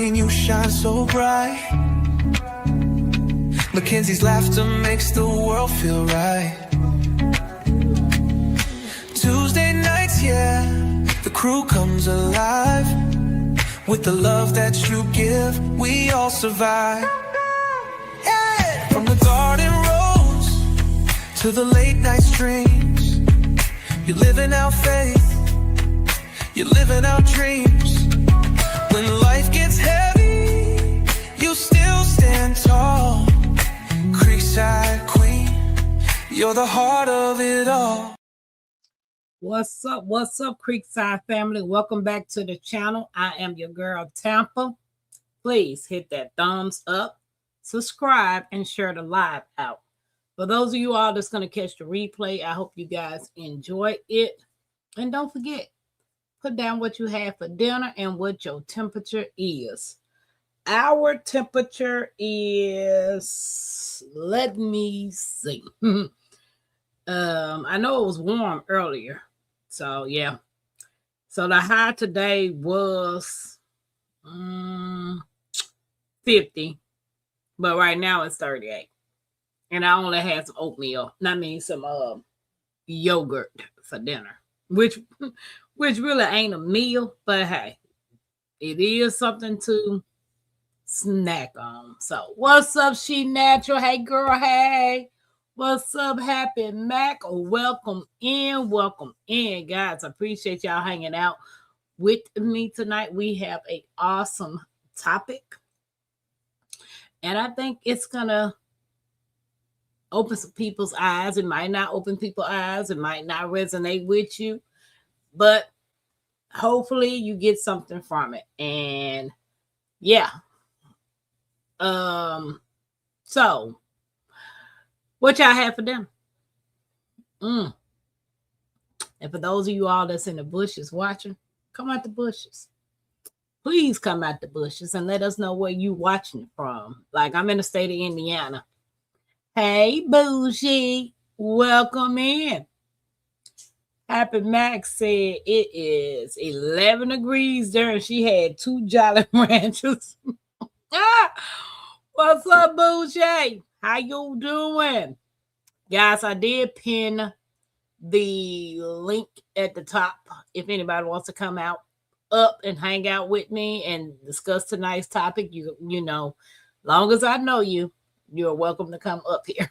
screen, you shine so bright. Mackenzie's laughter makes the world feel right. Tuesday nights, yeah, the crew comes alive. With the love that you give, we all survive. Yeah. From the garden rose to the late night streams, you're living out faith, you're living out dreams. When life gets heavy, you still stand tall. Creekside queen, you're the heart of it all. What's up, Creekside family? Welcome back to the channel. I am your girl, Tampa. Please hit that thumbs up, subscribe, and share the live out. For those of you all that's going to catch the replay, I hope you guys enjoy it. And don't forget, put down what you had for dinner and what your temperature is. Our temperature is, let me see. I know it was warm earlier. So, yeah. So, the high today was 50. But right now, it's 38. And I only had some oatmeal. Some yogurt for dinner. Which really ain't a meal. But, hey, it is something to snack on. So, what's up, She Natural? Hey, girl, hey. What's up, Happy Mac? Welcome in, guys. I appreciate y'all hanging out with me tonight. We have an awesome topic, and I think it's gonna open some people's eyes. It might not open people's eyes. It might not resonate with you, but hopefully you get something from it. And yeah, so. What y'all have for dinner? And for those of you all that's in the bushes watching, come out the bushes. Please come out the bushes and let us know where you watching from. Like, I'm in the state of Indiana. Hey, Bougie. Welcome in. Happy Max said it is 11 degrees there and she had 2 Jolly Ranchers. What's up, Bougie? How you doing? Guys, I did pin the link at the top if anybody wants to come up and hang out with me and discuss tonight's topic. You know, long as I know you, you're welcome to come up here.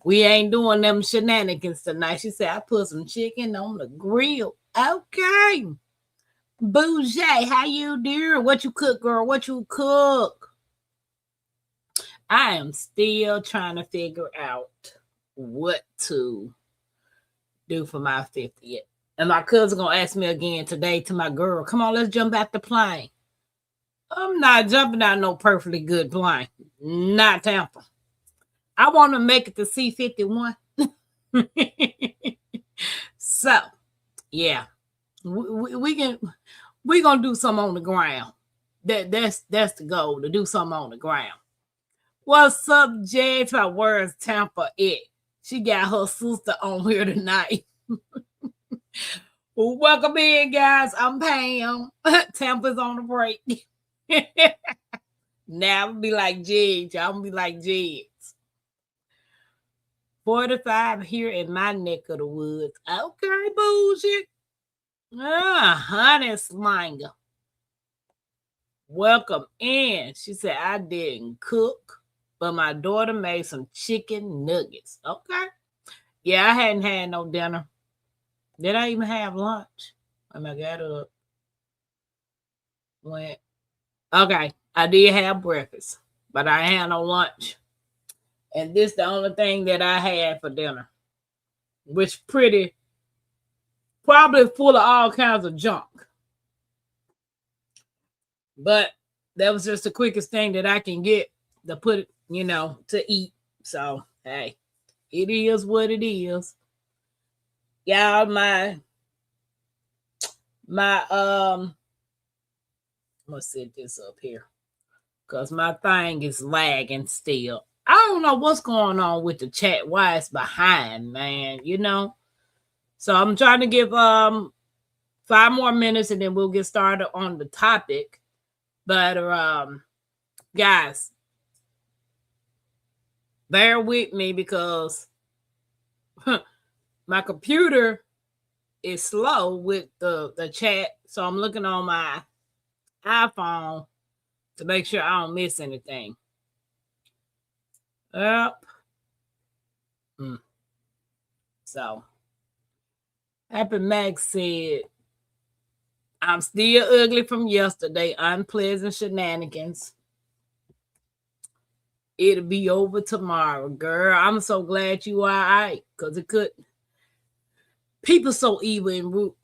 We ain't doing them shenanigans tonight. She said, I put some chicken on the grill. Okay. Bougie, how you doing? What you cook, girl? What you cook? I am still trying to figure out what to do for my 50th. And my cousin going to ask me again today to my girl, come on, let's jump out the plane. I'm not jumping out no perfectly good plane. Not Tampa. I want to make it to C-51. So, yeah. We're going to do something on the ground. That's the goal, to do something on the ground. What's up, Jay? My words, Tampa it. She got her sister on here tonight. Well, welcome in, guys. I'm Pam. Tampa's on the break. Now I'm gonna be like Jade. I'm gonna be like Jade. 45 here in my neck of the woods. Okay, bullshit. Honey Slinger. Welcome in. She said, I didn't cook, but my daughter made some chicken nuggets. Okay. Yeah, I hadn't had no dinner. Did I even have lunch? When I got up. Okay, I did have breakfast, but I had no lunch. And this is the only thing that I had for dinner, which probably full of all kinds of junk. But that was just the quickest thing that I can get to put it, to eat. So, hey, it is what it is. Y'all, I'm gonna set this up here because my thing is lagging still. I don't know what's going on with the chat, why it's behind, man, So I'm trying to give 5 more minutes and then we'll get started on the topic. But guys, bear with me because my computer is slow with the chat. So I'm looking on my iPhone to make sure I don't miss anything. Yep. So Happy Max said, I'm still ugly from yesterday. Unpleasant shenanigans. It'll be over tomorrow, girl. I'm so glad you are all right, because it could. People so evil and rude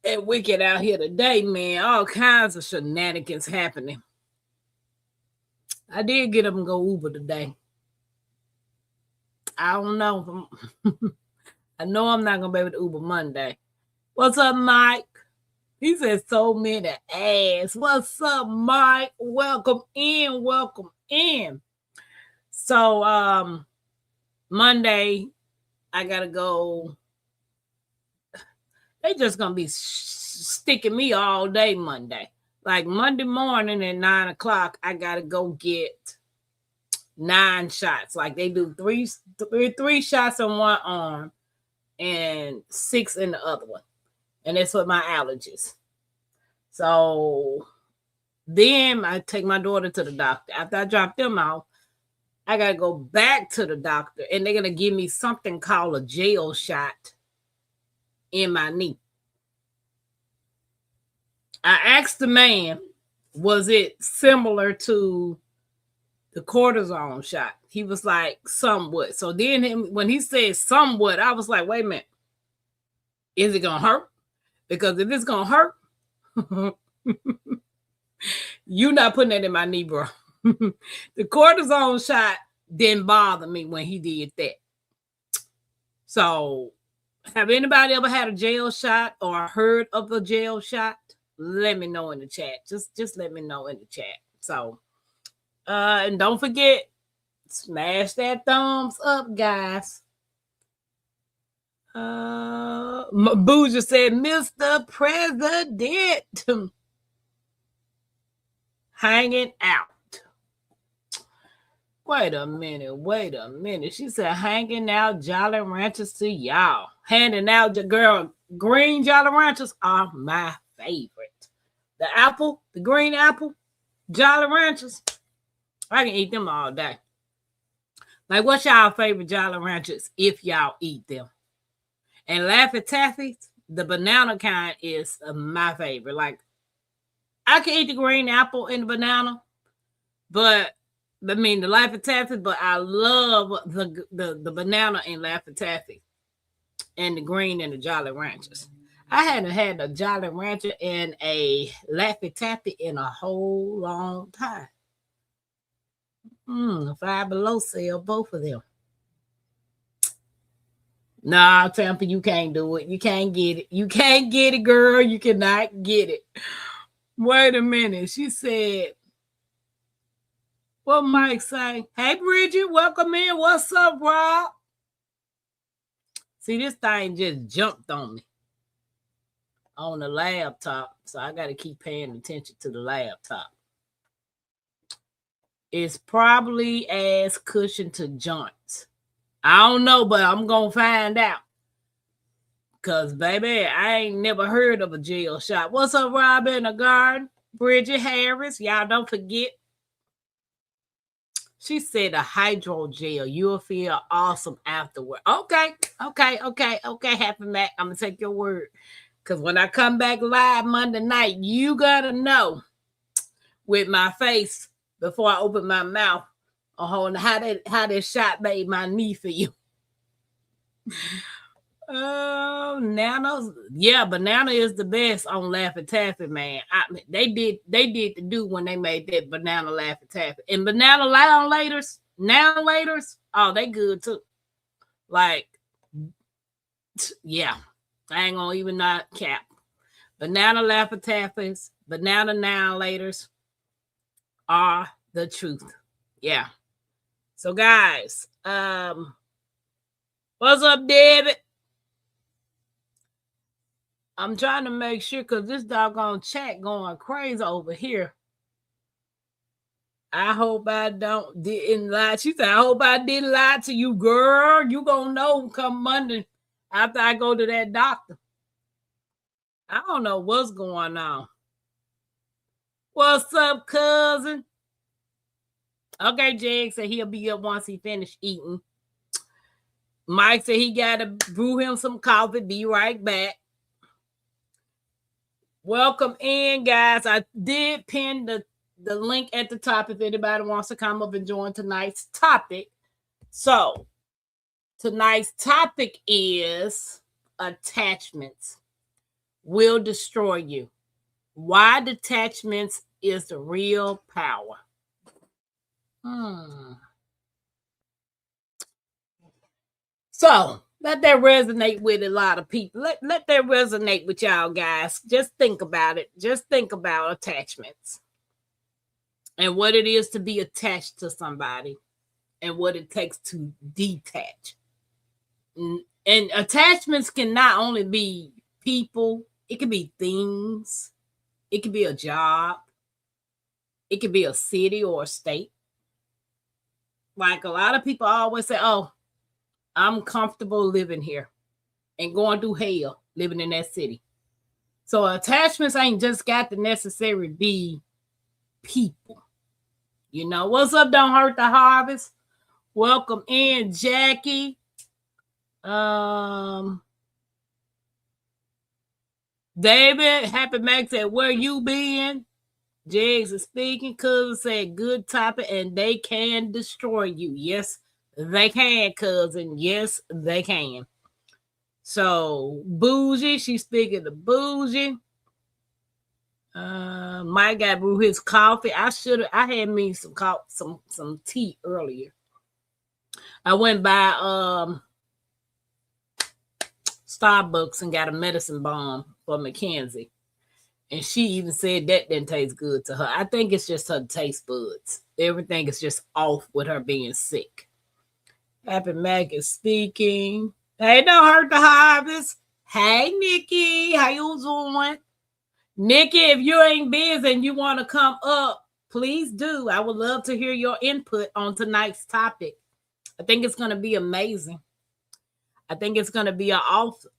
and wicked out here today, man. All kinds of shenanigans happening. I did get up and go Uber today. I don't know. I know I'm not going to be able to Uber Monday. What's up, Mike? He said so many ass. What's up, Mike? Welcome in. Welcome in. So, Monday, I got to go. They just going to be sticking me all day Monday. Like Monday morning at 9 o'clock, I got to go get 9 shots. Like they do three shots in one arm and 6 in the other one. And that's with my allergies. So then I take my daughter to the doctor. After I drop them off, I got to go back to the doctor. And they're going to give me something called a gel shot in my knee. I asked the man, was it similar to the cortisone shot? He was like, somewhat. So then when he said somewhat, I was like, wait a minute. Is it going to hurt? Because if it's going to hurt, you're not putting that in my knee, bro. The cortisone shot didn't bother me when he did that. So have anybody ever had a gel shot or heard of a gel shot? Let me know in the chat. Just let me know in the chat. So, and don't forget, smash that thumbs up, guys. Booja said, Mr. President, hanging out. Wait a minute. She said, hanging out Jolly Ranchers to y'all. Handing out the girl, green Jolly Ranchers are my favorite. The green apple, Jolly Ranchers, I can eat them all day. Like, what's y'all favorite Jolly Ranchers if y'all eat them? And Laffy Taffies, the banana kind is my favorite. Like, I can eat the green apple and the banana, but the Laffy Taffy, but I love the banana and Laffy Taffy and the green and the Jolly Ranchers. I hadn't had a Jolly Rancher and a Laffy Taffy in a whole long time. Five Below sell both of them. Nah, Tampa, you can't do it. You can't get it. You can't get it, girl. You cannot get it. Wait a minute. She said, what Mike say? Hey, Bridget, welcome in. What's up, Rob? See, this thing just jumped on me on the laptop, so I got to keep paying attention to the laptop. It's probably ass cushion to joints. I don't know, but I'm going to find out. Because, baby, I ain't never heard of a gel shot. What's up, Rob in the garden? Bridget Harris, y'all don't forget. She said a hydrogel. You'll feel awesome afterward. Okay. Happy Mac, I'm going to take your word. Because when I come back live Monday night, you got to know with my face before I open my mouth on how that shot made my knee feel. Nanos. Yeah, banana is the best on Laffy Taffy, man. They did the do when they made that banana Laffy Taffy. And banana now laters, oh, they good too. Like, yeah. I ain't gonna even not cap. Banana Laffy Taffies, banana now laters are the truth. Yeah. So guys, what's up, David? I'm trying to make sure because this doggone chat going crazy over here. I hope I didn't lie. She said, I hope I didn't lie to you, girl. You gonna know come Monday after I go to that doctor. I don't know what's going on. What's up, cousin? Okay, Jake said he'll be up once he finished eating. Mike said he got to brew him some coffee. Be right back. Welcome in, guys. I did pin the link at the top if anybody wants to come up and join tonight's topic. So, tonight's topic is attachments will destroy you. Why detachments is the real power. So, let that resonate with a lot of people. Let that resonate with y'all, guys. Just think about it. Just think about attachments and what it is to be attached to somebody and what it takes to detach. And attachments can not only be people, it can be things, it can be a job, it can be a city or a state. Like a lot of people always say, oh, I'm comfortable living here and going through hell living in that city. So attachments ain't just got to necessarily be people. You know, what's up? Don't hurt the harvest. Welcome in, Jackie. David, Happy Max said, where you been? Jags is speaking. Cousin said, good topic, and they can destroy you. Yes, they can, cousin. Yes, they can. So, Bougie, she's speaking to Bougie. Mike got to brew his coffee. I had me some tea earlier. I went by Starbucks and got a medicine bomb for Mackenzie. And she even said that didn't taste good to her. I think it's just her taste buds. Everything is just off with her being sick. Happy Mac is speaking. Hey, don't hurt the harvest. Hey, Nikki, how you doing? Nikki, if you ain't busy and you want to come up, please do. I would love to hear your input on tonight's topic. I think it's going to be amazing. I think it's going to be awesome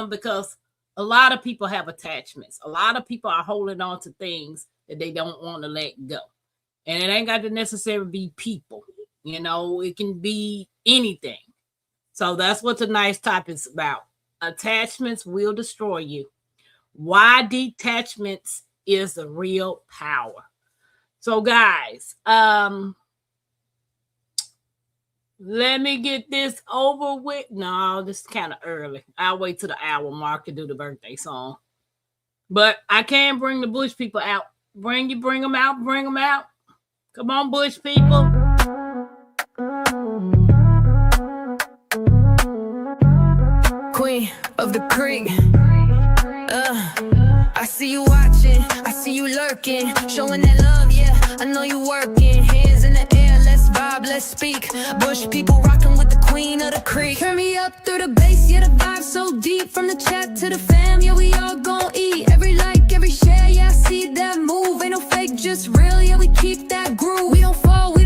because a lot of people have attachments. A lot of people are holding on to things that they don't want to let go. And it ain't got to necessarily be people. You know, it can be anything. So that's what tonight's topic is about. Attachments will destroy you. Why detachments is the real power. So, guys, let me get this over with. No, this is kind of early. I'll wait till the hour mark to do the birthday song. But I can bring the bush people out. Bring them out. Come on, bush people. Queen of the creek. I see you watching, I see you lurking, showing that love, yeah, I know you working. Hands in the air, let's vibe, let's speak. Bush people rocking with the queen of the creek. Turn me up through the bass, yeah, the vibe so deep. From the chat to the fam, yeah, we all gon' eat. Every like, every share, yeah, I see that move. Ain't no fake, just real, yeah, we keep that groove. We don't fall, we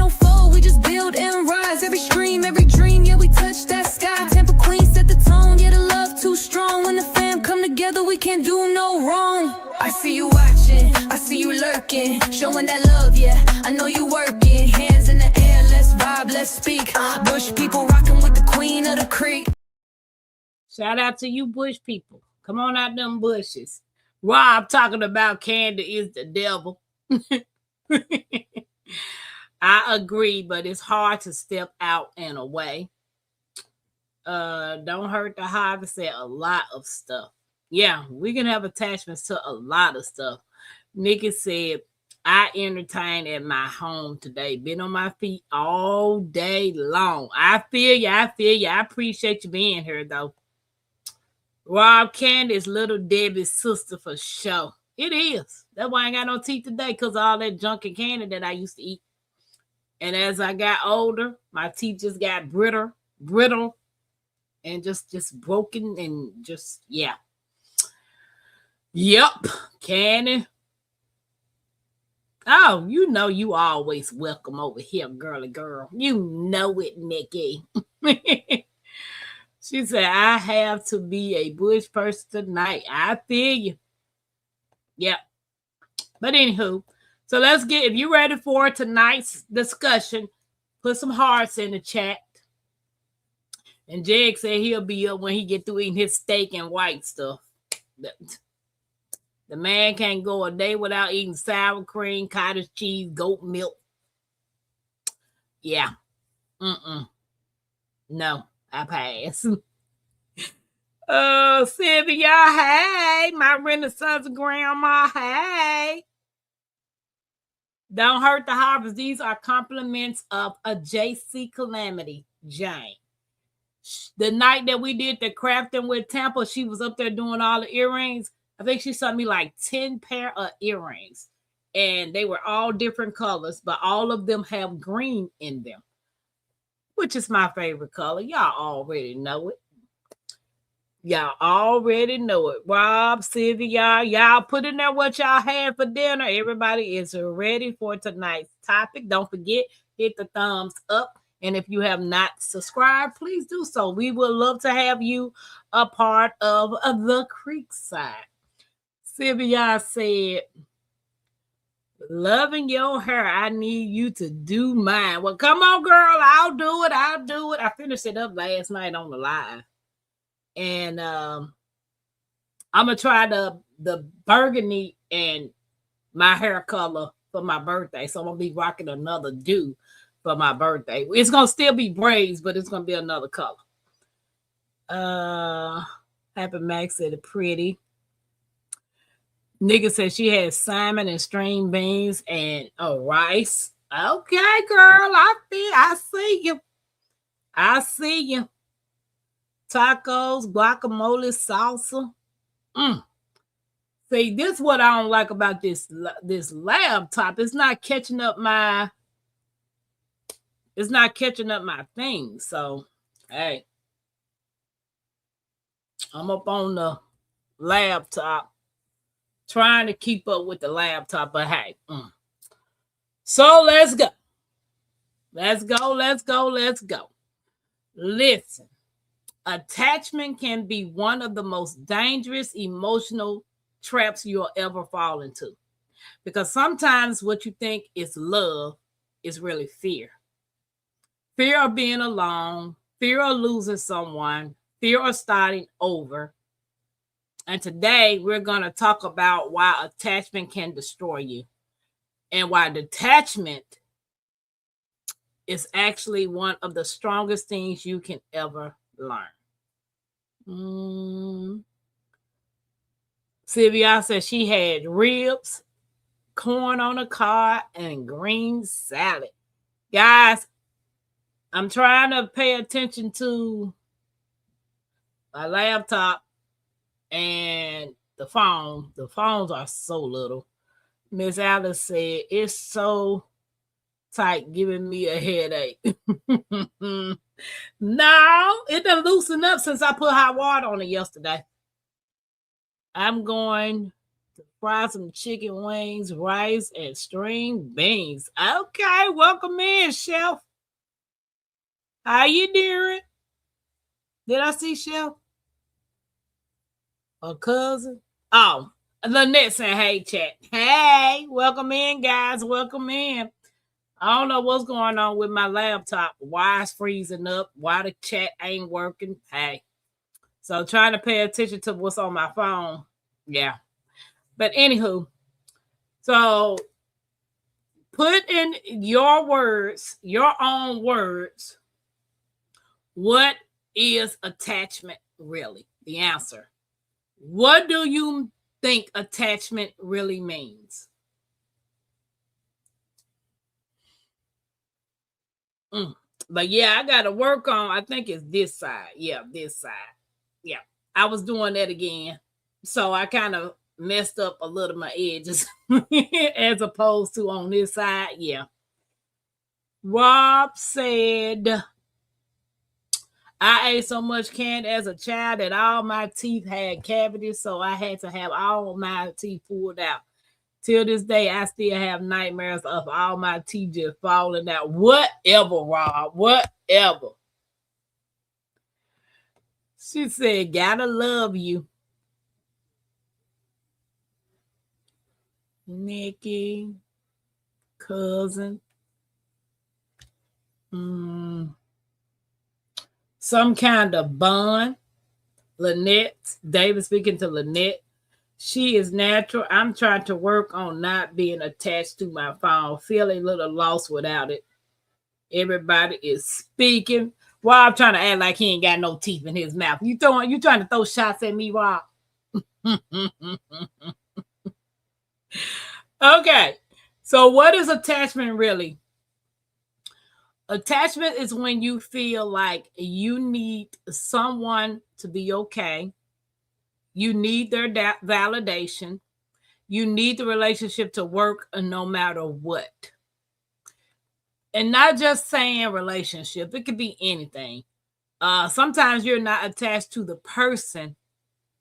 just build and rise. Every stream, every dream, yeah, we touch that sky. Tampa Queen set the tone, yeah, the love too strong. When the fam come together, we can't do no wrong. I see you watching, I see you lurking, showing that love, yeah, I know you working. Hands in the air, let's vibe, let's speak. Bush people rocking with the queen of the creek. Shout out to you bush people. Come on out them bushes. Rob talking about Candy is the devil. I agree, but it's hard to step out and away. Don't hurt the harvest said a lot of stuff. Yeah, we can have attachments to a lot of stuff. Nikki said, I entertained at my home today. Been on my feet all day long. I feel you. I appreciate you being here, though. Rob Candy is little Debbie's sister for sure. It is. That's why I ain't got no teeth today, because of all that junk and candy that I used to eat. And as I got older, my teeth just got brittle, and just broken, and just, yeah. Yep, candy. Oh, you know you always welcome over here, girly girl. You know it, Nikki. She said, I have to be a bush person tonight. I feel you. Yep. But anywho, so let's get, if you're ready for tonight's discussion, put some hearts in the chat. And Jeg said he'll be up when he get through eating his steak and white stuff. The man can't go a day without eating sour cream, cottage cheese, goat milk. Yeah. No, I pass. Sylvia, hey. My Renaissance grandma, hey. Don't hurt the harvest. These are compliments of a JC Calamity, Jane. The night that we did the crafting with Tampa, she was up there doing all the earrings. I think she sent me like 10 pair of earrings. And they were all different colors, but all of them have green in them, which is my favorite color. Y'all already know it. Y'all already know it. Rob, Sylvia, y'all put in there what y'all had for dinner. Everybody is ready for tonight's topic. Don't forget, hit the thumbs up. And if you have not subscribed, please do so. We would love to have you a part of the Creekside. Sylvia said, loving your hair. I need you to do mine. Well, come on, girl. I'll do it. I finished it up last night on the live. And I'm going to try the burgundy and my hair color for my birthday. So I'm going to be rocking another do for my birthday. It's going to still be braids, but it's going to be another color. Happy Max said it pretty. Nigga said she had salmon and string beans and rice. Okay, girl. I see you. I see you. Tacos, guacamole, salsa. See, this is what I don't like about this laptop. It's not catching up my thing. So, hey, I'm up on the laptop trying to keep up with the laptop, but hey. So let's go. Listen. Attachment can be one of the most dangerous emotional traps you'll ever fall into. Because sometimes what you think is love is really fear. Fear of being alone, fear of losing someone, fear of starting over. And today we're going to talk about why attachment can destroy you and why detachment is actually one of the strongest things you can ever learn. Sylvia said she had ribs, corn on a cob, and green salad. Guys, I'm trying to pay attention to my laptop and the phone. The phones are so little. Miss Alice said it's so tight, giving me a headache. No, it done loosened up since I put hot water on it yesterday. I'm going to fry some chicken wings, rice, and string beans. Okay, welcome in, Chef. How you doing? Did I see Chef? Or cousin? Oh, Lynette said, hey, chat. Hey, welcome in, guys. Welcome in. I don't know what's going on with my laptop. Why it's freezing up. Why the chat ain't working. Hey. So trying to pay attention to what's on my phone. Yeah. But anywho. So put in your words, your own words. What is attachment really? The answer. What do you think attachment really means? But yeah, I got to work on, I think it's this side. Yeah, this side. Yeah, I was doing that again. So I kind of messed up a little my edges as opposed to on this side. Yeah. Rob said, I ate so much candy as a child that all my teeth had cavities, so I had to have all my teeth pulled out. Till this day, I still have nightmares of all my teeth just falling out. Whatever, Rob. Whatever. She said, gotta love you. Nikki, cousin. Some kind of bond. Lynette, David speaking to Lynette. She is natural. I'm trying to work on not being attached to my phone. Feeling a little lost without it. Everybody is speaking. While I'm trying to act like he ain't got no teeth in his mouth. You trying to throw shots at me, Rob? Okay. So what is attachment really? Attachment is when you feel like you need someone to be okay. You need their validation. You need the relationship to work no matter what. And not just saying relationship. It could be anything. Sometimes you're not attached to the person.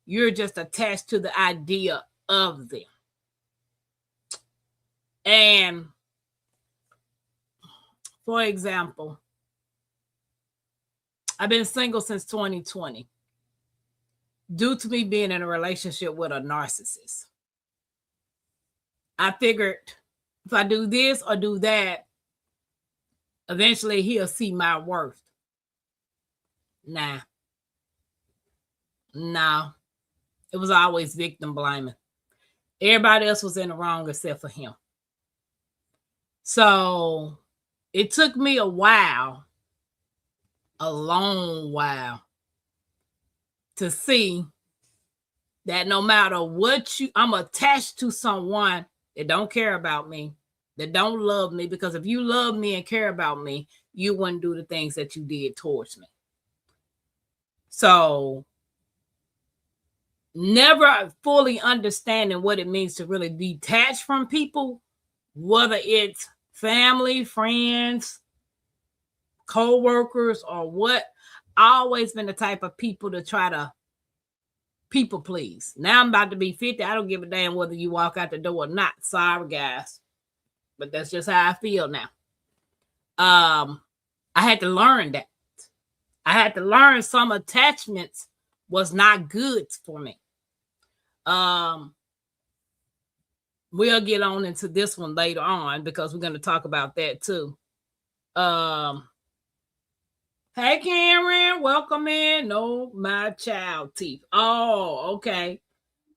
You're just attached to the idea of them. And for example, I've been single since 2020 due to me being in a relationship with a narcissist. I figured if I do this or do that, eventually he'll see my worth. Nah. No. It was always victim blaming. Everybody else was in the wrong except for him. So it took me a while, a long while, to see that no matter what I'm attached to someone that don't care about me, that don't love me, because if you love me and care about me, you wouldn't do the things that you did towards me. So never fully understanding what it means to really detach from people, whether it's family, friends, co-workers, or what. I've always been the type of people to try to people please. Now I'm about to be 50. I don't give a damn whether you walk out the door or not. Sorry, guys. But that's just how I feel now. I had to learn that. I had to learn some attachments was not good for me. We'll get on into this one later on because we're going to talk about that too. Hey, Cameron, welcome in. No, my child teeth. Oh, okay.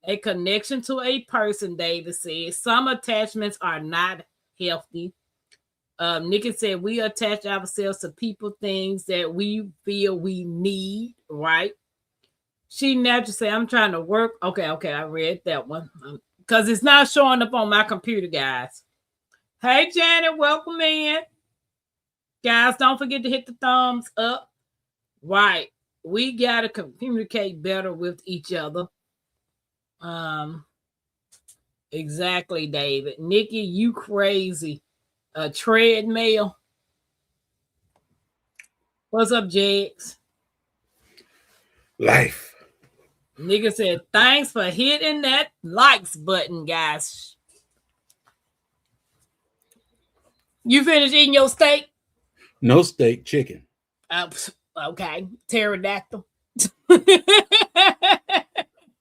A connection to a person, David says. Some attachments are not healthy. Nikki said we attach ourselves to people, things that we feel we need, right? She naturally said, I'm trying to work. Okay, I read that one. Because it's not showing up on my computer, guys. Hey, Janet, welcome in. Guys, don't forget to hit the thumbs up. Right. We got to communicate better with each other. Exactly, David. Nikki, you crazy. A treadmill. What's up, Jags? Life. Nigga said, thanks for hitting that likes button, guys. You finished eating your steak? No steak, chicken. Okay. Pterodactyl.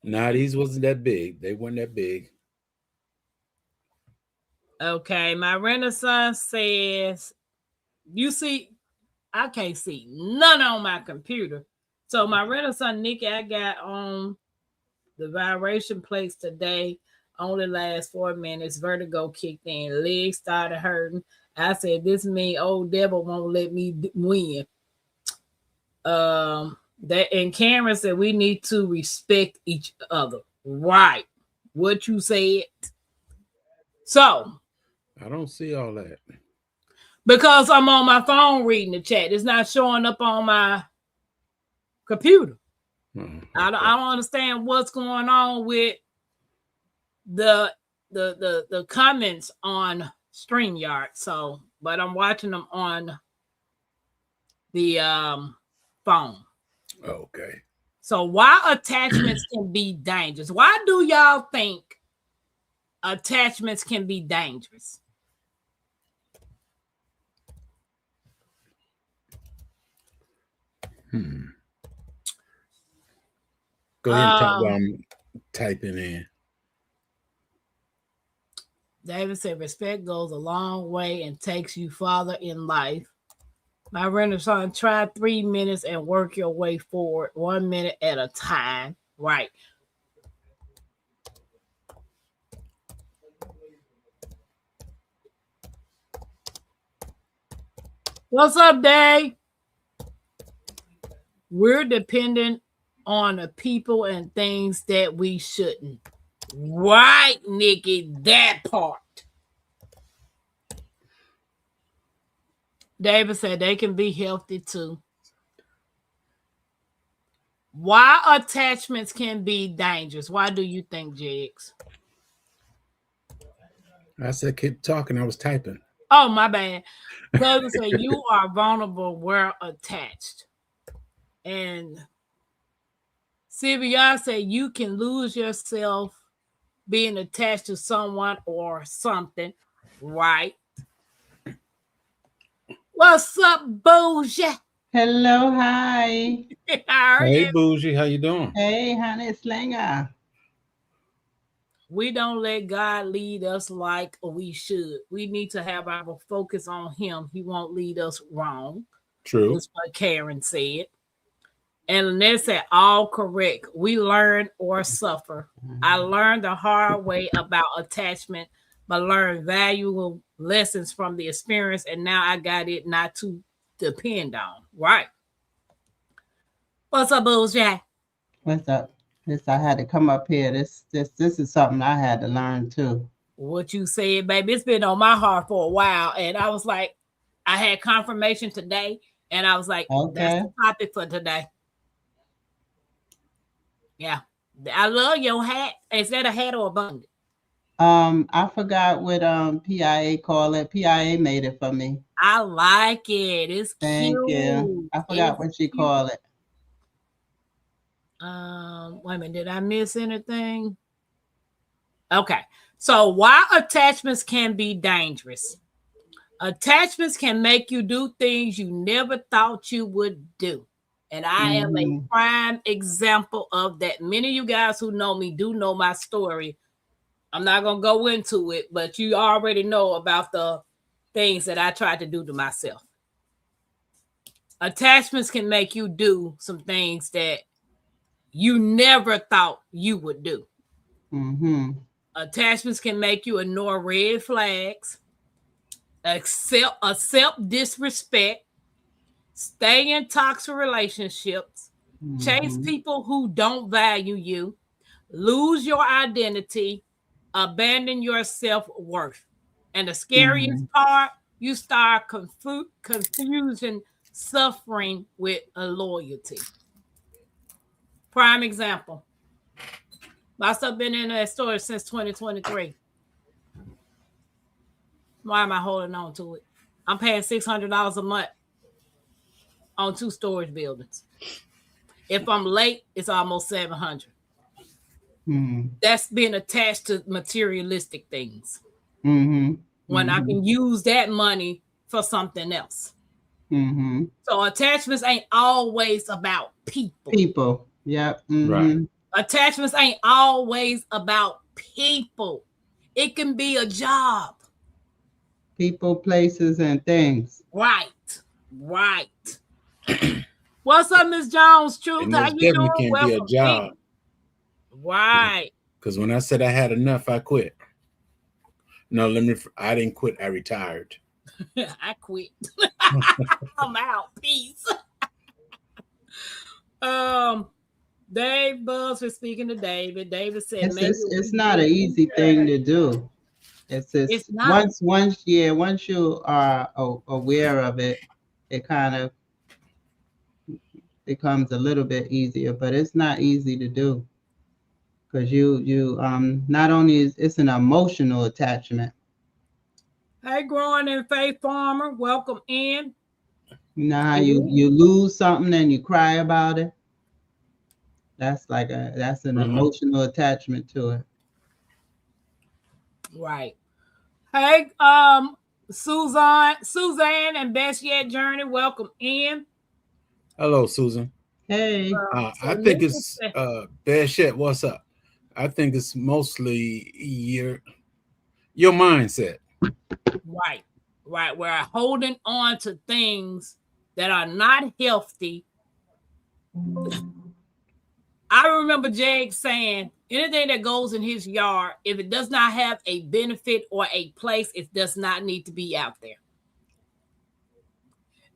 Nah, these wasn't that big. They weren't that big. Okay. My Renaissance says, you see, I can't see none on my computer. So my Renaissance, Nikki, I got on the vibration plates today. Only lasts 4 minutes. Vertigo kicked in. Legs started hurting. I said, this mean old devil won't let me win. And Cameron said we need to respect each other. Right. What you said. So I don't see all that. Because I'm on my phone reading the chat. It's not showing up on my computer. Okay. I don't understand what's going on with the comments on StreamYard. So, but I'm watching them on the phone. attachments can be dangerous. Go ahead and talk while I'm typing in. David said, respect goes a long way and takes you farther in life. My Renaissance, try 3 minutes and work your way forward 1 minute at a time. Right. What's up, Dave? We're dependent on the people and things that we shouldn't. Right, Nikki, that part. David said they can be healthy too. Why attachments can be dangerous? Why do you think, Jigs? I said, keep talking. I was typing. Oh, my bad. David said you are vulnerable where attached. And CBR said you can lose yourself being attached to someone or something. Right. What's up, Bougie? Hello, hi. How are Hey, you? Bougie, how you doing? Hey, honey slinger. We don't let God lead us like we should. We need to have our focus on Him. He won't lead us wrong. True. That's what Karen said. And Lynette said, all correct. We learn or suffer. I learned the hard way about attachment, but learned valuable lessons from the experience. And now I got it not to depend on. Right. What's up, Bullseye? What's up? I had to come up here. This is something I had to learn too. What you said, baby, it's been on my heart for a while. And I was like, I had confirmation today. And I was like, That's the topic for today. Yeah. I love your hat. Is that a hat or a bundle? I forgot what PIA call it. PIA made it for me. I like it. It's Thank cute. you. I forgot what she called it. Wait a minute. Did I miss anything? Okay. So why attachments can be dangerous? Attachments can make you do things you never thought you would do. And I am a prime example of that. Many of you guys who know me do know my story. I'm not going to go into it, but you already know about the things that I tried to do to myself. Attachments can make you do some things that you never thought you would do. Attachments can make you ignore red flags, accept disrespect, stay in toxic relationships, chase people who don't value you, lose your identity, abandon your self-worth. And the scariest part, you start confusion, suffering with a loyalty. Prime example. My stuff been in that storage since 2023. Why am I holding on to it? I'm paying $600 a month on 2 storage buildings. If I'm late, it's almost $700. That's being attached to materialistic things. When I can use that money for something else. So attachments ain't always about people. Yep. Right. Attachments ain't always about people. It can be a job. People, places, and things. Right. What's up, Miss Jones? Truth, And how most you definitely doing? can't be a Welcome job. in. Right. Because when I said I had enough, I quit. No, I didn't quit. I retired. I quit. I'm out. Peace. Dave Buzz for speaking to David. David said, it's not an easy thing to do. It's not. Once you are aware of it, it kind of becomes a little bit easier, but it's not easy to do. Because you not only it's an emotional attachment. Hey, Growing in Faith Farmer, welcome in. You know how you lose something and you cry about it? That's an emotional attachment to it. Right. Hey, Suzanne, and Best Yet Journey, welcome in. Hello, Susan. Hey. So I think Nick it's bad shit. What's up? I think it's mostly your mindset. right, right. We're holding on to things that are not healthy. I remember Jag saying anything that goes in his yard, if it does not have a benefit or a place, it does not need to be out there.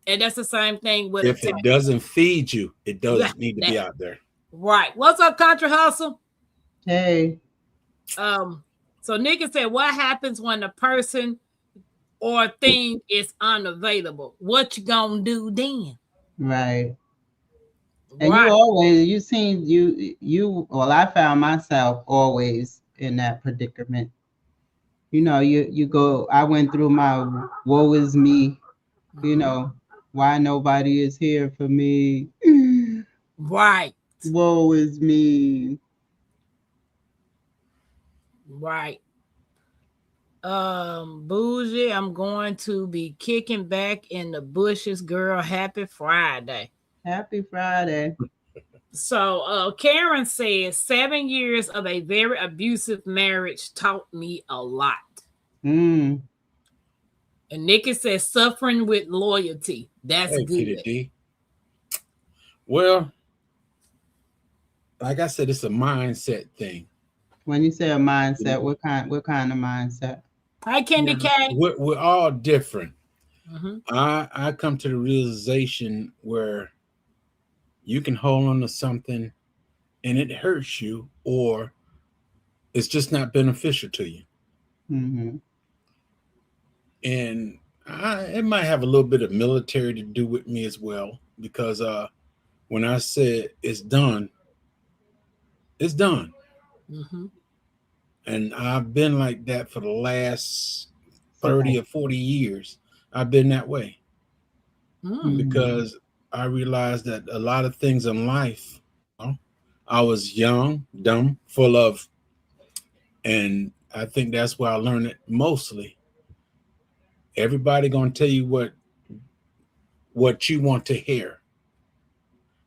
And that's the same thing with If it attachment. doesn't feed you, it Yeah, doesn't need to be out there. right. What's up, Contra Hustle? Hey. So Nikki said, what happens when a person or thing is unavailable? What you gonna do then? Right. And Right. well, I found myself always in that predicament. I went through my woe is me, why nobody is here for me. Right. Woe is me. Right. Bougie, I'm going to be kicking back in the bushes, girl. Happy Friday. Happy Friday. So Karen says 7 years of a very abusive marriage taught me a lot. Mm. And Nikki says suffering with loyalty. That's Hey, good. PDD. Well, like I said, it's a mindset thing. When you say a mindset, what kind of mindset? Hi, Candy K. We're all different. Mm-hmm. I come to the realization where you can hold on to something and it hurts you, or it's just not beneficial to you. Mm-hmm. And it might have a little bit of military to do with me as well, because when I said it's done, it's done. Mm-hmm. And I've been like that for the last 30 or 40 years. I've been that way because I realized that a lot of things in life, I was young, dumb, full of, and I think that's where I learned it mostly. Everybody gonna tell you what you want to hear,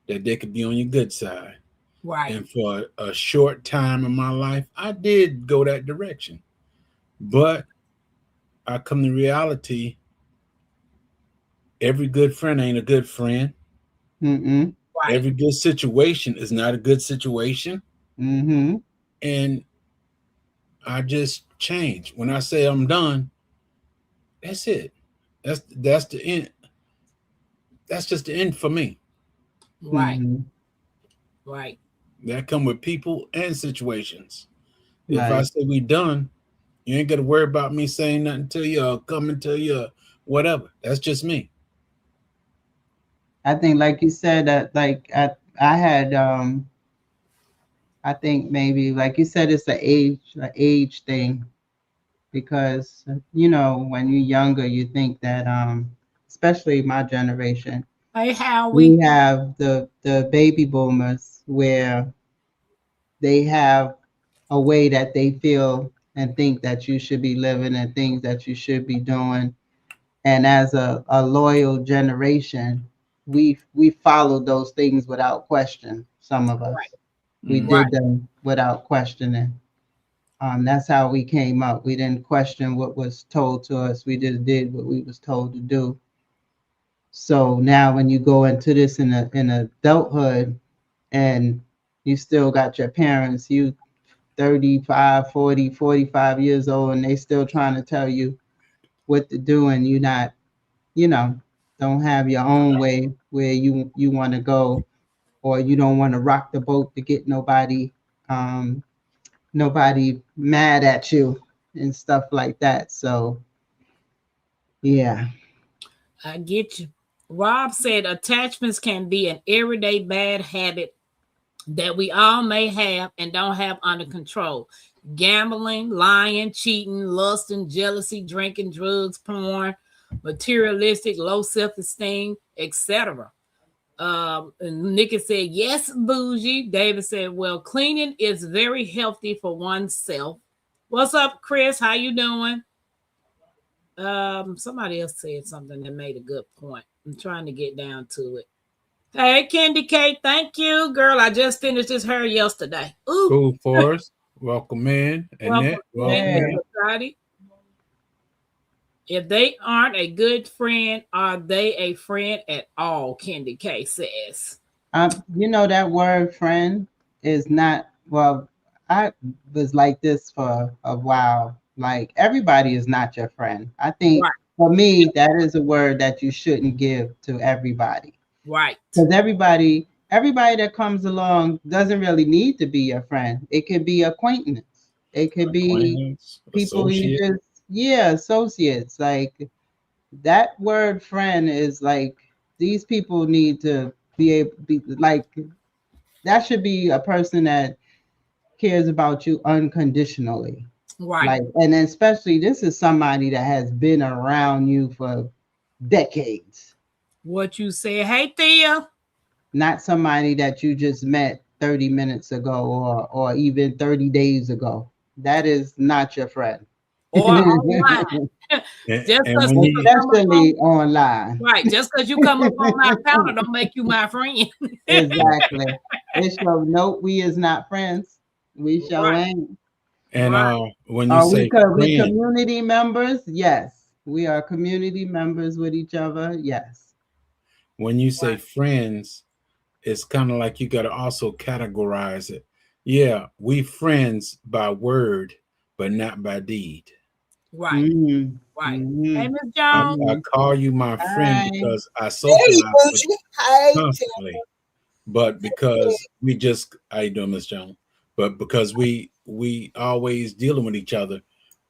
that they could be on your good side. Right. And for a short time in my life, I did go that direction. But I come to reality, every good friend ain't a good friend. Mm-mm. Right. Every good situation is not a good situation. Mm-hmm. And I just change. When I say I'm done, that's it. That's the end. That's just the end for me. Right. Mm-hmm. Right. That come with people and situations. If I Right. say we done, you ain't got to worry about me saying nothing to you or coming to you or whatever. That's just me. I think, like you said, that like I had I think maybe like you said, it's an age thing, because when you're younger, you think that especially my generation, Hey, Howie. we have the baby boomers where they have a way that they feel and think that you should be living and things that you should be doing. And as a loyal generation, we followed those things without question. Some of us, we Mm. did them without questioning. That's how we came up. We didn't question what was told to us. We just did what we was told to do. So now when you go into this in adulthood, and you still got your parents, you 35, 40, 45 years old, and they still trying to tell you what to do, and you not, you know, don't have your own way where you want to go, or you don't want to rock the boat to get um, nobody mad at you and stuff like that. So yeah. I get you. Rob said attachments can be an everyday bad habit that we all may have and don't have under control. Gambling, lying, cheating, lusting, jealousy, drinking, drugs, porn, materialistic, low self-esteem, etc. And Nikki said, yes, bougie. David said, well, cleaning is very healthy for oneself. What's up, Chris? How you doing? Somebody else said something that made a good point. I'm trying to get down to it. Hey, Candy Kate, thank you, girl. I just finished this hair yesterday. Ooh, Cool Forest, welcome in. welcome. Annette, Thank welcome you, Yeah. in. everybody. If they aren't a good friend, are they a friend at all? Candy K says. You know that word friend is not well. I was like this for a while. Like everybody is not your friend. I think Right, for me that is a word that you shouldn't give to everybody right, because everybody that comes along doesn't really need to be your friend. It could be acquaintance. It could be Acquaintance, people you associate. just associates. Like that word friend is like these people need to be able be like that should be a person that cares about you unconditionally. right. Like, and especially this is somebody that has been around you for decades, What you said. Hey, Thea. not somebody that you just met 30 minutes ago or even 30 days ago. That is not your friend. Or online. Just And because when you you could come up on Especially online. right, just because you come up on my counter don't make you my friend. Exactly. It show nope, we is not friends. We show Right, ain't. and right. when you Are we say we friend, community members? Yes. We are community members with each other. Yes. when you say Right, friends, it's kind of like you got to also categorize it. Yeah, we friends by word, but not by deed. right, Mm-hmm. right. Hey, Mm-hmm. Miss I, Jones. I Mm-hmm. call you my friend Hi. because I Hey, socialize with Bougie. Hey, you Tim. constantly, but because we just, how you doing, Miss Jones? But because we always dealing with each other,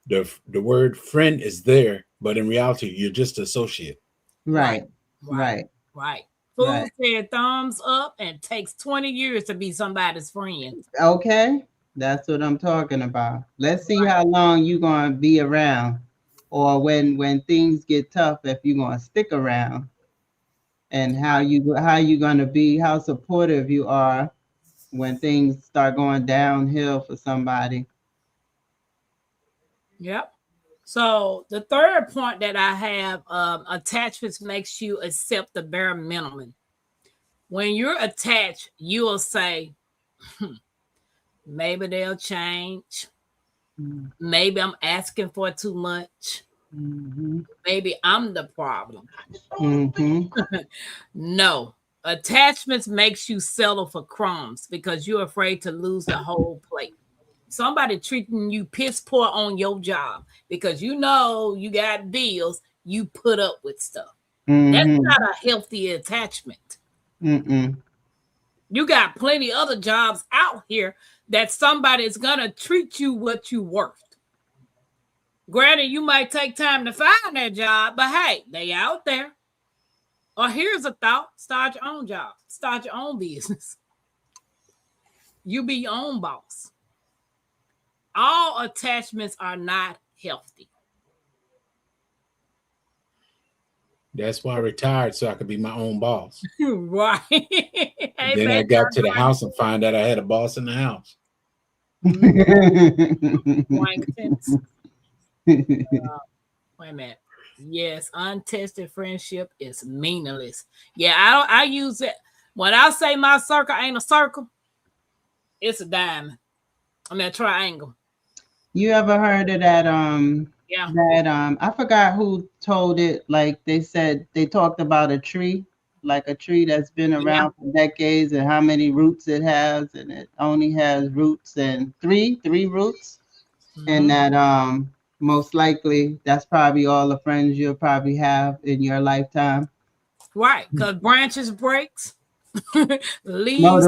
the word friend is there, but in reality, you're just associate. Right, Right. right, Right. right. Food Right. said thumbs up and takes 20 years to be somebody's friend. Okay. That's what I'm talking about. Let's see Right, how long you gonna be around. Or when things get tough, if you're gonna stick around and right. how you gonna be, how supportive you are when things start going downhill for somebody. Yep. So the third point that I have, attachments makes you accept the bare minimum. When you're attached, you will say, maybe they'll change. Maybe I'm asking for too much. Mm-hmm. Maybe I'm the problem. Mm-hmm. No. Attachments makes you settle for crumbs because you're afraid to lose the whole plate. Somebody treating you piss poor on your job because you know you got bills, you put up with stuff. That's Mm-hmm. not a healthy attachment. Mm-mm. You got plenty other jobs out here that somebody is gonna treat you what you worth. Granted, you might take time to find that job, but hey, they out there. Or here's a thought: start your own job, start your own business. You be your own boss. All attachments are not healthy. That's why I retired so I could be my own boss. Right. And Hey, then I baby. got to the house and find out I had a boss in the house. Mm, acquaintance. Wait a minute. Yes, untested friendship is meaningless. Yeah, I use it when I say my circle ain't a circle, it's a diamond. I mean a triangle. You ever heard of that Yeah. I forgot who told it, like they said they talked about a tree, like a tree that's been Yeah. around for decades and how many roots it has, and it only has roots and three roots, and Hmm. that most likely that's probably all the friends you'll probably have in your lifetime. Right. Because branches breaks, No, leaves.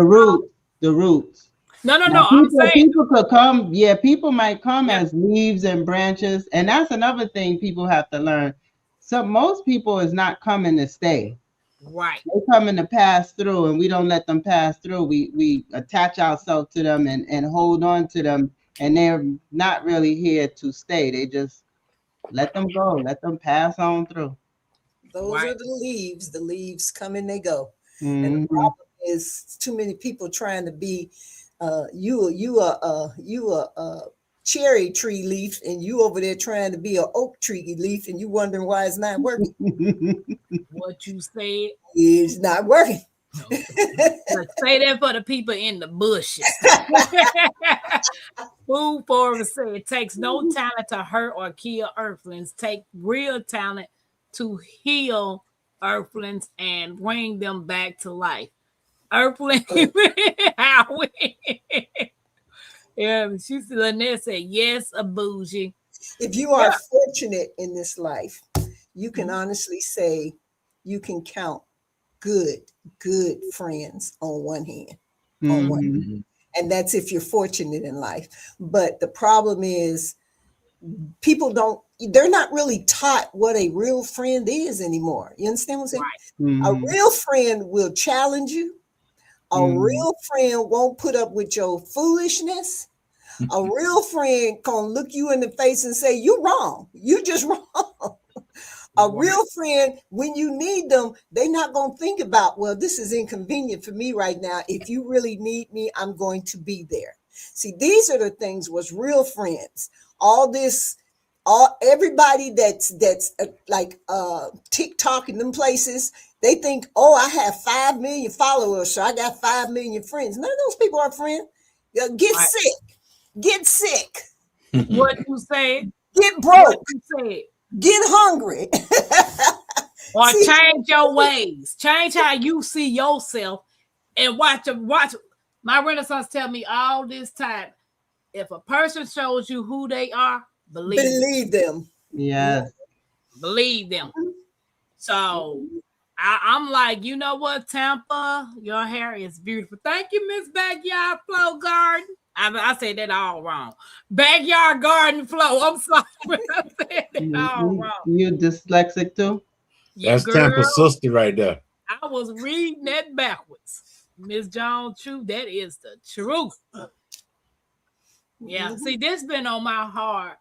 the roots. No, no, Now no. I'm saying, people could come, yeah, people might come yeah, as leaves and branches, and that's another thing people have to learn. So most people is not coming to stay. right. They coming to pass through, and we don't let them pass through. We attach ourselves to them and hold on to them, and they're not really here to stay. They just let them go, let them pass on through. Those Right. are the leaves. The leaves come and they go. And the Hmm. problem is too many people trying to be you a cherry tree leaf and you over there trying to be an oak tree leaf and you wondering why it's not working. What you said. It's not working. No. Let's say that for the people in the bushes. Food Forward said it takes no talent to hurt or kill earthlings. Take real talent to heal earthlings and bring them back to life. Earthling, yeah, she said, Lynette said, yes, a bougie. If you are fortunate in this life, you can honestly say you can count good friends on one hand. On one. And that's if you're fortunate in life. But the problem is they're not really taught what a real friend is anymore. You understand what I'm saying? Right. A real friend will challenge you. A real friend won't put up with your foolishness. A real friend gonna look you in the face and say, you're wrong. You just wrong. A real friend, when you need them, they're not going to think about, well, this is inconvenient for me right now. If you really need me, I'm going to be there. See, these are the things was real friends. Everybody that's like TikTok and them places, they think, oh, I have 5 million followers, so I got 5 million friends. None of those people are friends. Get sick. What you said? Get broke. What you said? Get hungry. Or change your ways. Change how you see yourself and watch. My Renaissance tell me all this time, if a person shows you who they are, believe them. Yes. Believe them. So I'm like, you know what, Tampa, your hair is beautiful. Thank you, Miss Backyard Flow Garden. I said that all wrong. Backyard Garden Flow. I'm sorry. I said that all wrong. You dyslexic too? Yeah, that's Tampa's sister right there. I was reading that backwards. Miss Jones, true. That is the truth. Yeah. See, this been on my heart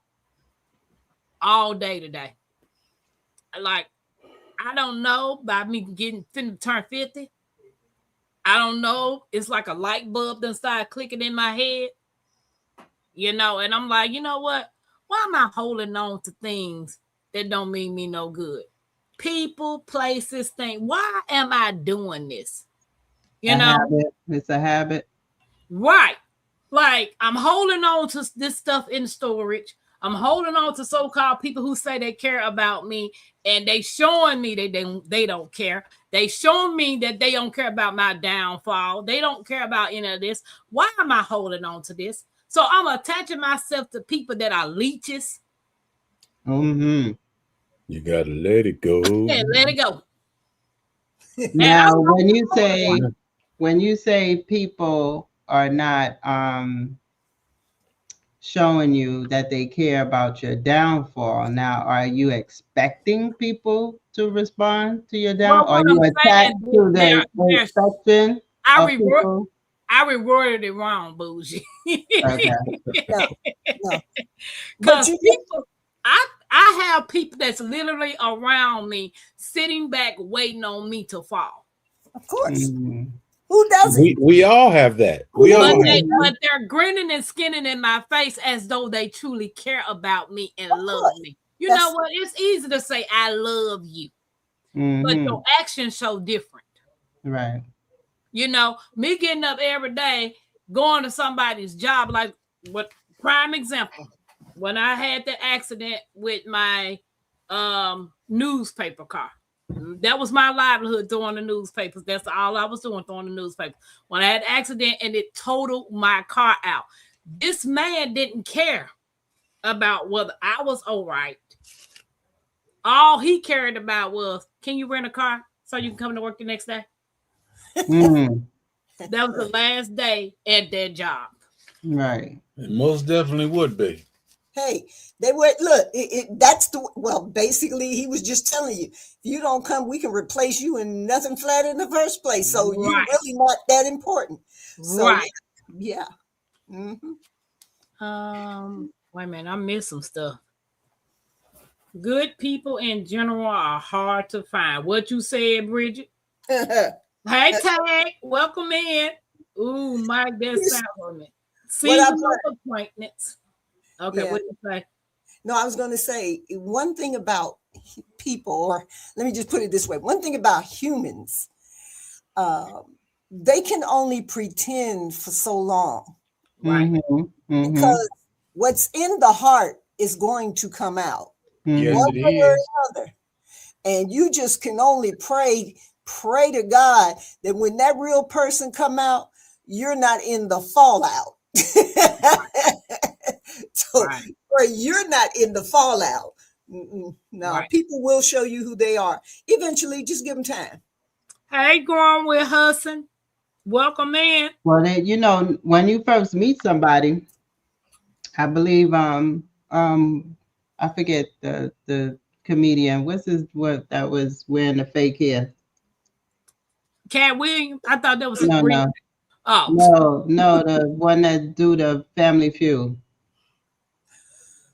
all day today. Like, I don't know about me finna turn 50. I don't know. It's like a light bulb that started clicking in my head. You know, and I'm like, you know what? Why am I holding on to things that don't mean me no good? People, places, things. Why am I doing this? You know? Habit. It's a habit. Right. Like, I'm holding on to this stuff in storage. I'm holding on to so-called people who say they care about me, and they showing me that they don't care. They showing me that they don't care about my downfall. They don't care about any of this. Why am I holding on to this? So I'm attaching myself to people that are leeches. You gotta let it go. Yeah, let it go. Now, when you say people are not showing you that they care about your downfall, now are you expecting people to respond to your downfall? Are you attached to the expectation of people? I reworded it wrong, bougie. Okay. No. Because people, I have people that's literally around me, sitting back, waiting on me to fall. Of course. Who doesn't? We all have that. But they're grinning and skinning in my face as though they truly care about me and love me. You know what? It's easy to say I love you, but your actions show different. Right. You know, me getting up every day, going to somebody's job, like what prime example, when I had the accident with my newspaper car. That was my livelihood, throwing the newspapers. That's all I was doing, throwing the newspapers. When I had an accident and it totaled my car out, this man didn't care about whether I was all right. All he cared about was, can you rent a car so you can come to work the next day? That was the last day at that job. Right. It most definitely would be. Hey, they would look. Basically, he was just telling you, if you don't come, we can replace you, and nothing flat in the first place. So you're really not that important. So, yeah. Wait a minute, I missed some stuff. Good people in general are hard to find. What you said, Bridget? Hey, Tag, welcome in. Ooh, Mike, that's sound on it. See, no appointments. Okay, Yeah. what did you say? No, I was going to say one thing about people, or let me just put it this way: one thing about humans, they can only pretend for so long Right. because what's in the heart is going to come out, Yes, one it way or is. another, and you just can only pray to God that when that real person come out, you're not in the fallout. So, Right. or you're not in the fallout. No, Right. people will show you who they are. Eventually, just give them time. Hey, growing with Hudson. Welcome in. Well, when you first meet somebody, I believe I forget the comedian. What that was wearing the fake hair? Cat Williams. I thought that was a No, real. no, Oh, no, the one that do the Family Feud.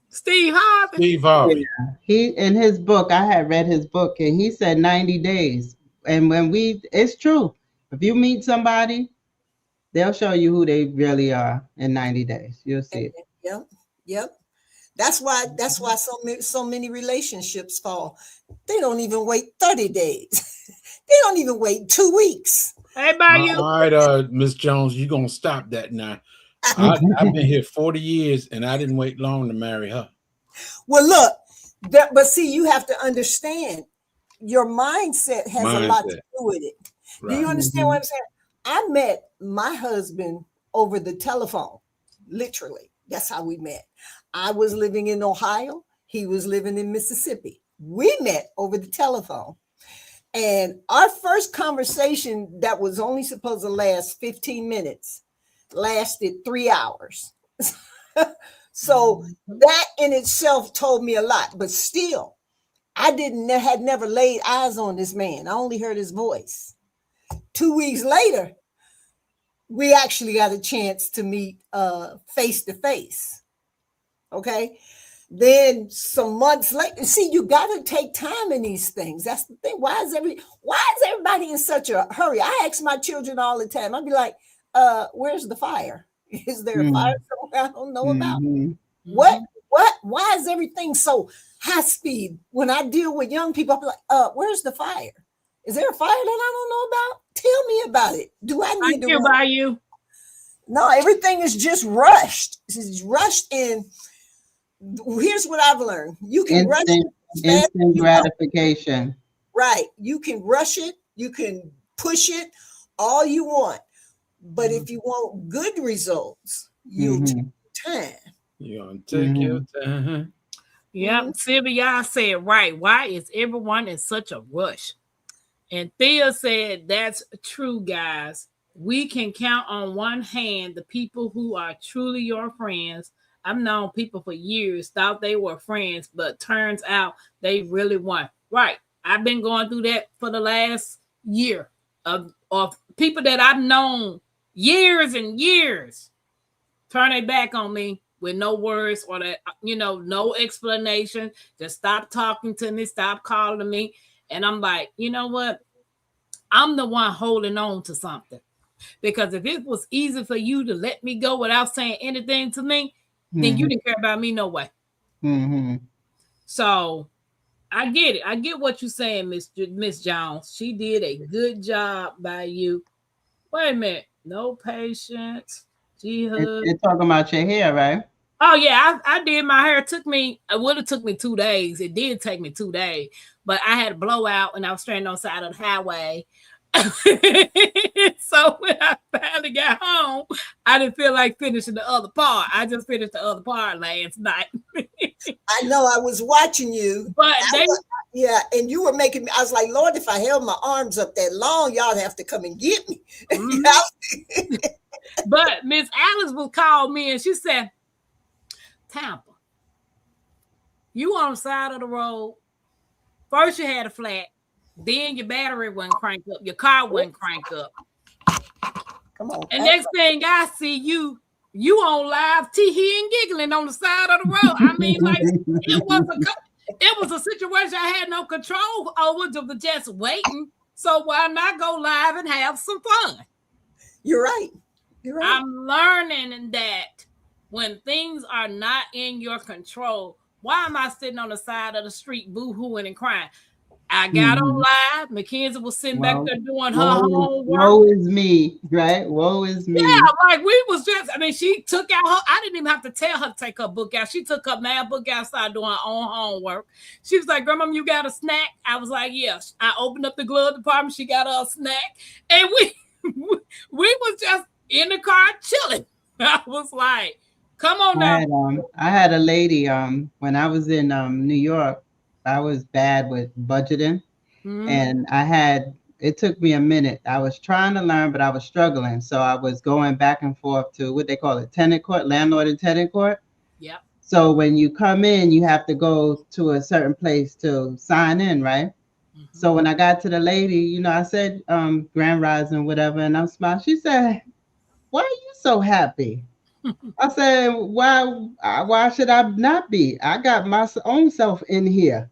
Steve Harvey. Steve Harvey. Yeah. He in his book, I had read his book, and he said 90 days. And it's true. If you meet somebody, they'll show you who they really are in 90 days. You'll see it. Yep, yep. That's why so many relationships fall. They don't even wait 30 days. They don't even wait 2 weeks. Hey, by you. All right, Miss Jones, you're gonna stop that now. I've been here 40 years and I didn't wait long to marry her. Well, look, but see, you have to understand your mindset has a lot to Mindset. do with it. Do Right. you understand what I'm saying? I met my husband over the telephone, literally. That's how we met. I was living in Ohio. He was living in Mississippi. We met over the telephone. And our first conversation that was only supposed to last 15 minutes lasted 3 hours. So that in itself told me a lot, but still, I had never laid eyes on this man. I only heard his voice. 2 weeks later, we actually got a chance to meet face to face. Okay. Then some months later, see, you got to take time in these things. That's the thing. Why is everybody in such a hurry? I ask my children all the time. I'd be like, where's the fire? Is there a fire somewhere I don't know about? What? Why is everything so high speed? When I deal with young people, I'll be like, where's the fire? Is there a fire that I don't know about? Tell me about it. Do I need to run? By you. No, everything is just rushed. It's rushed in. Here's what I've learned. You can rush it as fast as Instant you gratification. right. You can rush it. You can push it all you want. But if you want good results, you'll take time. You're gonna take your time. Yep. Sylvia said, right. Why is everyone in such a rush? And Thea said, that's true, guys. We can count on one hand the people who are truly your friends. I've known people for years, thought they were friends, but turns out they really weren't. Right. I've been going through that for the last year of people that I've known years and years turn their back on me with no words or that, no explanation. Just stop talking to me, stop calling me. And I'm like, you know what? I'm the one holding on to something. Because if it was easy for you to let me go without saying anything to me, then you didn't care about me no way. So I get it. I get what you're saying, Miss Jones. She did a good job by you. Wait a minute. No patience. You're talking about your hair, right? Oh yeah, I did my hair. It would have took me 2 days. It did take me 2 days, but I had a blowout and I was standing on the side of the highway. So when I finally got home, I didn't feel like finishing the other part. I just finished the other part last night. I know I was watching you, but and you were making me. I was like, Lord, if I held my arms up that long, y'all have to come and get me. But Miss Alice was called me and she said, Tampa, you on the side of the road. First you had a flat, then your battery wouldn't crank up, your car wouldn't crank up. Come on. And next thing I see you on live tee and giggling on the side of the road. I mean, like it was a situation I had no control over, to just waiting. So why not go live and have some fun? You're right. You're right. I'm learning that when things are not in your control, why am I sitting on the side of the street boo-hooing and crying? I got on live. Mackenzie was sitting back there doing her homework. Woe is me, right? Woe is me. Yeah, like we was just, I mean, she took out her, I didn't even have to tell her to take her book out. She took her math book out, started doing her own homework. She was like, Grandma, you got a snack? I was like, yes. I opened up the glove department. She got her a snack. And we was just in the car chilling. I was like, come on now. I had a lady, when I was in New York, I was bad with budgeting. And it took me a minute. I was trying to learn, but I was struggling. So I was going back and forth to what they call it, tenant court, landlord and tenant court. Yeah. So when you come in, you have to go to a certain place to sign in, right? So when I got to the lady, I said, Grand Rising, whatever, and I'm smiling. She said, why are you so happy? I said, why should I not be? I got my own self in here.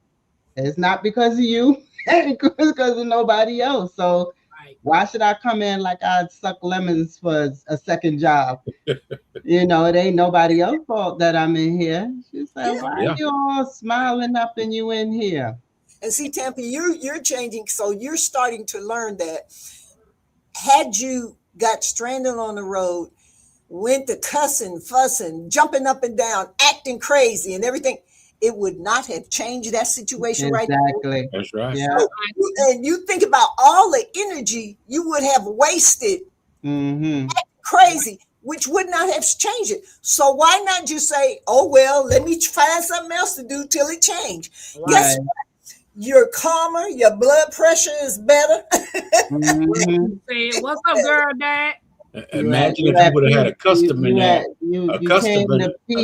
It's not because of you. It's because of nobody else. So why should I come in like I'd suck lemons for a second job? It ain't nobody else's fault that I'm in here. She said, why are you all smiling up and you in here? And see, Tampa, you're changing. So you're starting to learn that had you got stranded on the road, went to cussing, fussing, jumping up and down, acting crazy and everything, it would not have changed that situation right now. Exactly. That's right. Yeah. So, and you think about all the energy you would have wasted crazy, which would not have changed it. So why not just say, oh, well, let me find something else to do till it changed. Right. Guess what? You're calmer. Your blood pressure is better. What's up, girl, Dad? Imagine if you would have had a customer in there, a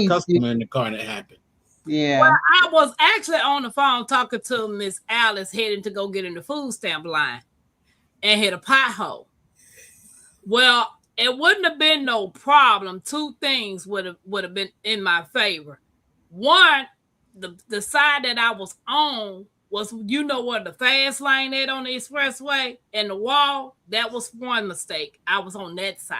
customer in the car and it happened. Yeah. Well, I was actually on the phone talking to Miss Alice heading to go get in the food stamp line and hit a pothole. Well, it wouldn't have been no problem. Two things would have been in my favor. One, the side that I was on was, where the fast lane is on the expressway and the wall, that was one mistake. I was on that side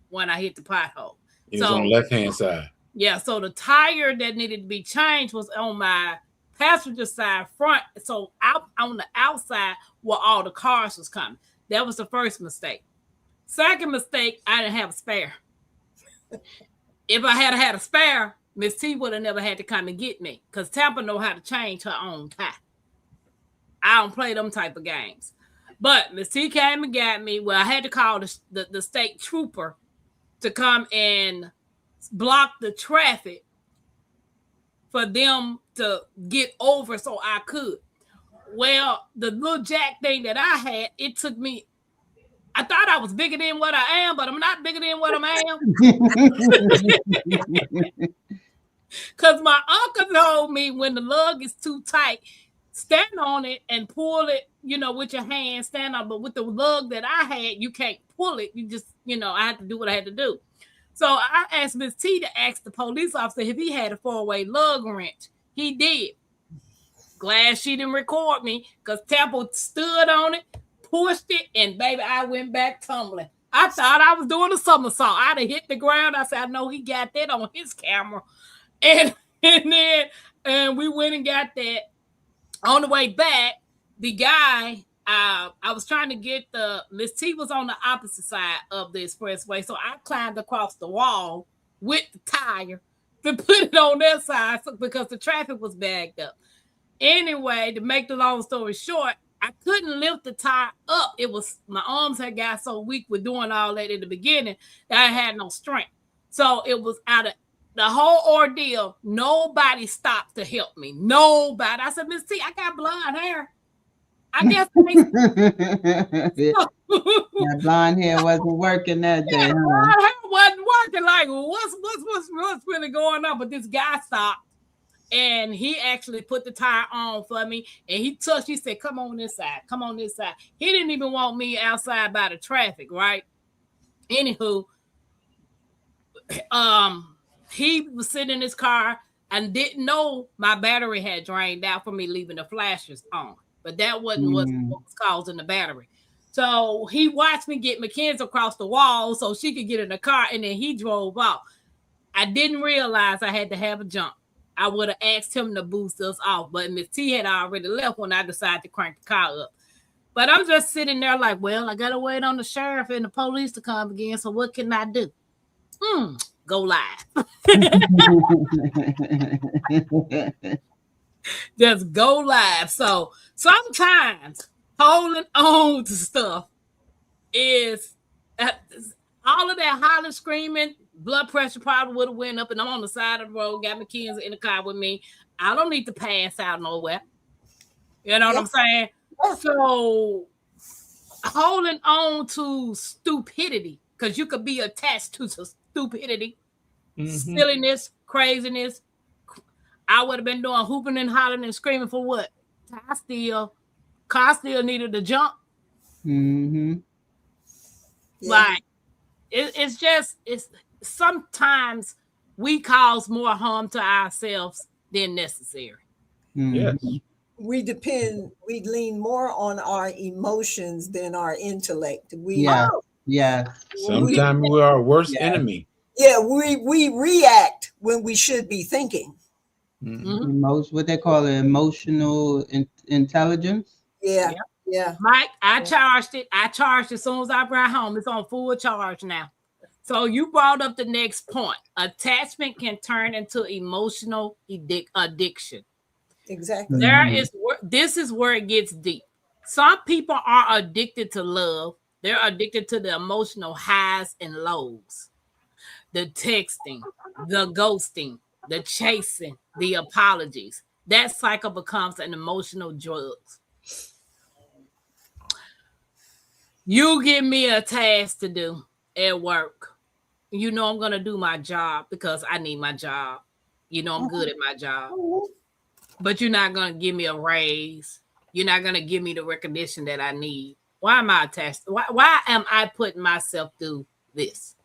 when I hit the pothole. It was on the left-hand side. Yeah, so the tire that needed to be changed was on my passenger side front. So out on the outside where all the cars was coming. That was the first mistake. Second mistake, I didn't have a spare. If I had a spare, Miss T would have never had to come and get me because Tampa know how to change her own tire. I don't play them type of games. But Miss T came and got me. Well, I had to call the state trooper to come and block the traffic for them to get over so I could. Well, the little jack thing that I had, it took me, I thought I was bigger than what I am, but I'm not bigger than what I am. Because my uncle told me when the lug is too tight, stand on it and pull it, with your hand, stand on. But with the lug that I had, you can't pull it. You just, I had to do what I had to do. So I asked Miss T to ask the police officer if he had a 4-way lug wrench. He did. Glad she didn't record me because Tampa stood on it, pushed it, and baby, I went back tumbling. I thought I was doing a somersault. I'd have hit the ground. I said, I know he got that on his camera. And then we went and got that. On the way back, the guy, I was trying to get Miss T was on the opposite side of the expressway. So I climbed across the wall with the tire to put it on that side because the traffic was backed up. Anyway, to make the long story short, I couldn't lift the tire up. It was, my arms had got so weak with doing all that in the beginning that I had no strength. So it was out of the whole ordeal. Nobody stopped to help me. Nobody. I said, Miss T, I got blonde hair. I guess that blonde hair wasn't working that day. Yeah, blonde hair wasn't working. Like, what's really going on? But this guy stopped and he actually put the tire on for me. And he said, come on this side. Come on this side. He didn't even want me outside by the traffic, right? Anywho, he was sitting in his car and didn't know my battery had drained out from me leaving the flashers on. But that wasn't what was causing the battery. So he watched me get Mackenzie across the wall so she could get in the car, and then he drove off. I didn't realize I had to have a jump. I would have asked him to boost us off, but Miss T had already left when I decided to crank the car up. But I'm just sitting there like, well, I gotta wait on the sheriff and the police to come again. So what can I do? Go live. Just go live. So sometimes holding on to stuff is all of that hollering, screaming, blood pressure probably would have went up, and I'm on the side of the road, got my kids in the car with me. I don't need to pass out nowhere. You know what I'm saying? So holding on to stupidity, because you could be attached to stupidity, silliness, craziness. I would have been doing hooping and hollering and screaming for what? Car still needed to jump. Like it's sometimes we cause more harm to ourselves than necessary. Yes. We lean more on our emotions than our intellect. Sometimes we're our worst enemy. Yeah, we react when we should be thinking. What they call it, emotional intelligence. Yeah. Mike, I charged it as soon as I brought home. It's on full charge now. So you brought up the next point. Attachment can turn into emotional addiction. Exactly. This is where it gets deep. Some people are addicted to love. They're addicted to the emotional highs and lows. The texting, the ghosting, the chasing, the apologies. That cycle becomes an emotional drug. You give me a task to do at work. You know I'm going to do my job because I need my job. You know I'm good at my job. But you're not going to give me a raise. You're not going to give me the recognition that I need. Why am I attached? Why am I putting myself through this?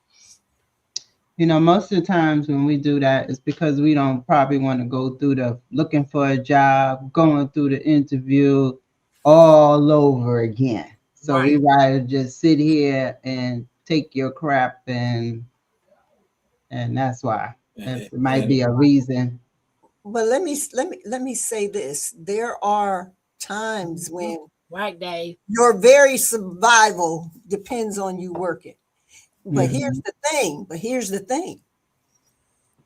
You know, most of the times when we do that, it's because we don't probably want to go through the looking for a job, going through the interview all over again. So we rather just sit here and take your crap, and that's why. It might be a reason. But let me say this. There are times when Dave, your very survival depends on you working. But here's the thing.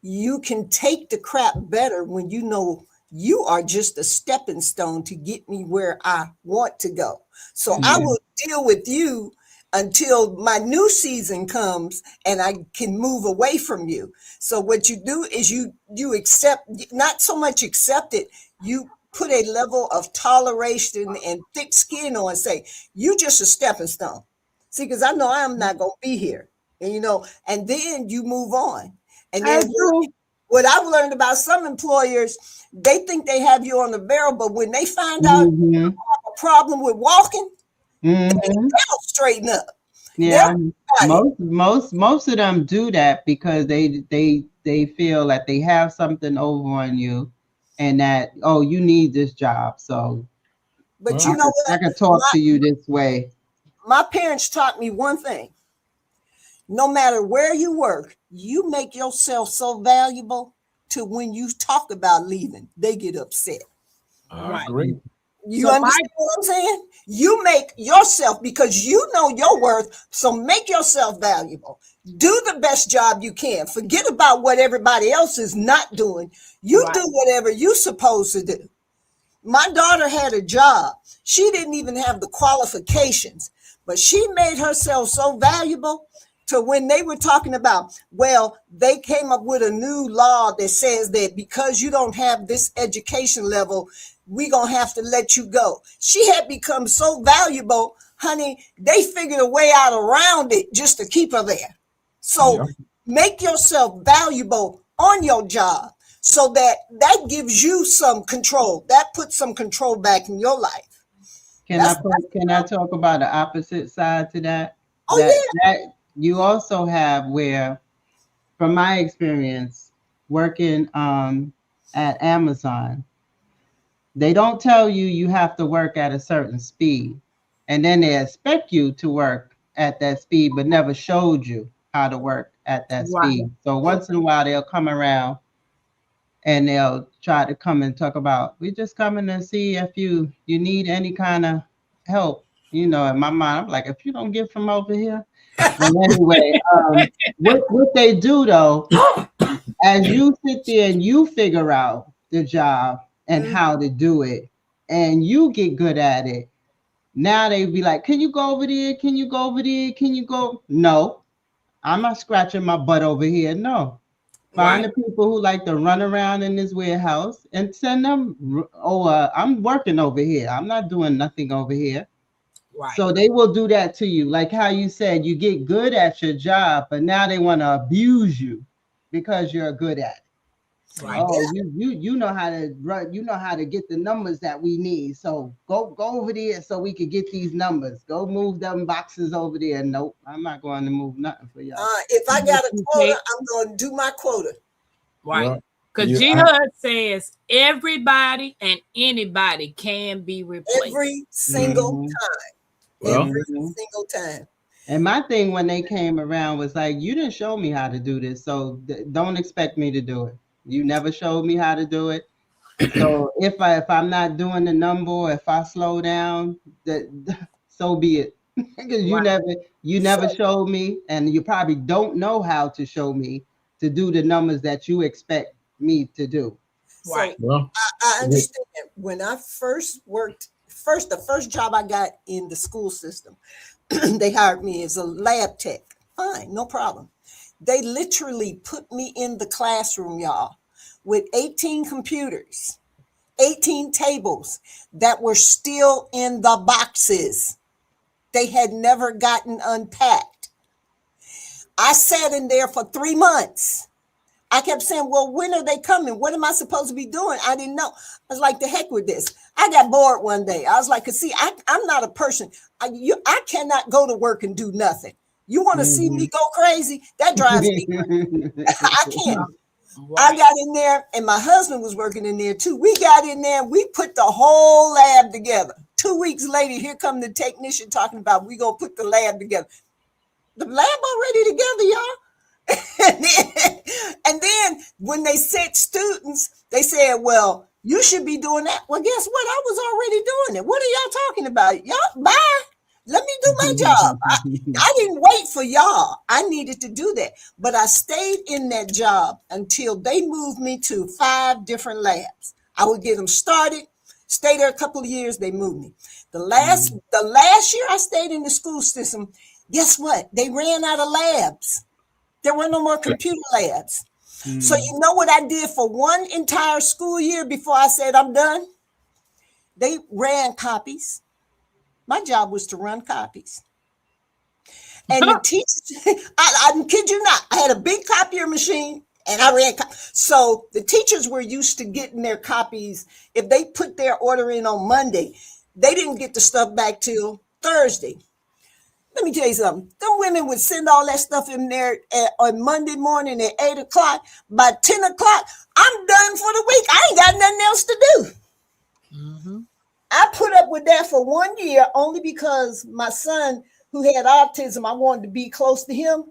You can take the crap better when you know you are just a stepping stone to get me where I want to go. So I will deal with you until my new season comes and I can move away from you. So what you do is you accept, not so much accept it, you put a level of toleration and thick skin on, say, you just a stepping stone. See, because I know I'm not going to be here. And, you know, and then you move on. And then what I've learned about some employers, they think they have you on the barrel, but when they find out you have a problem with walking, they'll straighten up. Yeah, most of them do that because they feel that they have something over on you, and that, oh, you need this job, so but you know what? I can talk to you this way. My parents taught me one thing. No matter where you work, you make yourself so valuable to when you talk about leaving, they get upset. I agree. You understand what I'm saying? You make yourself, because you know your worth, so make yourself valuable. Do the best job you can. Forget about what everybody else is not doing. You do whatever you're supposed to do. My daughter had a job. She didn't even have the qualifications, but she made herself so valuable to when they were talking about, well, they came up with a new law that says that because you don't have this education level, we're going to have to let you go. She had become so valuable, honey, they figured a way out around it just to keep her there. So make yourself valuable on your job so that gives you some control. That puts some control back in your life. Can I talk about the opposite side to that? Oh, that you also have where, from my experience working at Amazon, they don't tell you have to work at a certain speed, and then they expect you to work at that speed, but never showed you how to work at that Right. speed. So once in a while they'll come around and they'll try to come and talk about, we just coming to see if you need any kind of help. You know, in my mind, I'm like, if you don't get from over here. But anyway, what they do though, as you sit there and you figure out the job and how to do it, and you get good at it, now they be like, can you go over there? Can you go over there? Can you go? No, I'm not scratching my butt over here. No. Find the people who like to run around in this warehouse and send them, I'm working over here. I'm not doing nothing over here. Right. So they will do that to you. Like how you said, you get good at your job, but now they want to abuse you because you're good at it. Right. Oh, you know how to run, you know how to get the numbers that we need. So go over there so we could get these numbers. Go move them boxes over there. Nope, I'm not going to move nothing for y'all. If I got a quota, I'm going to do my quota. Right. Because G-HUD says everybody and anybody can be replaced. Every single time. Every single time. And my thing when they came around was like, you didn't show me how to do this, so don't expect me to do it. You never showed me how to do it. So if I'm not doing the number, if I slow down, so be it. Because you never showed me, and you probably don't know how to show me to do the numbers that you expect me to do. Right. So I understand. When I first worked, the first job I got in the school system, they hired me as a lab tech. Fine, no problem. They literally put me in the classroom, y'all, with 18 computers, 18 tables that were still in the boxes. They had never gotten unpacked. I sat in there for 3 months. I kept saying, well, when are they coming? What am I supposed to be doing? I didn't know. I was like, the heck with this. I got bored one day. I was like, see, I'm not a person. I cannot go to work and do nothing. You want to see me go crazy? That drives me crazy. I can't. I got in there, and my husband was working in there too. We got in there, and we put the whole lab together. 2 weeks later, here come the technician talking about we gonna put the lab together. The lab already together, y'all. and then when they sent students, they said, well, you should be doing that. Well, guess what? I was already doing it. What are y'all talking about? Y'all, bye. Let me do my job. I didn't wait for y'all. I needed to do that. But I stayed in that job until they moved me to 5 different labs. I would get them started, stay there a couple of years, they moved me. The last year I stayed in the school system, guess what? They ran out of labs. There were no more computer labs. So you know what I did for one entire school year before I said I'm done? They ran copies. My job was to run copies. And the teachers, I kid you not, I had a big copier machine and I ran. So the teachers were used to getting their copies. If they put their order in on Monday, they didn't get the stuff back till Thursday. Let me tell you something. Them women would send all that stuff in there on Monday morning at 8 o'clock. By 10 o'clock, I'm done for the week. I ain't got nothing else to do. I put up with that for 1 year only because my son, who had autism, I wanted to be close to him.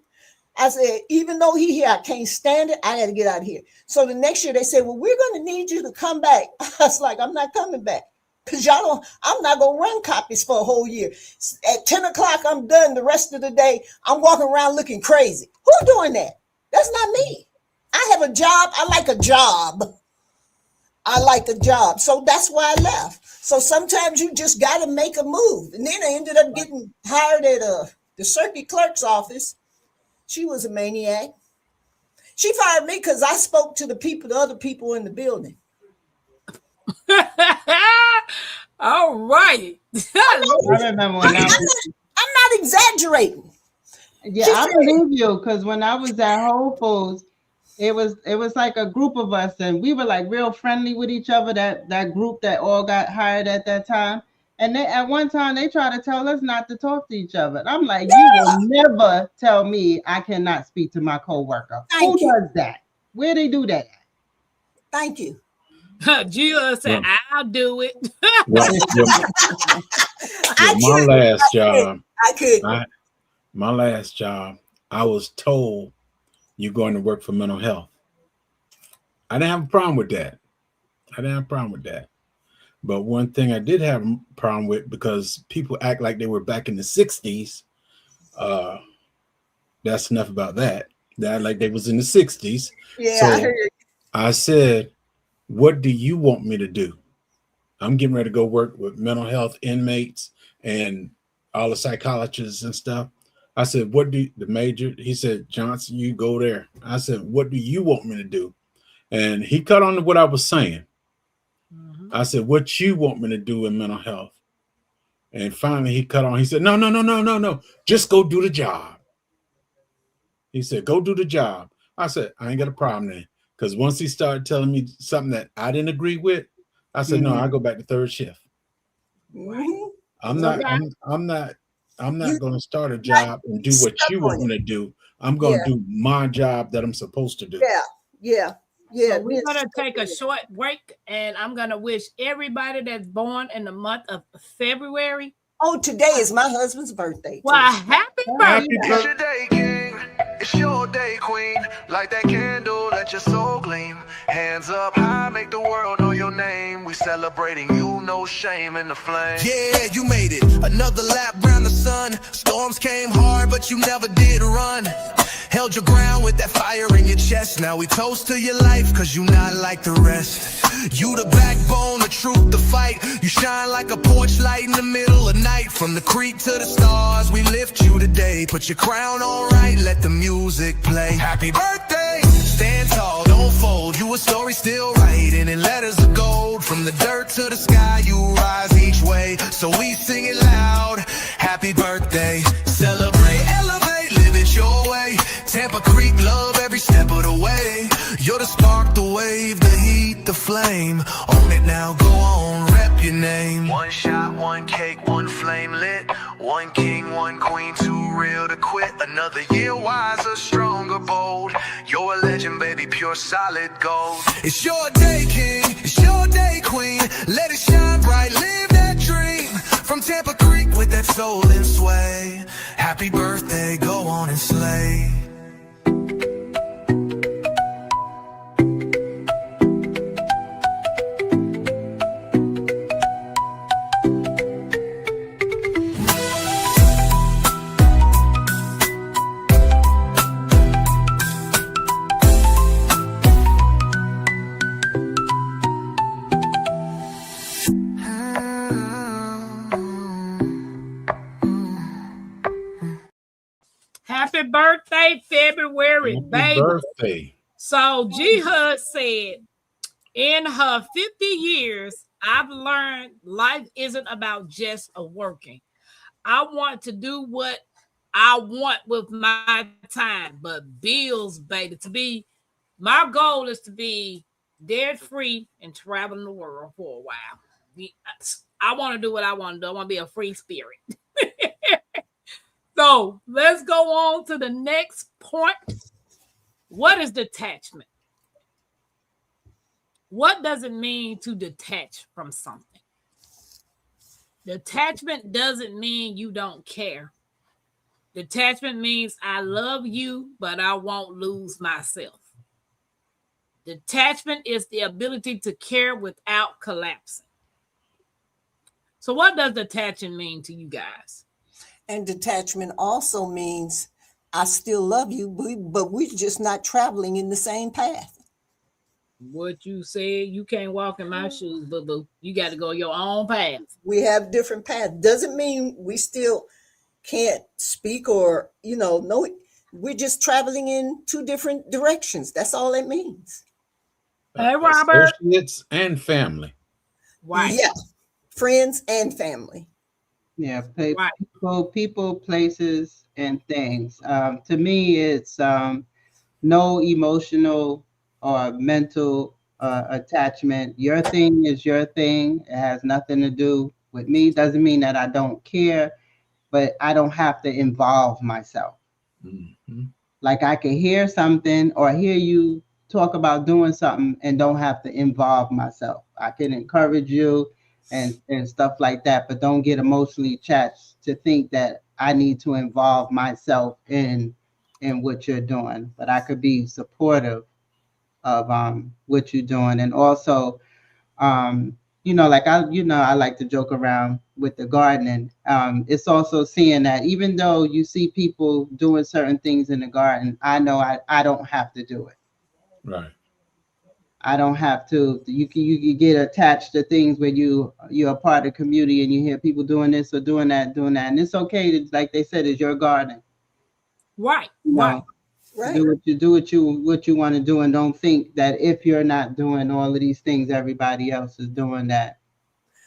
I said, even though he here, I can't stand it. I got to get out of here. So the next year they said, well, we're going to need you to come back. I was like, I'm not coming back because I'm not going to run copies for a whole year. At 10 o'clock, I'm done. The rest of the day, I'm walking around looking crazy. Who's doing that? That's not me. I have a job. I like a job. So that's why I left. So sometimes you just got to make a move. And then I ended up getting hired at the circuit clerk's office. She was a maniac. She fired me because I spoke to the other people in the building. All right. I remember when I'm not exaggerating. Yeah, I believe you, because when I was at Whole Foods, it was like a group of us, and we were like real friendly with each other. That group that all got hired at that time, and they at one time they tried to tell us not to talk to each other. And I'm like, you will never tell me I cannot speak to my coworker. Who does that? Where they do that? Thank you. Gia said, I'll do it. My last job. I could. My last job, I was told you're going to work for mental health. I didn't have a problem with that. I didn't have a problem with that. But one thing I did have a problem with, because people act like they were back in the 60s. That's enough about that. That like they was in the 60s. Yeah, I So heard. I said, what do you want me to do? I'm getting ready to go work with mental health inmates and all the psychologists and stuff. I said, what do the major? He said, Johnson, you go there. I said, what do you want me to do? And he cut on to what I was saying. I said, what you want me to do in mental health? And finally he cut on. He said, no. Just go do the job. He said, go do the job. I said, I ain't got a problem then. Because once he started telling me something that I didn't agree with, I said, no, I go back to third shift. Mhm. I'm not going to start a Not job and do what stuck you on want it. me to do. I'm Yeah, going to do my job that I'm supposed to do. yeah. So we're being gonna stuck take in a it. short break, and I'm gonna wish everybody that's born in the month of February, Oh, today is my husband's birthday well, too. happy Happy birthday. It's your day, king. It's your day, queen. Light that candle, let your soul gleam. Hands up high, make the world know your name. We celebrating you, no shame in the flame. Yeah, you made it. Another lap round the sun. Storms came hard, but you never did run. Held your ground with that fire in your chest. Now we toast to your life, cause you not like the rest. You the backbone, the truth, the fight. You shine like a porch light in the middle of night. From the creek to the stars, we lift you today. Put your crown on right, let the music play. Happy birthday! Stand tall, don't fold. You a story still writing in letters of gold. From the dirt to the sky, you rise each way. So we sing it loud. Happy birthday. Celebrate, elevate, live it your way. Tampa Creek, love every step of the way. You're the spark, the wave, the heat, the flame. Own it now, go on, rep your name. One shot, one cake, one flame lit. One king, one queen, too real to quit. Another year wiser, stronger, bold. You're a legend, baby, pure solid gold. It's your day, king, it's your day, queen. Let it shine bright, live that dream. From Tampa Creek with that soul and sway. Happy birthday, go on and slay. Happy birthday, February, Happy baby. birthday. So G Hud said, in her 50 years, I've learned life isn't about just a working. I want to do what I want with my time, but bills, baby, my goal is to be debt free and traveling the world for a while. I want to do what I want to do. I want to be a free spirit. So let's go on to the next point. What is detachment? What does it mean to detach from something? Detachment doesn't mean you don't care. Detachment means I love you, but I won't lose myself. Detachment is the ability to care without collapsing. So, what does detachment mean to you guys? And detachment also means I still love you, but we're just not traveling in the same path. What you said, you can't walk in my shoes, boo. You got to go your own path. We have different paths. Doesn't mean we still can't speak or, no, we're just traveling in two different directions. That's all it means. Hey, Robert. Associates and family. Right. Yeah, friends and family. Yeah, Right. people, places, and things. To me, it's no emotional or mental attachment. Your thing is your thing. It has nothing to do with me. Doesn't mean that I don't care, but I don't have to involve myself. Mm-hmm. Like I can hear something or hear you talk about doing something and don't have to involve myself. I can encourage you and stuff like that, but don't get emotionally attached to think that I need to involve myself in in what you're doing, but I could be supportive of what you're doing. And also, like I like to joke around with the gardening. It's also seeing that even though you see people doing certain things in the garden, I know I don't have to do it. Right. I don't have to. You can get attached to things where you're a part of the community and you hear people doing this or doing that, and it's okay to, like they said, it's your garden. Right. You Right. know, Right. do what you want to do, and don't think that if you're not doing all of these things everybody else is doing, that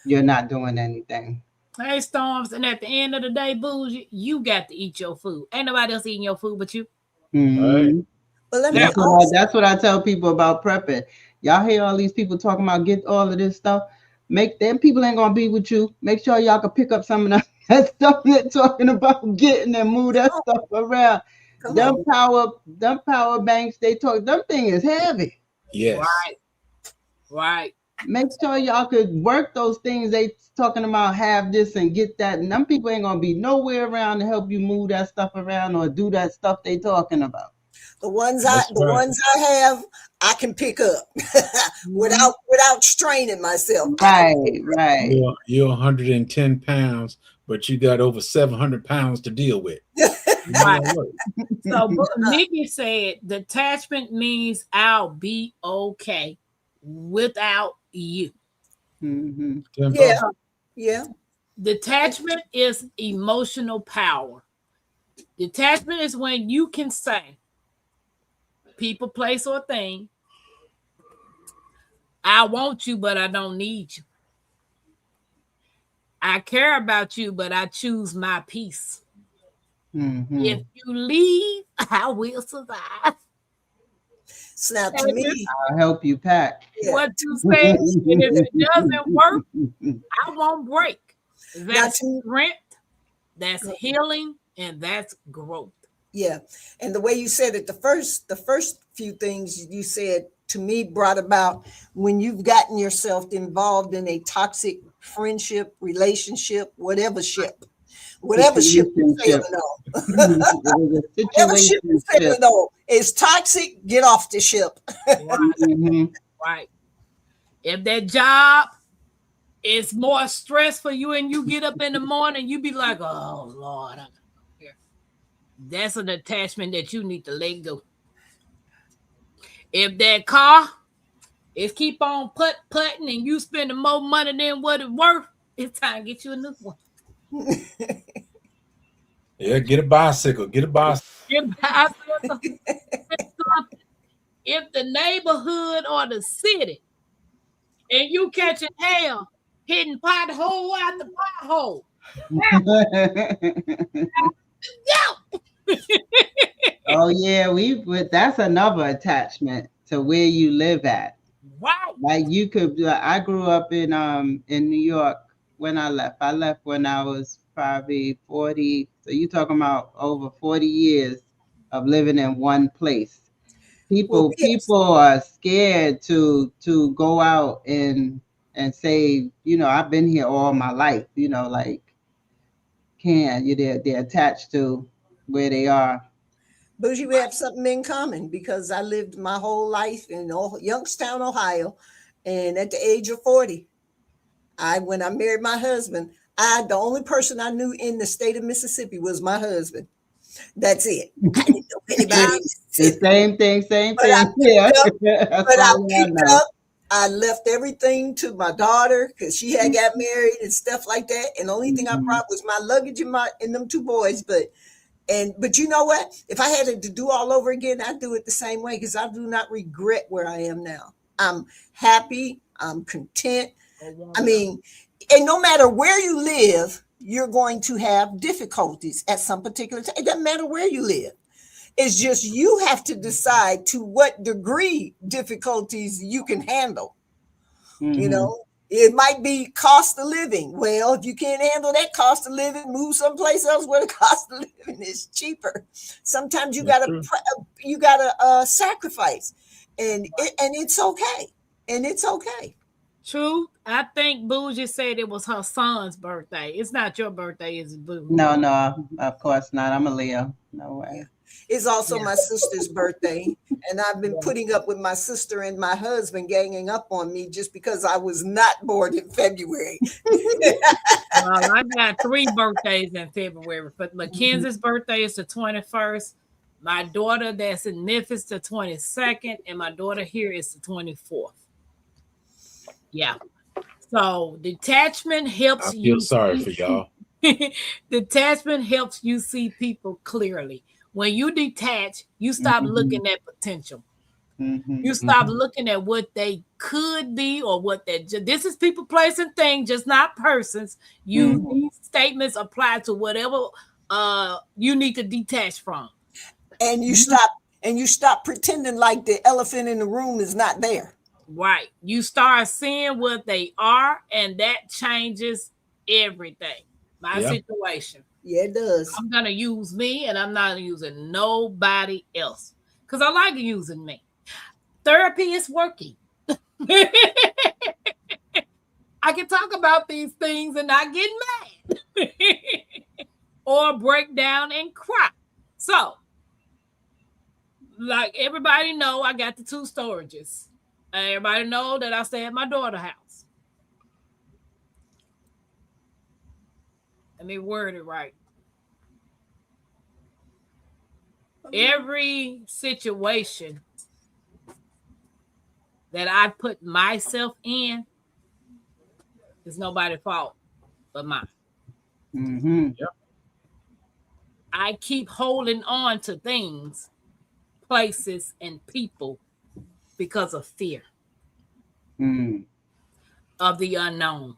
you're not doing anything. Hey, Storms, and at the end of the day, Bougie, you got to eat your food. Ain't nobody else eating your food but you. All right. Mhm. But let me That, also, That's what I tell people about prepping. Y'all hear all these people talking about get all of this stuff. Make them people ain't gonna be with you. Make sure y'all can pick up some of that stuff they're talking about getting and move that come stuff around. Them on. power banks they talk. Them thing is heavy. Yes. right. Right. Make sure y'all could work those things they talking about. Have this and get that. And them people ain't gonna be nowhere around to help you move that stuff around or do that stuff they talking about. That's The right. ones I have, I can pick up Mhm. without straining myself. I can pick Right, right. You're 110 pounds, but you got over 700 pounds to deal with. How Right. that work? So Nikki said detachment means I'll be okay without you. Hmm. It's Yeah, impossible. yeah. Detachment is emotional power. Detachment is when you can say, people, place, or thing, I want you, but I don't need you. I care about you, but I choose my peace. Hmm. If you leave, I will survive. So now to And this me, I'll help you pack. yeah. what you said. And if it doesn't work, I won't break. Now That's to strength, that's healing, and that's growth. Yeah. And the way you said it, the first few things you said to me brought about when you've gotten yourself involved in a toxic friendship, relationship, whatever ship you're Situationship. sailing on. It was a Whatever ship you're situationship. sailing on is toxic, get off the ship. Right, Hmm. right. If that job is more stress for you and you get up in the morning, you be like, oh Lord, I gotta go here. That's an attachment that you need to let go. If that car is keep on putting and you spending more money than what it's worth, it's time to get you a new one. Yeah, get a bicycle. Get a bicycle. If, I said something, if the neighborhood or the city and you catching hell hitting pothole after pothole, go. Oh yeah, that's another attachment to where you live at. Wow. Like you could, I grew up in New York when I left. I left when I was probably 40. So you talking about over 40 years of living in one place. Well, People are scared to go out and say, I've been here all my life. Like they're attached to where they are. Bougie, we have something in common because I lived my whole life in Youngstown, Ohio. And at the age of 40, when I married my husband, the only person I knew in the state of Mississippi was my husband. That's it. I didn't know anybody in The Mississippi. same But I thing here. picked up, That's but I all I picked know. up, I left everything to my daughter because she had got married and stuff like that. And the only thing I Mhm. brought was my luggage and them two boys. But you know what? If I had to do all over again, I'd do it the same way because I do not regret where I am now. I'm happy. I'm content. I mean, and no matter where you live, you're going to have difficulties at some particular time. It doesn't matter where you live. It's just you have to decide to what degree difficulties you can handle. You Mhm. know, it might be cost of living. Well, if you can't handle that cost of living, move someplace else where the cost of living is cheaper. Sometimes That's true. you gotta sacrifice, and it's okay, and it's okay. True. I think Bougie said it was her son's birthday. It's not your birthday, is it, Boo? No, of course not. I'm a Leo. No way. It's also Yeah. my sister's birthday, and I've been Yeah. putting up with my sister and my husband ganging up on me just because I was not born in February. Well, I got 3 birthdays in February, but Mackenzie's birthday is the 21st. My daughter that's in Memphis the 22nd, and my daughter here is the 24th. Yeah. So detachment I helps feel you sorry for y'all. detachment helps you see people clearly. When you detach, you stop looking at potential. You stop looking at what they could be or what this is people, place, and things, just not persons. These statements apply to whatever you need to detach from. And you stop pretending like the elephant in the room is not there. Right. You start seeing what they are, and that changes everything. My situation. Yeah, it does. I'm gonna use me, and I'm not using nobody else because I like using me. Therapy is working. I can talk about these things and not get mad or break down and cry. So, like everybody know, I got the 2 storages. Everybody know that I stay at my daughter's house. Let me word it right. Every situation that I put myself in is nobody's fault but mine. Yep. I keep holding on to things, places, and people because of fear of the unknown.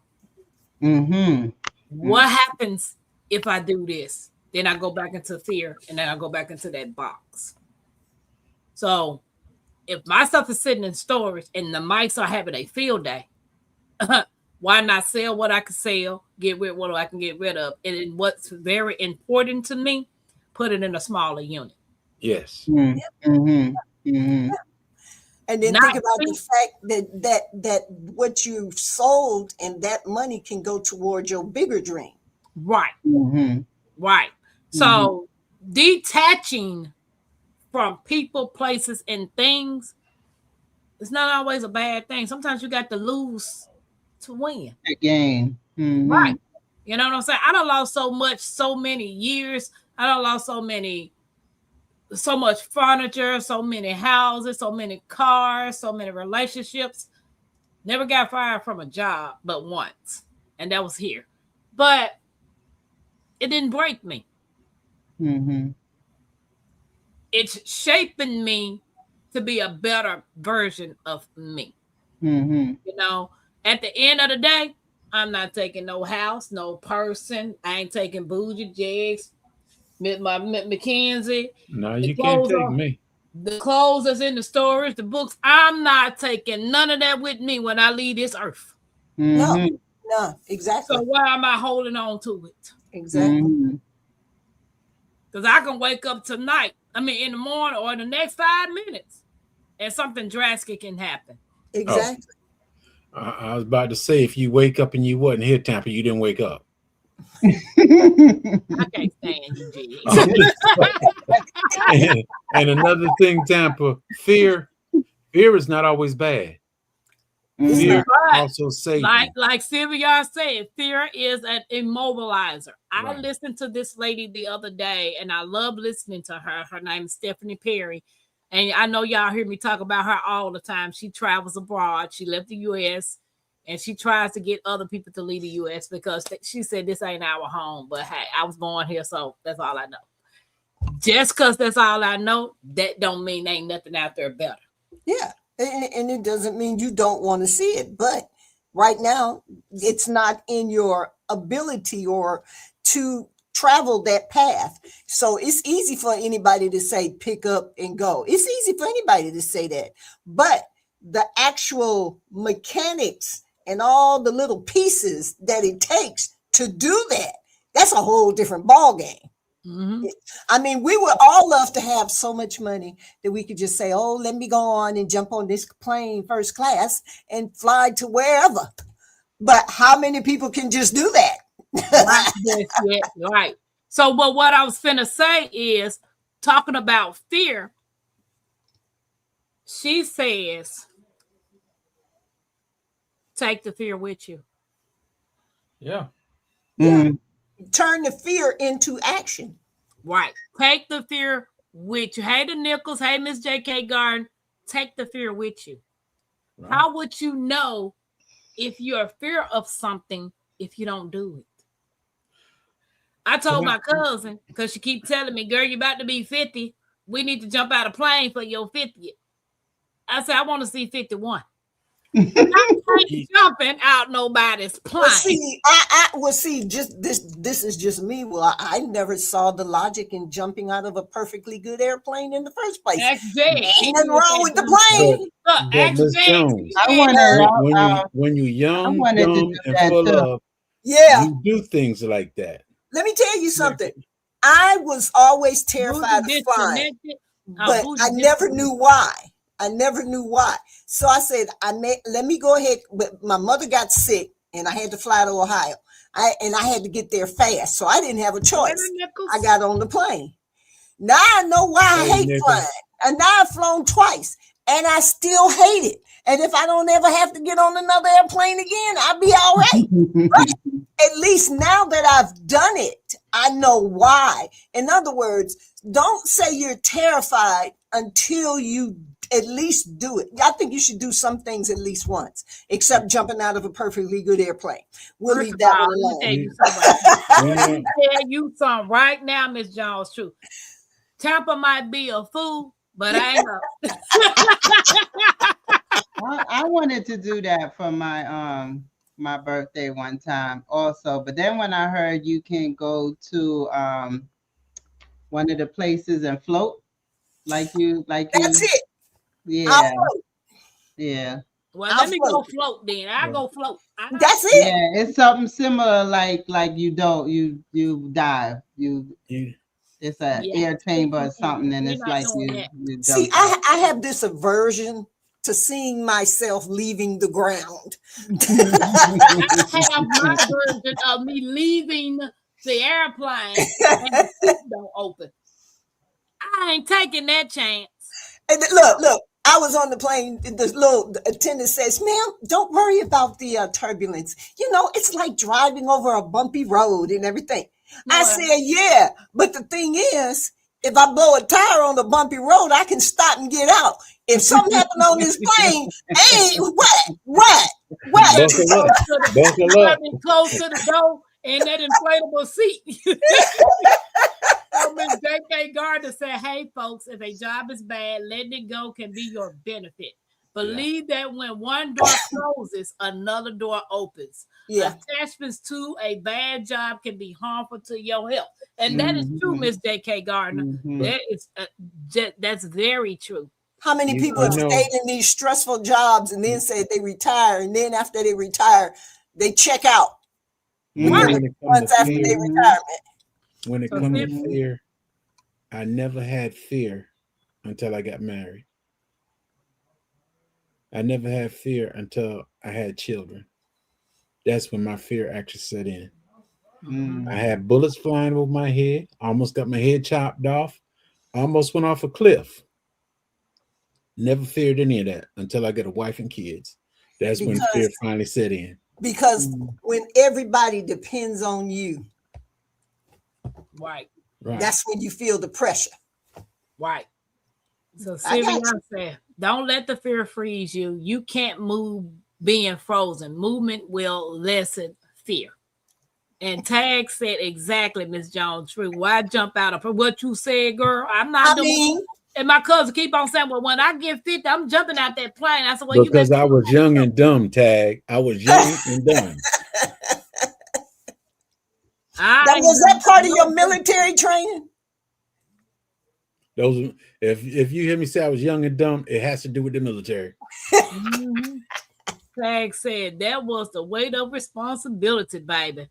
What happens if I do this? Then I go back into fear, and then I go back into that box. So if my stuff is sitting in storage and the mics are having a field day, why not sell what I can sell, get rid of what I can get rid of? And what's very important to me, put it in a smaller unit. Yes. And then think about the fact that what you've sold and that money can go towards your bigger dream. Right. Right. So detaching from people, places, and things, it's not always a bad thing. Sometimes you got to lose to win. Again. Right. You know what I'm saying? I done lost so many years. I done lost so much furniture, so many houses, so many cars, so many relationships. Never got fired from a job but once. And that was here. But it didn't break me. It's shaping me to be a better version of me. You know, at the end of the day, I'm not taking no house, no person. I ain't taking Bougie, Jigs, Mackenzie. No, you can't take me. The clothes that's in the storage, the books. I'm not taking none of that with me when I leave this earth. No, exactly. So why am I holding on to it? Exactly. Because I can wake up tonight, in the morning or in the next 5 minutes, and something drastic can happen. Exactly. I was about to say, if you wake up and you wasn't here, Tampa, you didn't wake up. I can't stand you, G. And another thing, Tampa, fear is not always bad. Fear also saves you. Like Sylvia said, fear is an immobilizer. I Right. listened to this lady the other day, and I love listening to her. Her name is Stephanie Perry. And I know y'all hear me talk about her all the time. She travels abroad. She left the U.S., and she tries to get other people to leave the U.S. because she said this ain't our home. But hey, I was born here, so that's all I know. Just because that's all I know, that don't mean ain't nothing out there better. Yeah. And it doesn't mean you don't want to see it. But right now, it's not in your ability or to travel that path. So it's easy for anybody to say, pick up and go. It's easy for anybody to say that. But the actual mechanics and all the little pieces that it takes to do that, that's a whole different ball game. Mm-hmm. I mean, we would all love to have so much money that we could just say, "Oh, let me go on and jump on this plane first class and fly to wherever." But how many people can just do that? Right. Yes, yes, right. So, but what I was finna say is talking about fear. She says, take the fear with you. Yeah. Yeah. Mm. Turn the fear into action. Right. Take the fear with you. Hey, the Nichols. Hey, Miss J.K. Garden. Take the fear with you. Right. How would you know if you're fear of something if you don't do it? I told my cousin, because she keep telling me, girl, you're about to be 50. We need to jump out a plane for your 50th. I said, I want to see 51. I ain't jumping out nobody's plane. Well, see, just this is just me. Well, I never saw the logic in jumping out of a perfectly good airplane in the first place. Ask Jay. Ain't nothing wrong with the plane. Ask Miss Jay. Jones, I wanted, when you I young, wanted to dumb, do and that full too. of, Yeah. you do things like that. Let me tell you something. I was always terrified of flying, but I never knew why. I never knew why. So I said, let me go ahead. But my mother got sick, and I had to fly to Ohio. I had to get there fast, so I didn't have a choice. I got on the plane. Now I know why I hate flying, and now I've flown twice, and I still hate it. And if I don't ever have to get on another airplane again, I'll be all right. But at least now that I've done it, I know why. In other words, don't say you're terrified until you at least do it. I think you should do some things at least once, except jumping out of a perfectly good airplane. We'll leave that one alone. Let me tell you something right now, Miss Jones. True. Tampa might be a fool, but I ain't I wanted to do that for my birthday one time also, but then when I heard you can go to one of the places and float that's it. yeah, yeah. Well, let me go float then. I go float. That's it. Yeah, it's something similar like you dive. It's an air chamber or something, and it's like you see, I have this aversion to seeing myself leaving the ground. I have my version of me leaving the airplane and the seat don't open. I ain't taking that chance. And look, I was on the plane. The little attendant says, "Ma'am, don't worry about the turbulence. You know, it's like driving over a bumpy road and everything." No, I said, "Yeah, but the thing is, if I blow a tire on the bumpy road, I can stop and get out. If something happened on this plane, hey, what? Buckle up. Close to the door and that inflatable seat." So Ms. J.K. Gardner said, hey, folks, if a job is bad, letting it go can be your benefit. Believe that when one door closes, another door opens. Attachments to a bad job can be harmful to your health. And that is true, Ms. J.K. Gardner. That is that's very true. How many people have stayed in these stressful jobs and then said they retire, and then after they retire, they check out months after their retirement? When it comes to fear, I never had fear until I got married. I never had fear until I had children. That's when my fear actually set in. I had bullets flying over my head. Almost got my head chopped off. Almost went off a cliff. Never feared any of that until I got a wife and kids. That's when fear finally set in. Because when everybody depends on you, right, that's when you feel the pressure. Right. So Sylvia said, don't let the fear freeze you. You can't move being frozen. Movement will lessen fear. And Tag said exactly, Miss Jones, true. Why jump out of what you said, girl? I'm not doing. And my cousin keep on saying, well, when I get 50, I'm jumping out that plane. I said, well, because I was young and dumb, Tag. I was young and dumb. Was that part of your military training? Those, if you hear me say I was young and dumb, it has to do with the military. Tag said that was the weight of responsibility, baby.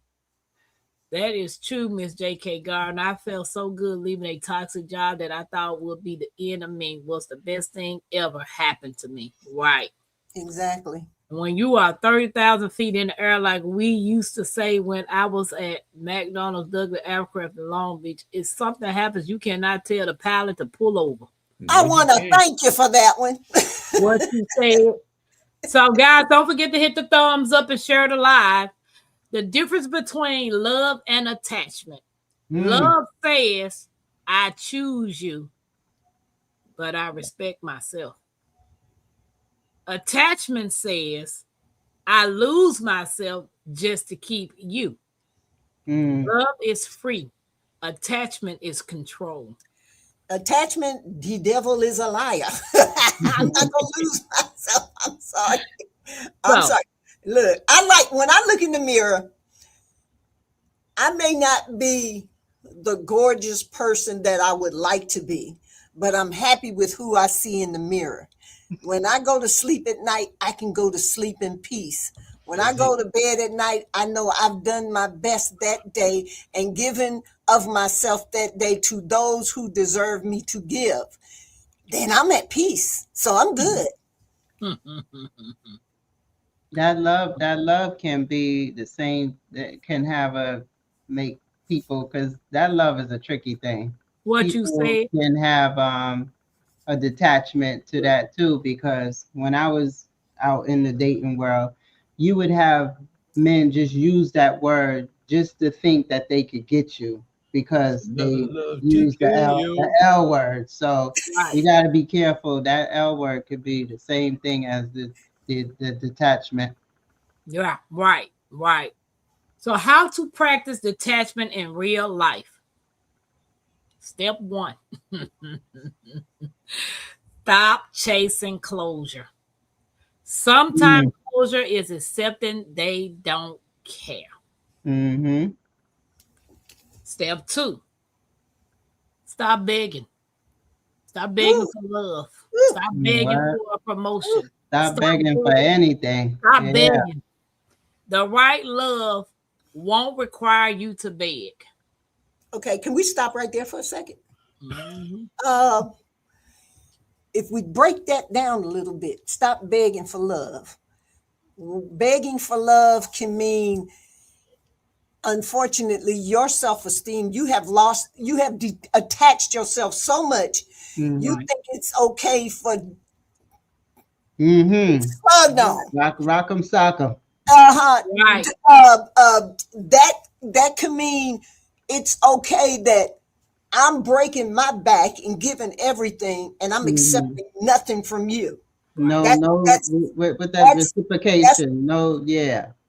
That is true, Miss J.K. Gardner. I felt so good leaving a toxic job that I thought would be the end of me was the best thing ever happened to me. Right. Exactly. When you are 30,000 feet in the air, like we used to say when I was at McDonald's Douglas Aircraft in Long Beach, if something happens, you cannot tell the pilot to pull over. I want to thank you for that one. What you said. So, guys, don't forget to hit the thumbs up and share the live. The difference between love and attachment. Love says, I choose you, but I respect myself. Attachment says, I lose myself just to keep you. Love is free. Attachment is control. Attachment, the devil is a liar. I'm not gonna lose myself. I'm sorry. I'm sorry. Look, when I look in the mirror, I may not be the gorgeous person that I would like to be, but I'm happy with who I see in the mirror. When I go to sleep at night, I can go to sleep in peace. When I go to bed at night, I know I've done my best that day and given of myself that day to those who deserve me to give. Then I'm at peace. So I'm good. That love can be the same, that can make people, because that love is a tricky thing. What People you say can have a detachment to that too, because when I was out in the dating world, you would have men just use that word just to think that they could get you because they use the L word. So you got to be careful. That L word could be the same thing as the detachment. Yeah, right. So how to practice detachment in real life? Step 1. Stop chasing closure. Sometimes closure is accepting they don't care. Step 2. Stop begging. Stop begging for love. Stop begging for a promotion. Stop begging for anything. Stop begging. The right love won't require you to beg. Okay, can we stop right there for a second? If we break that down a little bit, stop begging for love. Begging for love can mean, unfortunately, your self-esteem, you have attached yourself so much, you think it's okay for rock 'em, sock 'em. Right. That can mean it's okay that I'm breaking my back and giving everything, and I'm accepting nothing from you. With that reciprocation.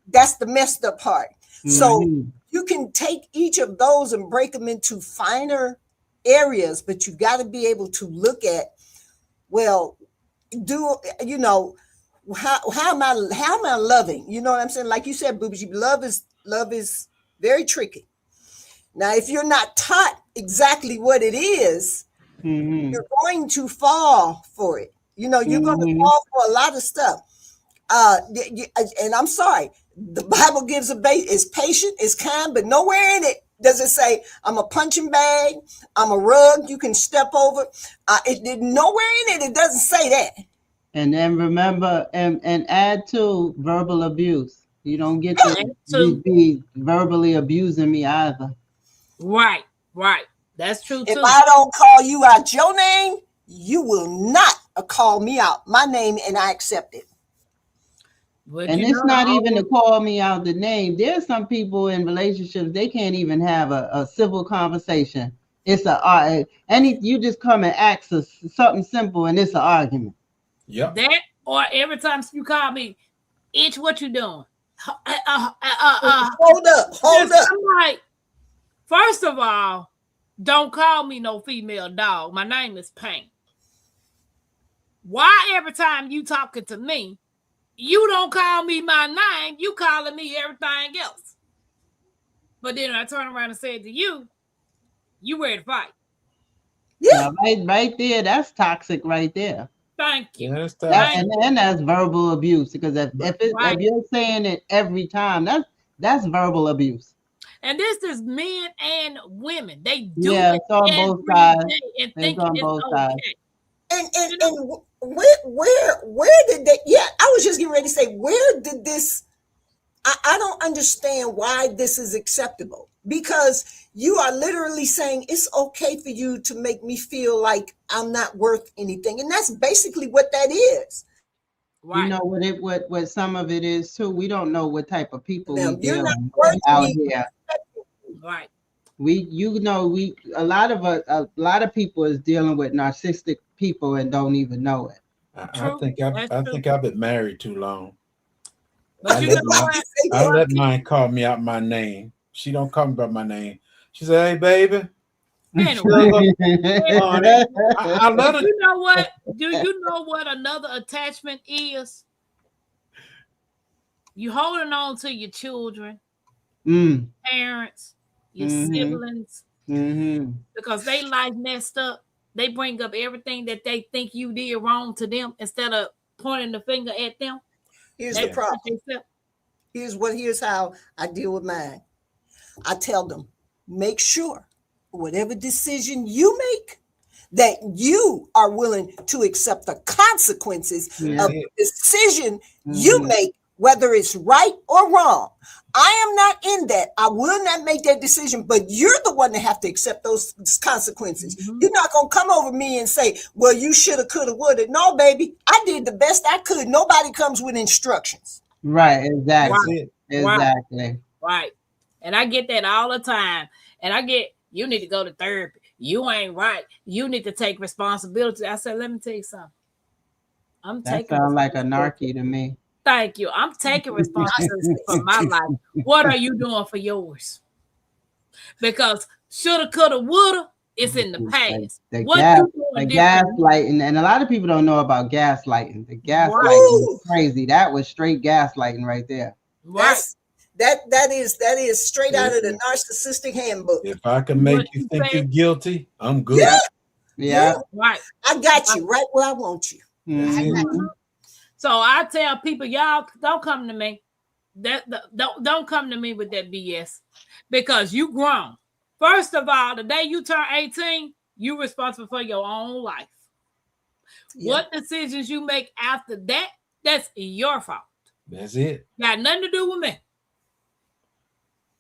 That's the messed up part. So you can take each of those and break them into finer areas, but you got to be able to look at, well, how am I loving? You know what I'm saying? Like you said, Boobs, love is very tricky. Now, if you're not taught exactly what it is, you're going to fall for it. You're going to fall for a lot of stuff. And I'm sorry, the Bible gives it's patient, it's kind, but nowhere in it does it say I'm a punching bag, I'm a rug you can step over. Nowhere in it doesn't say that. And then remember, and add to verbal abuse. You don't get to be verbally abusing me either. Right. That's true too. If I don't call you out your name, you will not call me out my name, and I accept it. And it's not even to call me out the name. There's some people in relationships, they can't even have a civil conversation. It's you just come and ask us something simple, and it's an argument. Yeah. That, or every time you call me, "Itch, what you doing?" Hold up. I'm like, first of all, don't call me no female dog. My name is Pain. Why every time you talking to me, you don't call me my name, you calling me everything else? But then I turn around and say to you, you ready to fight? Yeah, right there. That's toxic right there. Thank you. And that's verbal abuse, because if you're saying it every time, that's verbal abuse. And this is men and women. They do Yeah, it it's on both every sides. day and It's thinking on it's both sides. okay. And where did they? Yeah, I was just getting ready to say, where did this? I don't understand why this is acceptable, because you are literally saying it's okay for you to make me feel like I'm not worth anything, and that's basically what that is. You Right. know what some of it is too. We don't know what type of people we Them, you're not dealing with worth out me. here. Right. We a lot of people is dealing with narcissistic people and don't even know it. I think I've been married too long. But I you let know mine, what? I let mine call me out my name. She don't call me by my name. She said, "Hey, baby." Anyway, I let her. you know what? Do you know what another attachment is? You holding on to your children, parents, your siblings, because they life messed up. They bring up everything that they think you did wrong to them instead of pointing the finger at them. Here's They the problem. Here's how I deal with mine. I tell them, make sure whatever decision you make, that you are willing to accept the consequences of the decision you make, whether it's right or wrong. I am not in that. I will not make that decision, but you're the one that have to accept those consequences. You're not going to come over me and say, well, you shoulda, coulda, woulda. No, baby, I did the best I could. Nobody comes with instructions. Right, exactly. Exactly. Right. And I get that all the time. And I get, you need to go to therapy. You ain't right. You need to take responsibility. I said, let me tell you something. That sounds like anarchy to me. Thank you. I'm taking responsibility for my life. What are you doing for yours? Because shoulda, coulda, woulda, it's in the past. The gaslighting, and a lot of people don't know about gaslighting. The gaslighting is crazy. That was straight gaslighting right there. Right. That is straight out of the narcissistic handbook. If I can make you think you're guilty, I'm good. Yeah. Right. I got you right where I want you. So I tell people, y'all don't come to me. Don't come to me with that BS, because you grown. First of all, the day you turn 18, you're responsible for your own life. What decisions you make after that, that's your fault. That's it. Got nothing to do with me.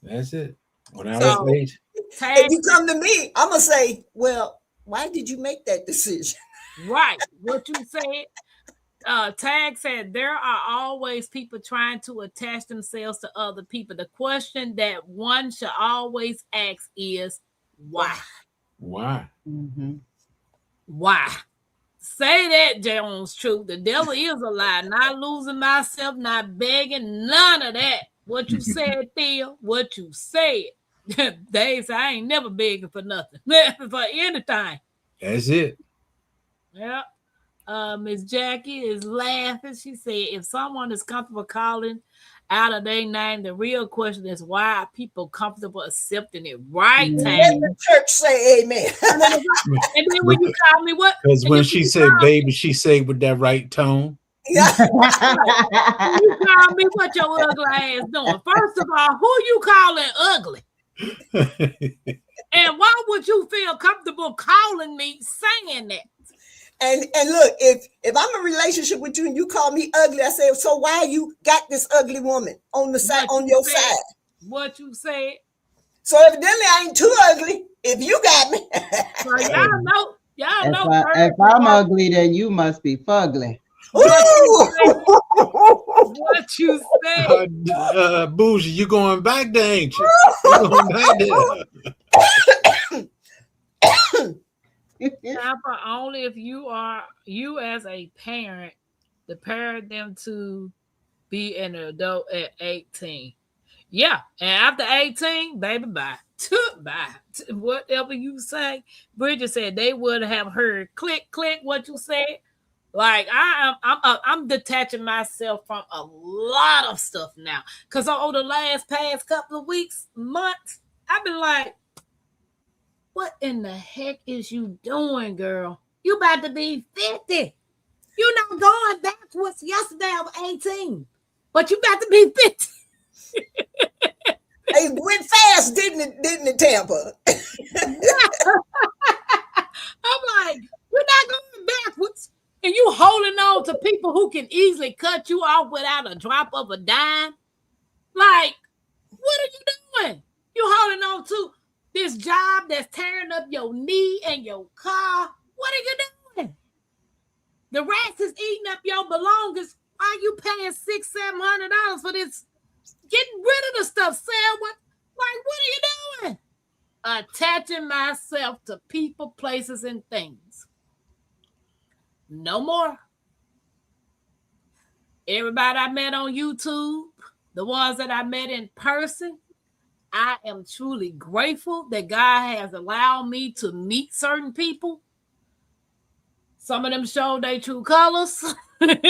That's it. When I was 8. If you come to me, I'm going to say, well, why did you make that decision? Right. What you said. Tag said, there are always people trying to attach themselves to other people. The question that one should always ask is, why? Why? Why? Say that, Jones. Truth. The devil is a lie. Not losing myself, not begging, none of that. What you said, Theo, what you said. Dave said, I ain't never begging for nothing. For anything. That's it. Yeah. Miss Jackie is laughing. She said, if someone is comfortable calling out of their name, the real question is, why are people comfortable accepting it? Right, Let the church say amen. And then when you call me, what? Because when she said baby, she said with that right tone. Yeah. You call me, what your ugly ass doing? First of all, who you calling ugly? And why would you feel comfortable calling me saying that? And look, if I'm in a relationship with you and you call me ugly, I say, so why you got this ugly woman on the side on your side? What you said? So evidently I ain't too ugly if you got me. So y'all know. If I'm ugly, then you must be fugly. What you say? Bougie, you going back there, ain't you? You going back there. Papa, only if you as a parent prepare them to be an adult at 18. Yeah, and after 18, baby, bye. Bye. Whatever you say. Bridget said they would have heard click what you said. Like I'm detaching myself from a lot of stuff now, because over the past couple of weeks, months, I've been like, what in the heck is you doing, girl? You about to be 50. You're not going backwards. Yesterday I was 18, but you about to be 50. It went fast, didn't it? Didn't it, Tampa? I'm like, you're not going backwards. And you holding on to people who can easily cut you off without a drop of a dime. Like, what are you doing? You holding on to this job that's tearing up your knee and your car. What are you doing? The rats is eating up your belongings. Why are you paying $600-$700 for this? Getting rid of the stuff, Sam. What are you doing? Attaching myself to people, places, and things. No more. Everybody I met on YouTube, the ones that I met in person, I am truly grateful that God has allowed me to meet certain people. Some of them showed their true colors. And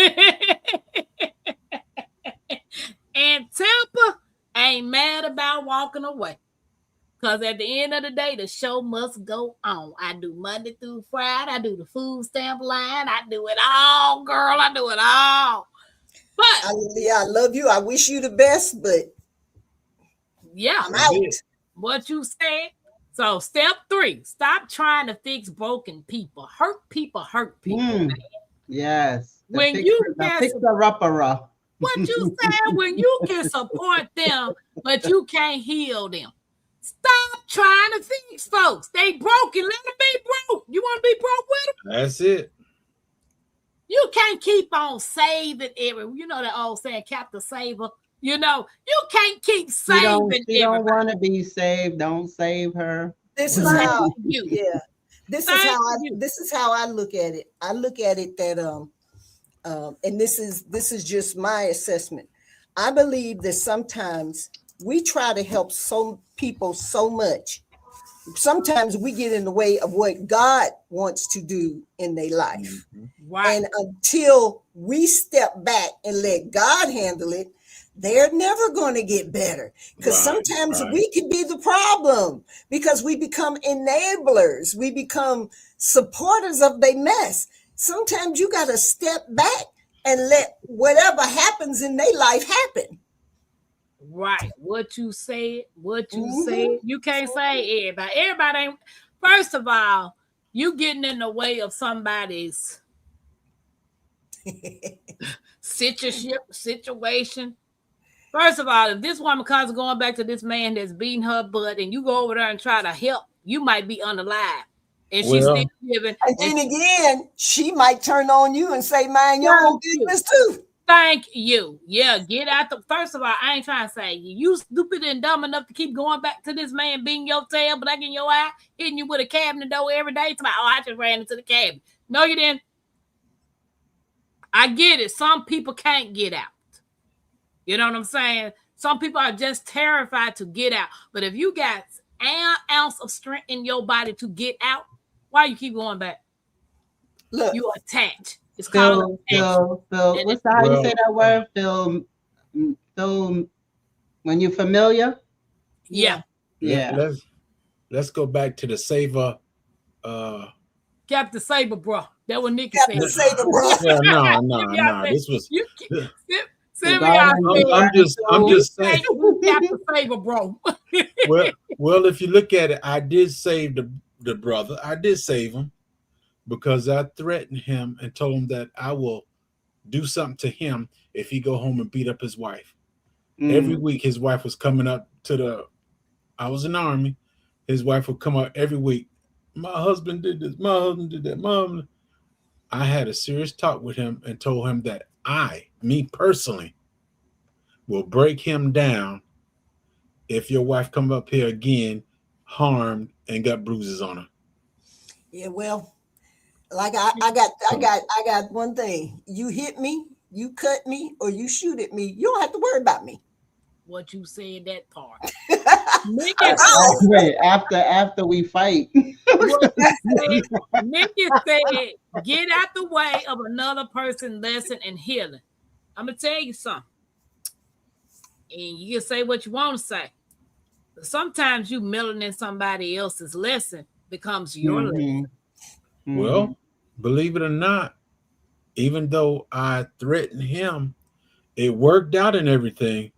Tampa ain't mad about walking away. Because at the end of the day, the show must go on. I do Monday through Friday. I do the food stamp line. I do it all, girl. I do it all. But I love you. I wish you the best, but yeah, I'm out. What you said. So step 3, stop trying to fix broken people. Hurt people hurt people. Yes. When you fix the rupper. What you said, when you can support them, but you can't heal them. Stop trying to fix folks. They broken. Let them be broke. You want to be broke with them? That's it. You can't keep on saving you know that old saying, Captain Saver. You know, you can't keep saving She don't want to be saved. Don't save her. This is how you. Yeah. This is how I look at it. I look at it that and this is just my assessment. I believe that sometimes we try to help some people so much. Sometimes we get in the way of what God wants to do in their life. Right. And until we step back and let God handle it, they're never going to get better. Because sometimes we can be the problem because we become enablers. We become supporters of their mess. Sometimes you got to step back and let whatever happens in their life happen. Right. What you said. You can't say everybody. Everybody ain't. First of all, you getting in the way of somebody's situation. First of all, if this woman comes going back to this man that's beating her butt and you go over there and try to help, you might be unalive. And she's still living. And then again, she might turn on you and say, "Man, your own business too." Thank you. Yeah, get out the. First of all, I ain't trying to say you stupid and dumb enough to keep going back to this man beating your tail, black in your eye, hitting you with a cabinet door every day. It's like, oh, I just ran into the cabinet. No, you didn't. I get it. Some people can't get out. You know what I'm saying? Some people are just terrified to get out. But if you got an ounce of strength in your body to get out, why you keep going back? Look, you attach. It's Phil, what's how you say that word? Phil, when you're familiar? Yeah. Yeah. Let's go back to the Saver. Captain Saber, bro. That was Nikki Captain said. Saber, bro. Yeah, no. This was. I'm just saying. Captain Saber, bro. well, if you look at it, I did save the brother. I did save him because I threatened him and told him that I will do something to him if he go home and beat up his wife. Every week, his wife was coming up to I was in the Army. His wife would come up every week. My husband did this. My husband did that. Mom. I had a serious talk with him and told him that me personally, will break him down if your wife come up here again, harmed and got bruises on her. Yeah, well, like I got one thing. You hit me, you cut me, or you shoot at me. You don't have to worry about me. What you said that part. Wait, after we fight. Nikki said, get out the way of another person's lesson and healing. I'm gonna tell you something. And you can say what you want to say. But sometimes you milling in somebody else's lesson becomes your lesson. Well, believe it or not, even though I threatened him, it worked out and everything.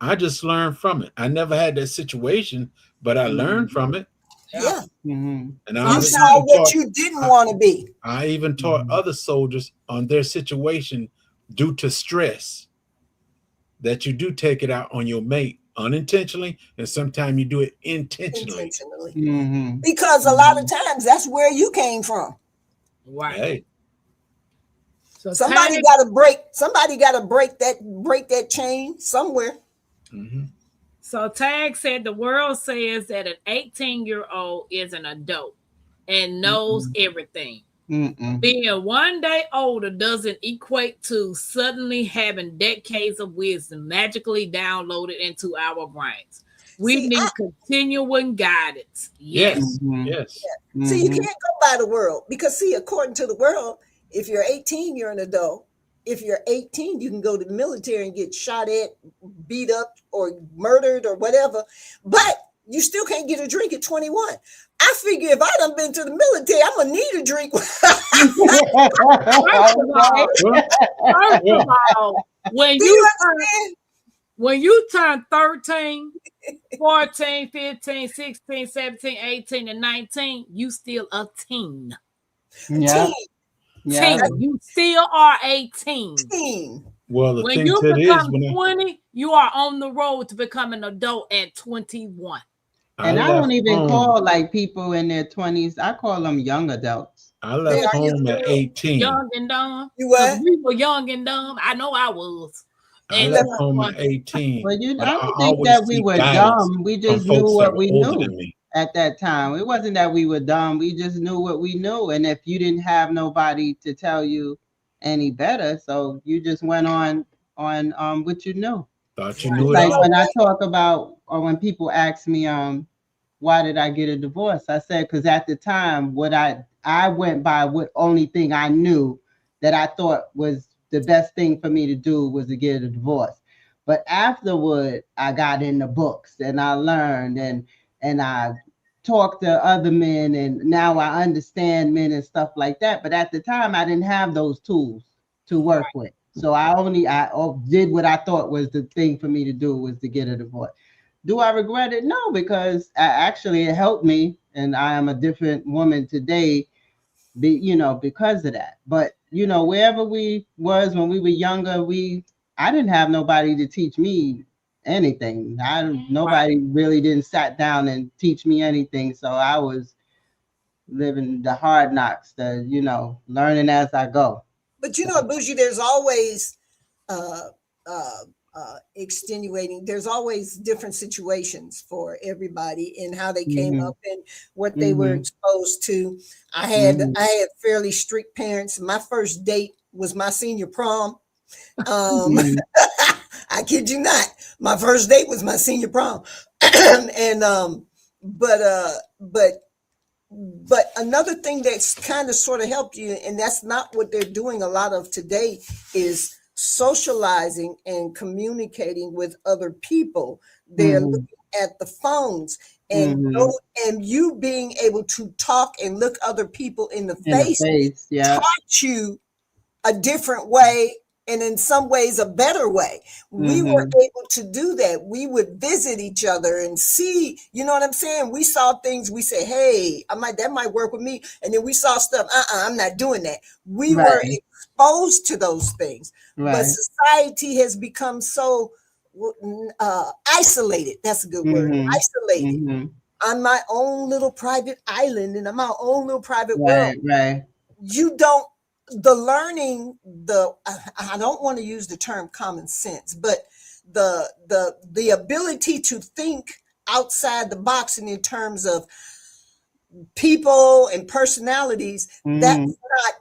I just learned from it. I never had that situation, but I learned from it. Yeah. Mm-hmm. And You I saw even what taught, you didn't want to be. I even taught other soldiers on their situation due to stress that you do take it out on your mate unintentionally, and sometimes you do it intentionally. Intentionally. Mm-hmm. Because a lot of times that's where you came from. Right. Hey, So Somebody Tag, got to break that chain somewhere. mhm. so Tag said the world says that an 18-year-old is an adult and knows everything. Mm-mm. Being one day older doesn't equate to suddenly having decades of wisdom magically downloaded into our brains. We See, need continuing guidance. Yes. Yes, Mm-hmm. yes. see, you Mm-hmm. can't go by the world because, see, according to the world, if you're 18, you're an adult. If you're 18, you can go to the military and get shot at, beat up, or murdered, or whatever. But you still can't get a drink at 21. I figure if I done been to the military, I'm gonna need a drink. First of all, Well, first of well, all, when Do you you turn understand? when you turn 13, 14, 15, 16, 17, 18, and 19, you still a teen. Yeah. Teen, Yeah. Teen. You still are a teen. teen. well, the When thing you to it is become when 20, you are on the road to become an adult at 21. I And I don't left even home, call like people in their 20s. I call them young adults. I They left are young home at girls. 18. Young and dumb. You Because what? we were young and dumb. I know I was. I You And left left home at 18, Well, but I I don't think always that we seek were guidance dumb. We from just knew folks that what were we older knew than me. at that time. It wasn't that we were dumb. We just knew what we knew. And if you didn't have nobody to tell you any better, so you just went on what you knew. Thought you but knew it you Like know all. when I what? talk about, or when people ask me, why did I get a divorce? I said, because at the time, what I went by what only thing I knew that I thought was the best thing for me to do was to get a divorce. But afterward, I got in the books and I learned and I talked to other men and now I understand men and stuff like that. But at the time, I didn't have those tools to work with. So I did what I thought was the thing for me to do was to get a divorce. Do I regret it? No, because actually it helped me, and I am a different woman today. Because of that. But wherever we was when we were younger, I didn't have nobody to teach me anything. Nobody really didn't sat down and teach me anything. So I was living the hard knocks, learning as I go. But you know, Bougie, there's always uh, uh, extenuating. There's always different situations for everybody and how they came Mm-hmm. up and what they were Mm-hmm. exposed to. I Mm-hmm. had fairly strict parents. My first date was my senior prom. Um, Mm-hmm. I kid you not. My first date was my senior prom, and but another thing that's kind of sort of helped you, and that's not what they're doing a lot of today, is socializing and communicating with other people. They're Mm-hmm. looking at the phones and Mm-hmm. and you being able to talk and look other people in the In the face face, yeah. taught you a different way, and in some ways a better way. We were Mm-hmm. able to do that. We would visit each other and see, you know what I'm saying? We saw things, we say, hey, that might work with me. And then we saw stuff, I'm not doing that. We were Right, exposed to those things. But right. society has become so isolated. That's a good word. Mm-hmm. Isolated Mm-hmm. on my own little private island and in my own little private world. Right, right. You don't, the learning, I don't want to use the term common sense, but the ability to think outside the box and in terms of people and personalities, that's Mm-hmm. not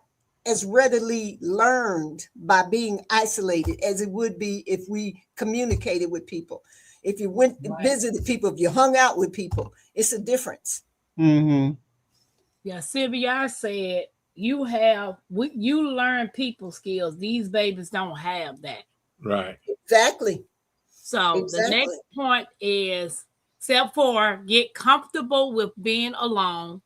as readily learned by being isolated as it would be if we communicated with people. If you went and visited people, if you hung out with people, it's a difference. Mm-hmm. Yeah, Sylvia, I said you learn people skills. These babies don't have that. Right. Exactly. So the next point is step 4, get comfortable with being alone.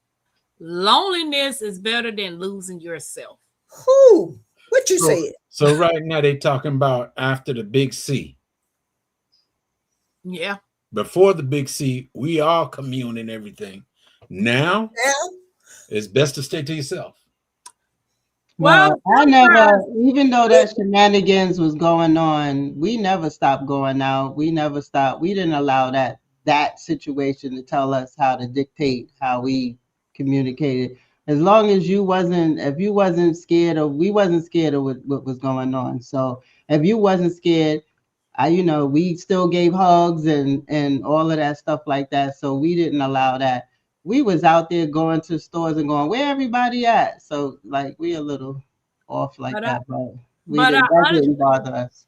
Loneliness is better than losing yourself. Who? What you said? So right now they talking about after the big C. Yeah. Before the big C, we all commune and everything. Now, Now, it's best to stay to yourself. Well, Well, I never, sometimes, even though that shenanigans was going on, we never stopped going out. We never stopped. We didn't allow that situation to tell us how to dictate how we communicated. As long as if you wasn't scared of, we wasn't scared of what was going on. So if you wasn't scared, we still gave hugs and all of that stuff like that. So we didn't allow that. We was out there going to stores and going, where everybody at? So like we a little off like but that, but but I that honestly, didn't bother us.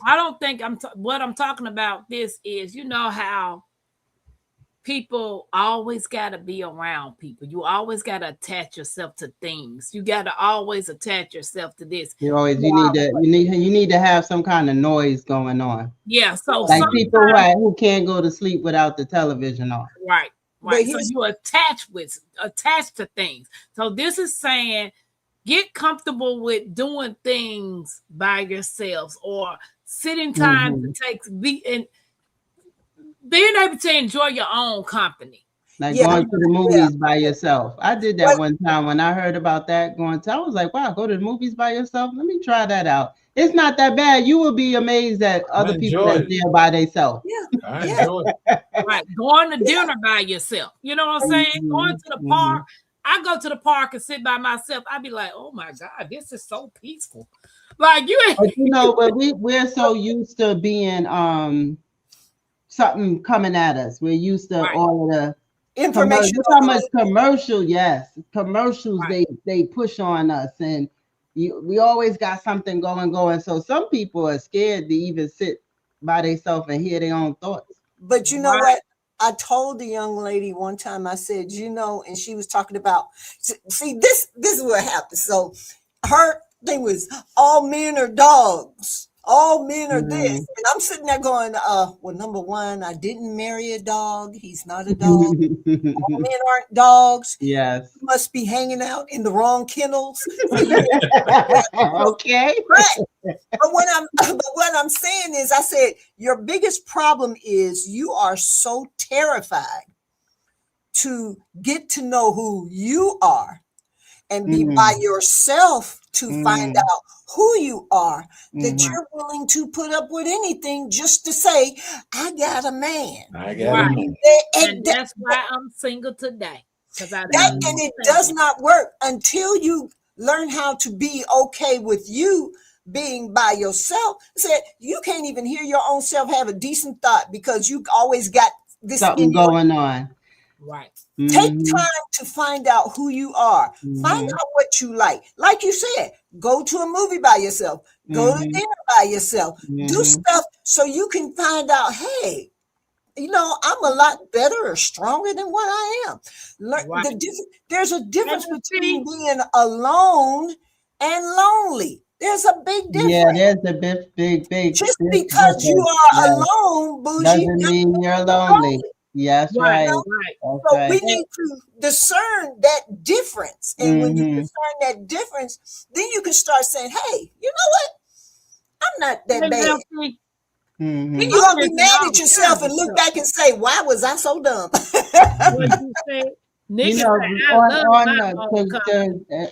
I don't think what I'm talking about. This is, you know how people always got to be around people. You always got to attach yourself to things. You got to always attach yourself to this. You need to have some kind of noise going on. Yeah. So Like people sometimes, who can't go to sleep without the television on. right. But Right. So here's- you attached to things. So this is saying get comfortable with doing things by yourselves or sitting time to take and being able to enjoy your own company. Like Yeah. going to the movies by yourself. I did that What- one time when I heard about that I was like, wow, go to the movies by yourself. Let me try that out. It's not that bad. You will be amazed at other people enjoy that's it. there by themselves. yeah. I Yeah. enjoy it. Right. Going to dinner by yourself. You know what I'm saying? Going to the park. I go to the park and sit by myself. I'd be like, oh my God, this is so peaceful. Like you ain't But we're so used to being something coming at us. We're used to Right. all of the Information. Look how much commercials Right. they push on us, and we always got something going. So some people are scared to even sit by themselves and hear their own thoughts. But you know Right. what? I told the young lady one time, I said, and she was talking about, see, this is what happened. So her thing was all men are dogs. All men are this. And I'm sitting there going, well, number one, I didn't marry a dog. He's not a dog. All men aren't dogs. Yes. You must be hanging out in the wrong kennels. Okay. But what I'm saying is, I said, your biggest problem is you are so terrified to get to know who you are and be by yourself to find out who you are, that you're willing to put up with anything just to say, I got a man. I got Right. it. And that's why I'm single today. And it does not work until you learn how to be okay with you being by yourself. Said you can't even hear your own self have a decent thought because you always got this Something going on. Right. Take time to find out who you are. Find out what you like. Like you said, go to a movie by yourself. Go to dinner by yourself. Do stuff so you can find out, hey, I'm a lot better or stronger than what I am. Right. There's a difference between being alone and lonely. There's a big difference. Yeah, there's a big. Just because you are alone, bougie, doesn't mean you're lonely. Yes, right. So we need to discern that difference. And when you discern that difference, then you can start saying, hey, you know what? I'm not that bad. Then you're going to be mad at yourself and look back and say, why was I so dumb? To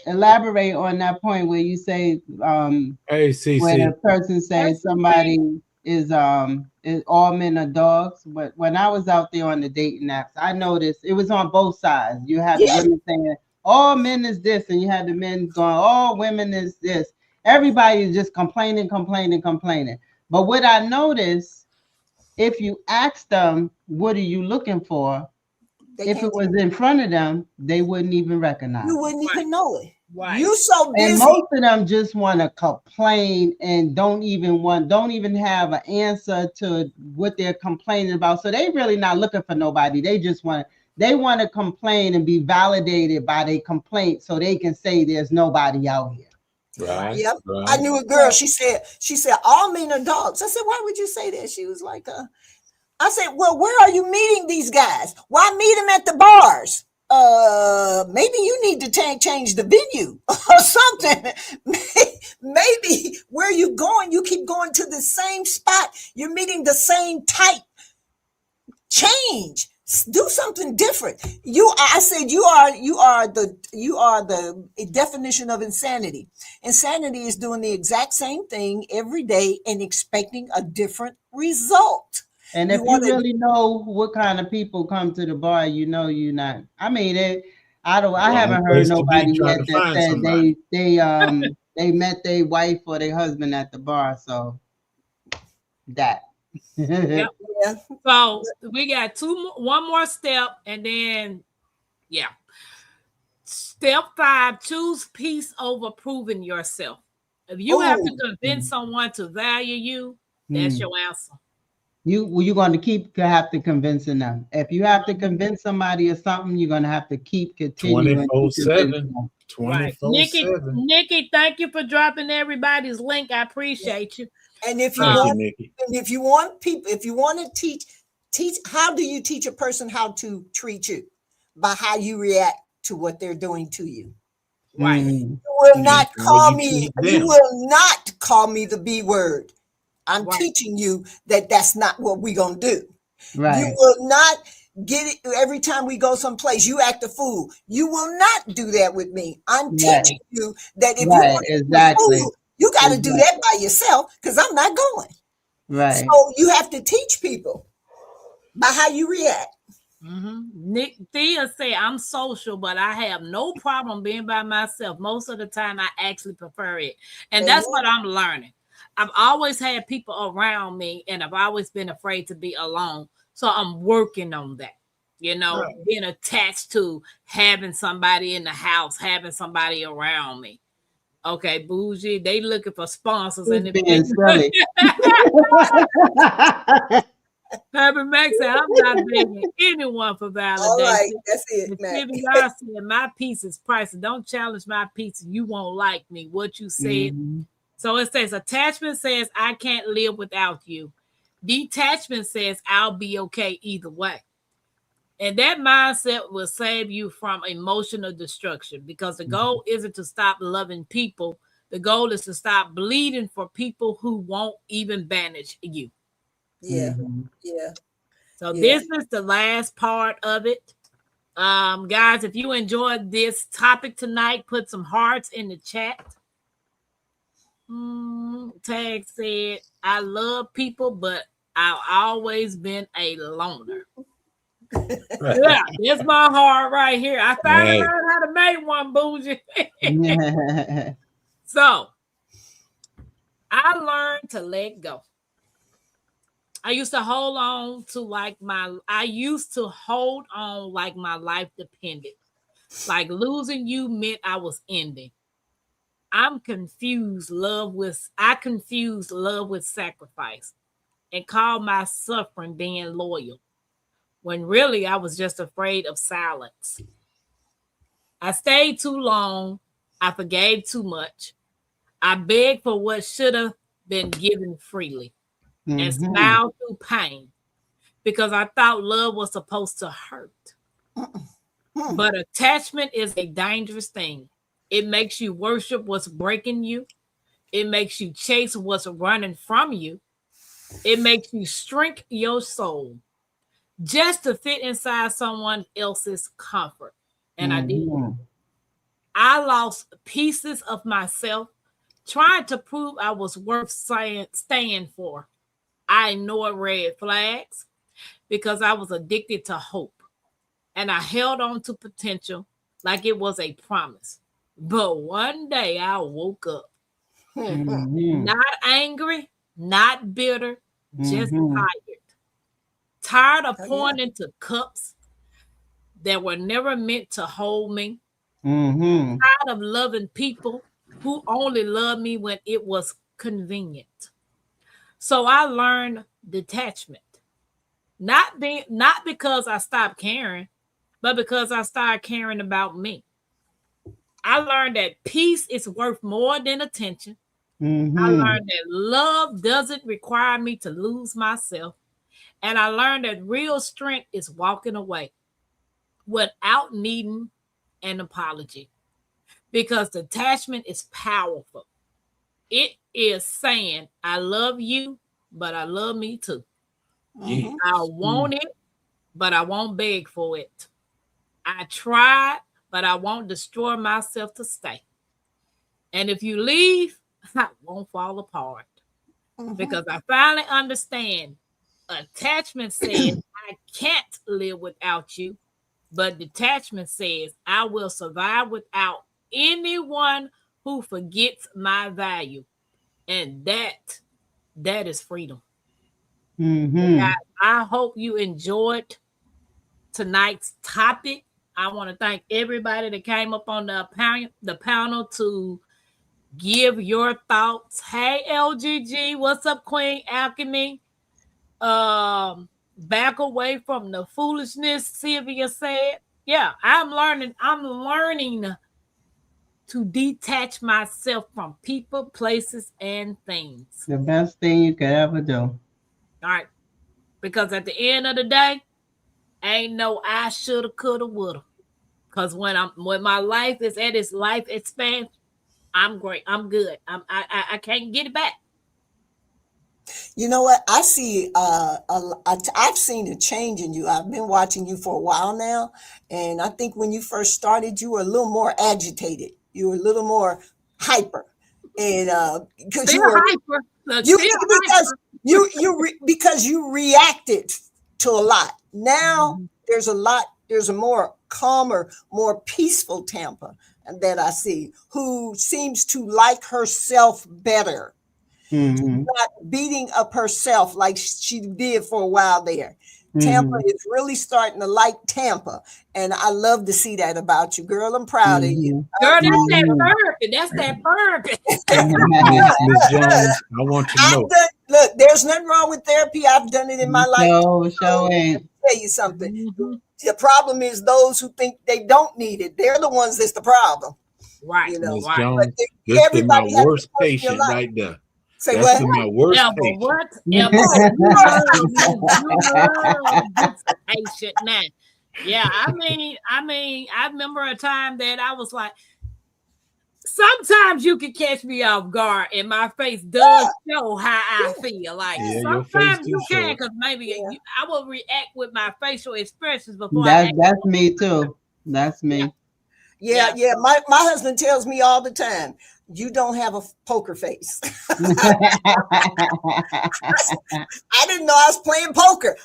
elaborate on that point where you say, when a person says somebody is all men are dogs, but when I was out there on the dating apps, I noticed it was on both sides. You had the women saying all men is this, and you had the men going all women is this. Everybody is just complaining. But what I noticed, if you ask them, what are you looking for? If it was in front of them, they wouldn't even recognize it. You wouldn't even know it. Right. You so busy. And most of them just want to complain and don't even have an answer to what they're complaining about. So they really not looking for nobody. They want to complain and be validated by their complaint so they can say there's nobody out here. Right. Yep. Right. I knew a girl. She said all men are dogs. I said, why would you say that? She was like, I said, well, where are you meeting these guys? Why meet them at the bars? Maybe you need to change the venue or something. Maybe where you going, you keep going to the same spot. You're meeting the same type change, do something different. I said you are the definition of insanity. Insanity is doing the exact same thing every day and expecting a different result. And if you really know what kind of people come to the bar, you know you're not. I mean, I haven't heard nobody yet that said they met their wife or their husband at the bar. So that. Yep. Yeah. So we got one more step, and then yeah. Step 5: choose peace over proving yourself. If you have to convince someone to value you, that's your answer. You're going to have to convincing them. If you have to convince somebody of something, you're going to have to continue 24/7. 24/7. Nikki, thank you for dropping everybody's link. I appreciate you. And if you want people, if you want to teach, how do you teach a person how to treat you? By how you react to what they're doing to you. Right. You will not call me. You will not call me the B word. I'm teaching you that that's not what we're gonna do. Right. You will not get it every time we go someplace. You act a fool. You will not do that with me. I'm teaching you that if you want to be a fool, you got to do that by yourself because I'm not going. Right. So you have to teach people by how you react. Nick Thea say I'm social, but I have no problem being by myself. Most of the time, I actually prefer it, and that's what I'm learning. I've always had people around me, and I've always been afraid to be alone. So I'm working on that. You know, being attached to having somebody in the house, having somebody around me. Okay, bougie. They looking for sponsors and the Happy Max said, I'm not begging anyone for validation. All right, that's it, Max. Said, my piece is priceless. Don't challenge my piece. You won't like me. What you said. So it says, attachment says, I can't live without you. Detachment says, I'll be okay either way. And that mindset will save you from emotional destruction because the goal isn't to stop loving people. The goal is to stop bleeding for people who won't even bandage you. Yeah. Yeah. So this is the last part of it. Guys, if you enjoyed this topic tonight, put some hearts in the chat. Tag said, I love people, but I've always been a loner. Yeah, it's my heart right here. I finally learned how to make one, bougie. So I learned to let go. I used to hold on like my life depended. Like losing you meant I was ending. I confused love with sacrifice and called my suffering being loyal, when really I was just afraid of silence. I stayed too long. I forgave too much. I begged for what should have been given freely and smiled through pain because I thought love was supposed to hurt. But attachment is a dangerous thing. It makes you worship what's breaking you. It makes you chase what's running from you. It makes you shrink your soul just to fit inside someone else's comfort. And I did. I lost pieces of myself trying to prove I was worth staying for. I ignored red flags because I was addicted to hope. And I held on to potential like it was a promise. But one day I woke up. Not angry, not bitter, just tired. Tired of pouring into cups that were never meant to hold me. Tired of loving people who only loved me when it was convenient. So I learned detachment. Not because I stopped caring, but because I started caring about me. I learned that peace is worth more than attention. I learned that love doesn't require me to lose myself. And I learned that real strength is walking away without needing an apology. Because detachment is powerful. It is saying, I love you, but I love me too. I want it, but I won't beg for it. I tried, but I won't destroy myself to stay. And if you leave, I won't fall apart. Because I finally understand attachment says I can't live without you, but detachment says I will survive without anyone who forgets my value. And that is freedom. Mm-hmm. I hope you enjoyed tonight's topic. I want to thank everybody that came up on the panel to give your thoughts. Hey LGG, what's up, Queen Alchemy? Back away from the foolishness, Sylvia said. Yeah, I'm learning to detach myself from people, places, and things. The best thing you could ever do. All right. Because at the end of the day, ain't no I shoulda, coulda, woulda. Because when my life is at its life expansion, I'm great. I'm good. I can't get it back. You know what? I see. I've seen a change in you. I've been watching you for a while now, and I think when you first started, you were a little more agitated. You were a little more hyper, and because you were hyper. because you reacted to a lot. Now there's a lot. There's a more calmer, more peaceful Tampa that I see, who seems to like herself better. Mm-hmm. Not beating up herself like she did for a while there. Tampa is really starting to like Tampa, and I love to see that about you, girl. I'm proud of you. Girl, that's that therapy. That's that therapy. Miss Jones, I want you to know. Look, there's nothing wrong with therapy. I've done it in my life. Show ain't. Tell you something. The problem is those who think they don't need it. They're the ones that's the problem. Right. You know, Miss right. Jones, this is my worst patient right there. Say That's what? my worst Ever, patient. what? Ever. Patient now. Yeah, I mean, I remember a time that I was like, sometimes you can catch me off guard, and my face does show how I feel. Like sometimes you can, because maybe I will react with my facial expressions before. That's me too. That's me. Yeah. My husband tells me all the time, you don't have a poker face. I didn't know I was playing poker.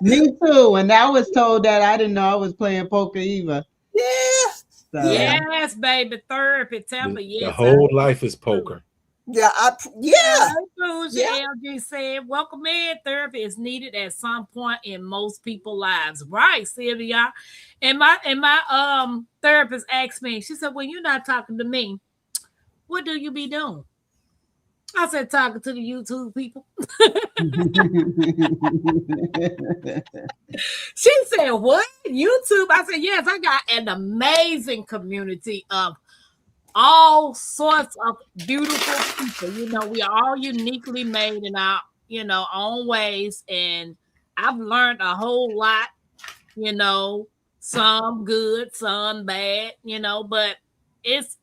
Me too. When I was told that, I didn't know I was playing poker either. Yeah. So. Yes, baby. Therapy, Tampa. Yes. The whole life is poker. Yeah. LG said, welcome in. Therapy is needed at some point in most people's lives. Right, Sylvia. And my therapist asked me, she said, when you're not talking to me, what do you be doing? I said, talking to the YouTube people. She said, what? YouTube? I said, yes, I got an amazing community of all sorts of beautiful people. You know, we are all uniquely made in our, own ways. And I've learned a whole lot, some good, some bad, but it's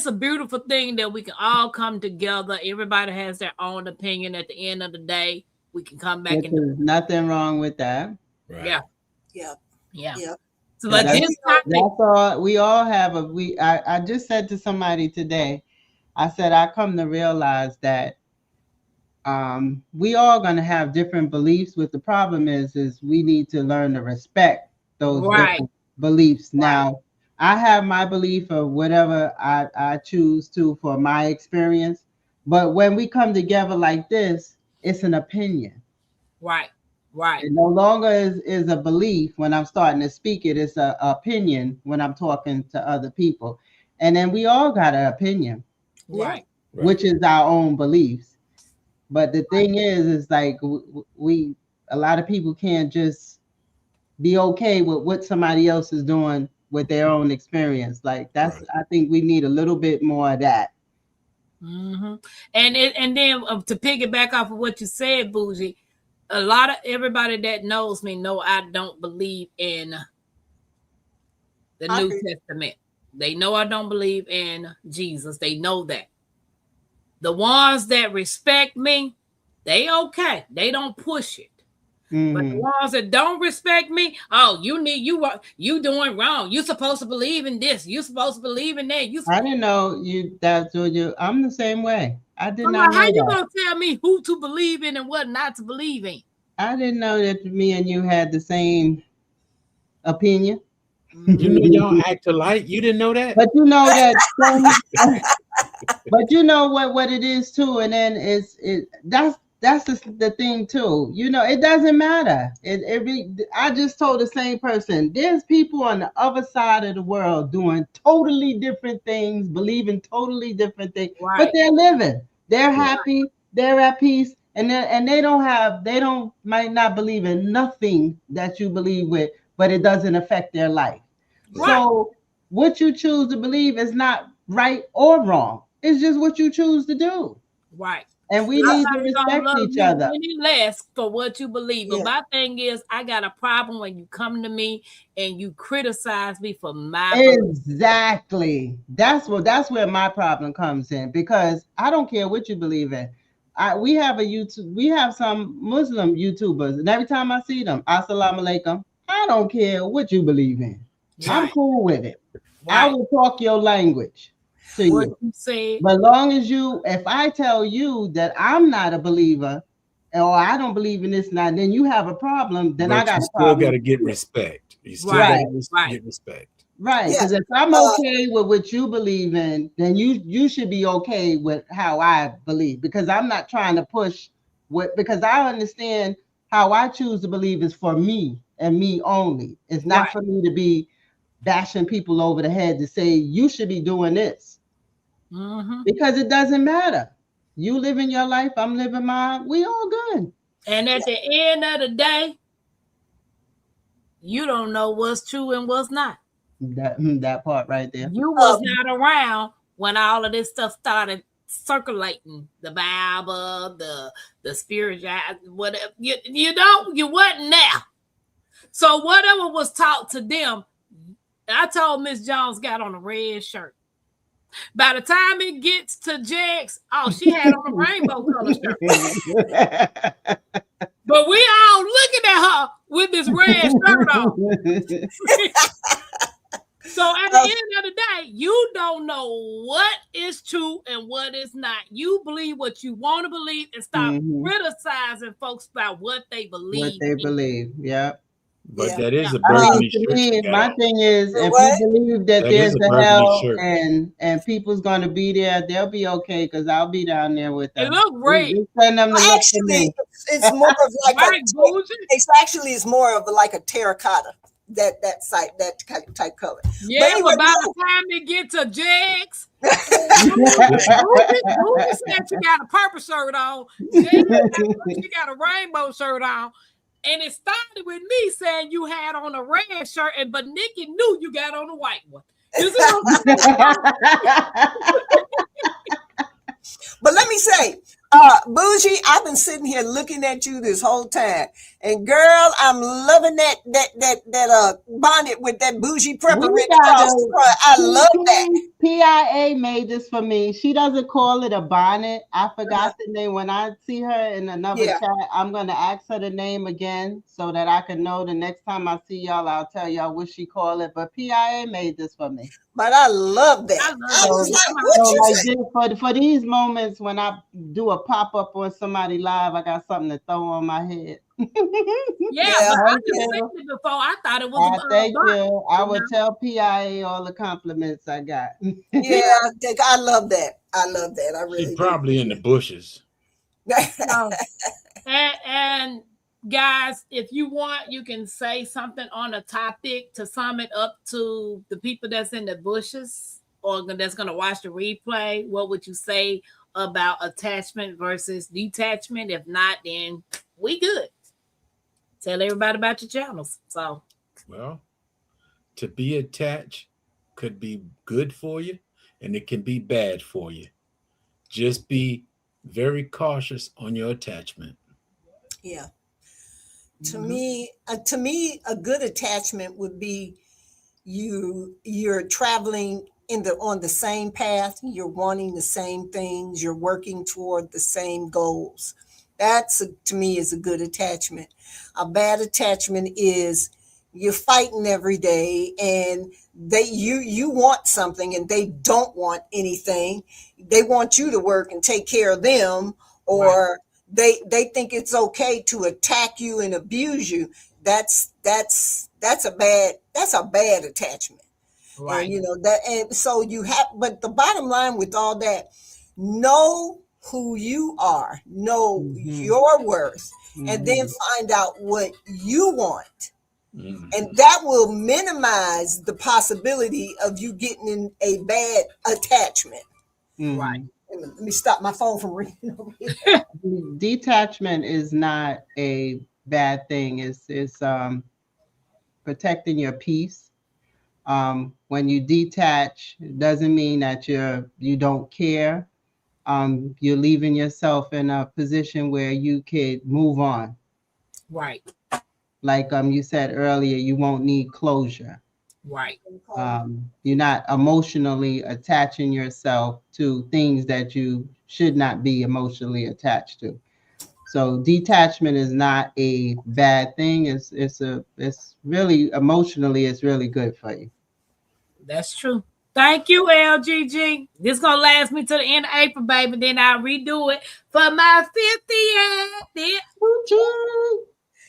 a beautiful thing that we can all come together. Everybody has their own opinion. At the end of the day, we can come back and there's nothing wrong with that. Right. Yeah. So, but this topic, that's all. We all have I just said to somebody today, I said, I come to realize that we all going to have different beliefs. What the problem is we need to learn to respect those different beliefs. Right. Now, I have my belief of whatever I choose to for my experience. But when we come together like this, it's an opinion. Right. It no longer is a belief when I'm starting to speak it. It's an opinion when I'm talking to other people. And then we all got an opinion. Right. Which is our own beliefs. But the thing is like a lot of people can't just be okay with what somebody else is doing with their own experience. Like that's, right. I think we need a little bit more of that. Mm-hmm. And then to piggyback off of what you said, Bougie, a lot of everybody that knows me know I don't believe in the New Testament. They know I don't believe in Jesus. They know that. The ones that respect me, They okay. They don't push it. But the Mhm. ones that don't respect me, oh, you doing wrong. You supposed to believe in this. You supposed to believe in that. I didn't know you that's what you. I'm the same way. I did I'm not like, how know you that. gonna tell me who to believe in and what not to believe in? I didn't know that me and you had the same opinion. You know, y'all act alike. You didn't know that? But you know that but you know what it is too, and then that's the thing too. You know, it doesn't matter. I just told the same person. There's people on the other side of the world doing totally different things, believing totally different things, but Right. they're living. They're Yeah. happy. They're at peace, and they don't might not believe in nothing that you believe with, but it doesn't affect their life. Right. So what you choose to believe is not right or wrong. It's just what you choose to do. Right. And we I'm need to not gonna respect love each you other. any less for what you believe. But Yeah. my thing is, I got a problem when you come to me and you criticize me for my belief. Exactly. That's where my problem comes in because I don't care what you believe in. We have some Muslim YouTubers, and every time I see them, Assalamu alaikum. I don't care what you believe in. I'm Right. cool with it. I Right. will talk your language to What you. you said. But long as if I tell you that I'm not a believer or I don't believe in this and that, then you have a problem, then I But you got a still got problem to with get you. respect. You still got Right. Right, to Right. get respect. right. Yeah. Because if I'm Uh, okay with what you believe in, then you should be okay with how I believe. Because I'm not trying to push because I understand how I choose to believe is for me and me only. It's not Right. for me to be bashing people over the head to say you should be doing this. Mm-hmm. Because it doesn't matter. You living your life, I'm living mine. We all good. And at the end of the day, you don't know what's true and what's not. That part right there. You was um, not around when all of this stuff started circulating. The Bible, the spiritual, whatever. You wasn't there. So whatever was taught to them, I told Miss Jones got on a red shirt. By the time it gets to Jax, oh, she had on a rainbow color shirt. But we all looking at her with this red shirt on. So at the end of the day, you don't know what is true and what is not. You believe what you want to believe and stop criticizing folks about what they What believe they in. believe. Yeah. But yeah. that is a I mean, burgundy to shirt you me, got my on. thing is, if you What? believe that That is there's a a burgundy hell shirt. and people's gonna be there, they'll be okay because I'll be down there with It them. look great. Just send them to look for Actually, me. it's more of like Right, bougie? it's more of like a terracotta type color. But Yeah, anyway, but by the no. time they get to Jax, Bougie said she got a purple shirt on. Jax she got a rainbow shirt on. And it started with me saying you had on a red shirt, but Nikki knew you got on a white one. You see what I'm saying? But let me say, Bougie, I've been sitting here looking at you this whole time, and girl, I'm loving that bonnet with that bougie prepper We written got across the a front. I love that. PIA made this for me. She doesn't call it a bonnet. I forgot the name. When I see her in another Yeah, chat, I'm gonna ask her the name again so that I can know the next time I see y'all, I'll tell y'all what she call it. But PIA made this for me. but I love I that. love I it. was So, like, so what you like say? this, for these moments when I do a pop up on somebody live, I got something to throw on my head. Yeah, Yeah, but I Thank just yeah. seen you. it before. I thought it was a Thank bonnet. you. I You would know? tell PIA all the compliments I got. Yeah, I love that. I love that. I She really do. probably in the bushes. So, and guys, if you want, you can say something on a topic to sum it up to the people that's in the bushes or that's going to watch the replay. What would you say about attachment versus detachment? If not, then we good. Tell everybody about your channels. So, Well, to be attached could be good for you and it can be bad for you. Just be very cautious on your attachment. Yeah. mhm. To me, a good attachment would be you're traveling on the same path, you're wanting the same things, you're working toward the same goals. To me is a good attachment. A bad attachment is you're fighting every day, and you want something and they don't want anything. They want you to work and take care of them, or they think it's okay to attack you and abuse you. That's a bad attachment. Right. And that, and so you have, but the bottom line with all that, know who you are, know your worth, and then find out what you want. And that will minimize the possibility of you getting in a bad attachment. Right. Let me stop my phone from ringing over here. Detachment is not a bad thing. It's protecting your peace. When you detach, it doesn't mean that you don't care. You're leaving yourself in a position where you could move on. Right. Like you said earlier, you won't need closure. Right. You're not emotionally attaching yourself to things that you should not be emotionally attached to. So detachment is not a bad thing. It's really emotionally, it's really good for you. That's true. Thank you, LGG. This gonna last me to the end of April, baby. Then I'll redo it for my 50th.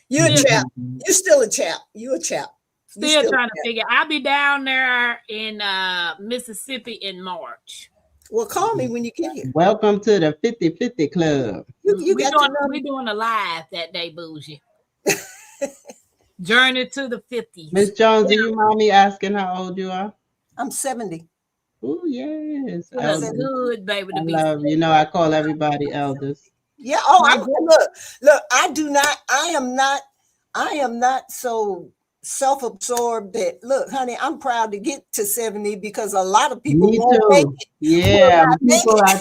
You a chap. You still a chap. You a chap. Still trying to figure. I'll be down there in Mississippi in March. Well, call me when you get here. Welcome to the 50-50 club. We're doing a live that day, bougie. Journey to the 50s. Miss Jones, do you mind me asking how old you are? I'm 70. Oh, yes. That's good, baby. I love, I call everybody elders. Yeah. Oh, look, I am not so self-absorbed that, look, honey, I'm proud to get to 70 because a lot of people won't make it. Yeah. I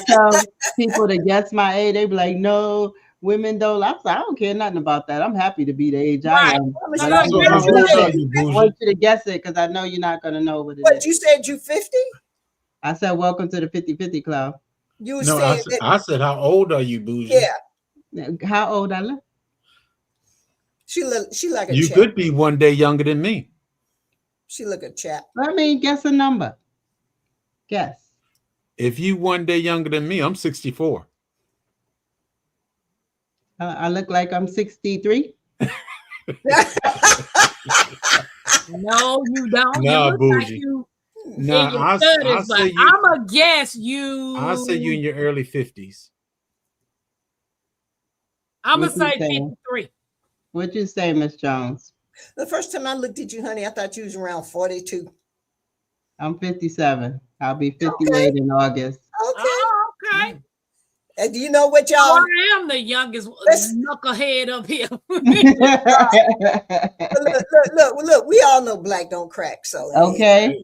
tell people to guess my age, they be like, no, women don't. I don't care nothing about that. I'm happy to be the age I am. But I want you to guess it because I know you're not going to know what it is. What, you said you 50? I said, welcome to the 50-50 club. I said, how old are you, bougie? Yeah. How old I look? She like a You chap. could be one day younger than me. She look a chap. Let me guess a number. Guess. If you one day younger than me, I'm 64. I look like I'm 63. No, you don't. Nah, you look bougie. like you nah, in your 30s, but I'm going to guess you. I'll say you in your early 50s. I'm going to say 53. What'd you say, Miss Jones? The first time I looked at you, honey, I thought you was around 42. I'm 57. I'll be 58 in August. Okay. Oh, okay. And do you know what y'all? I am the youngest knucklehead up here. Look, we all know black don't crack. So okay.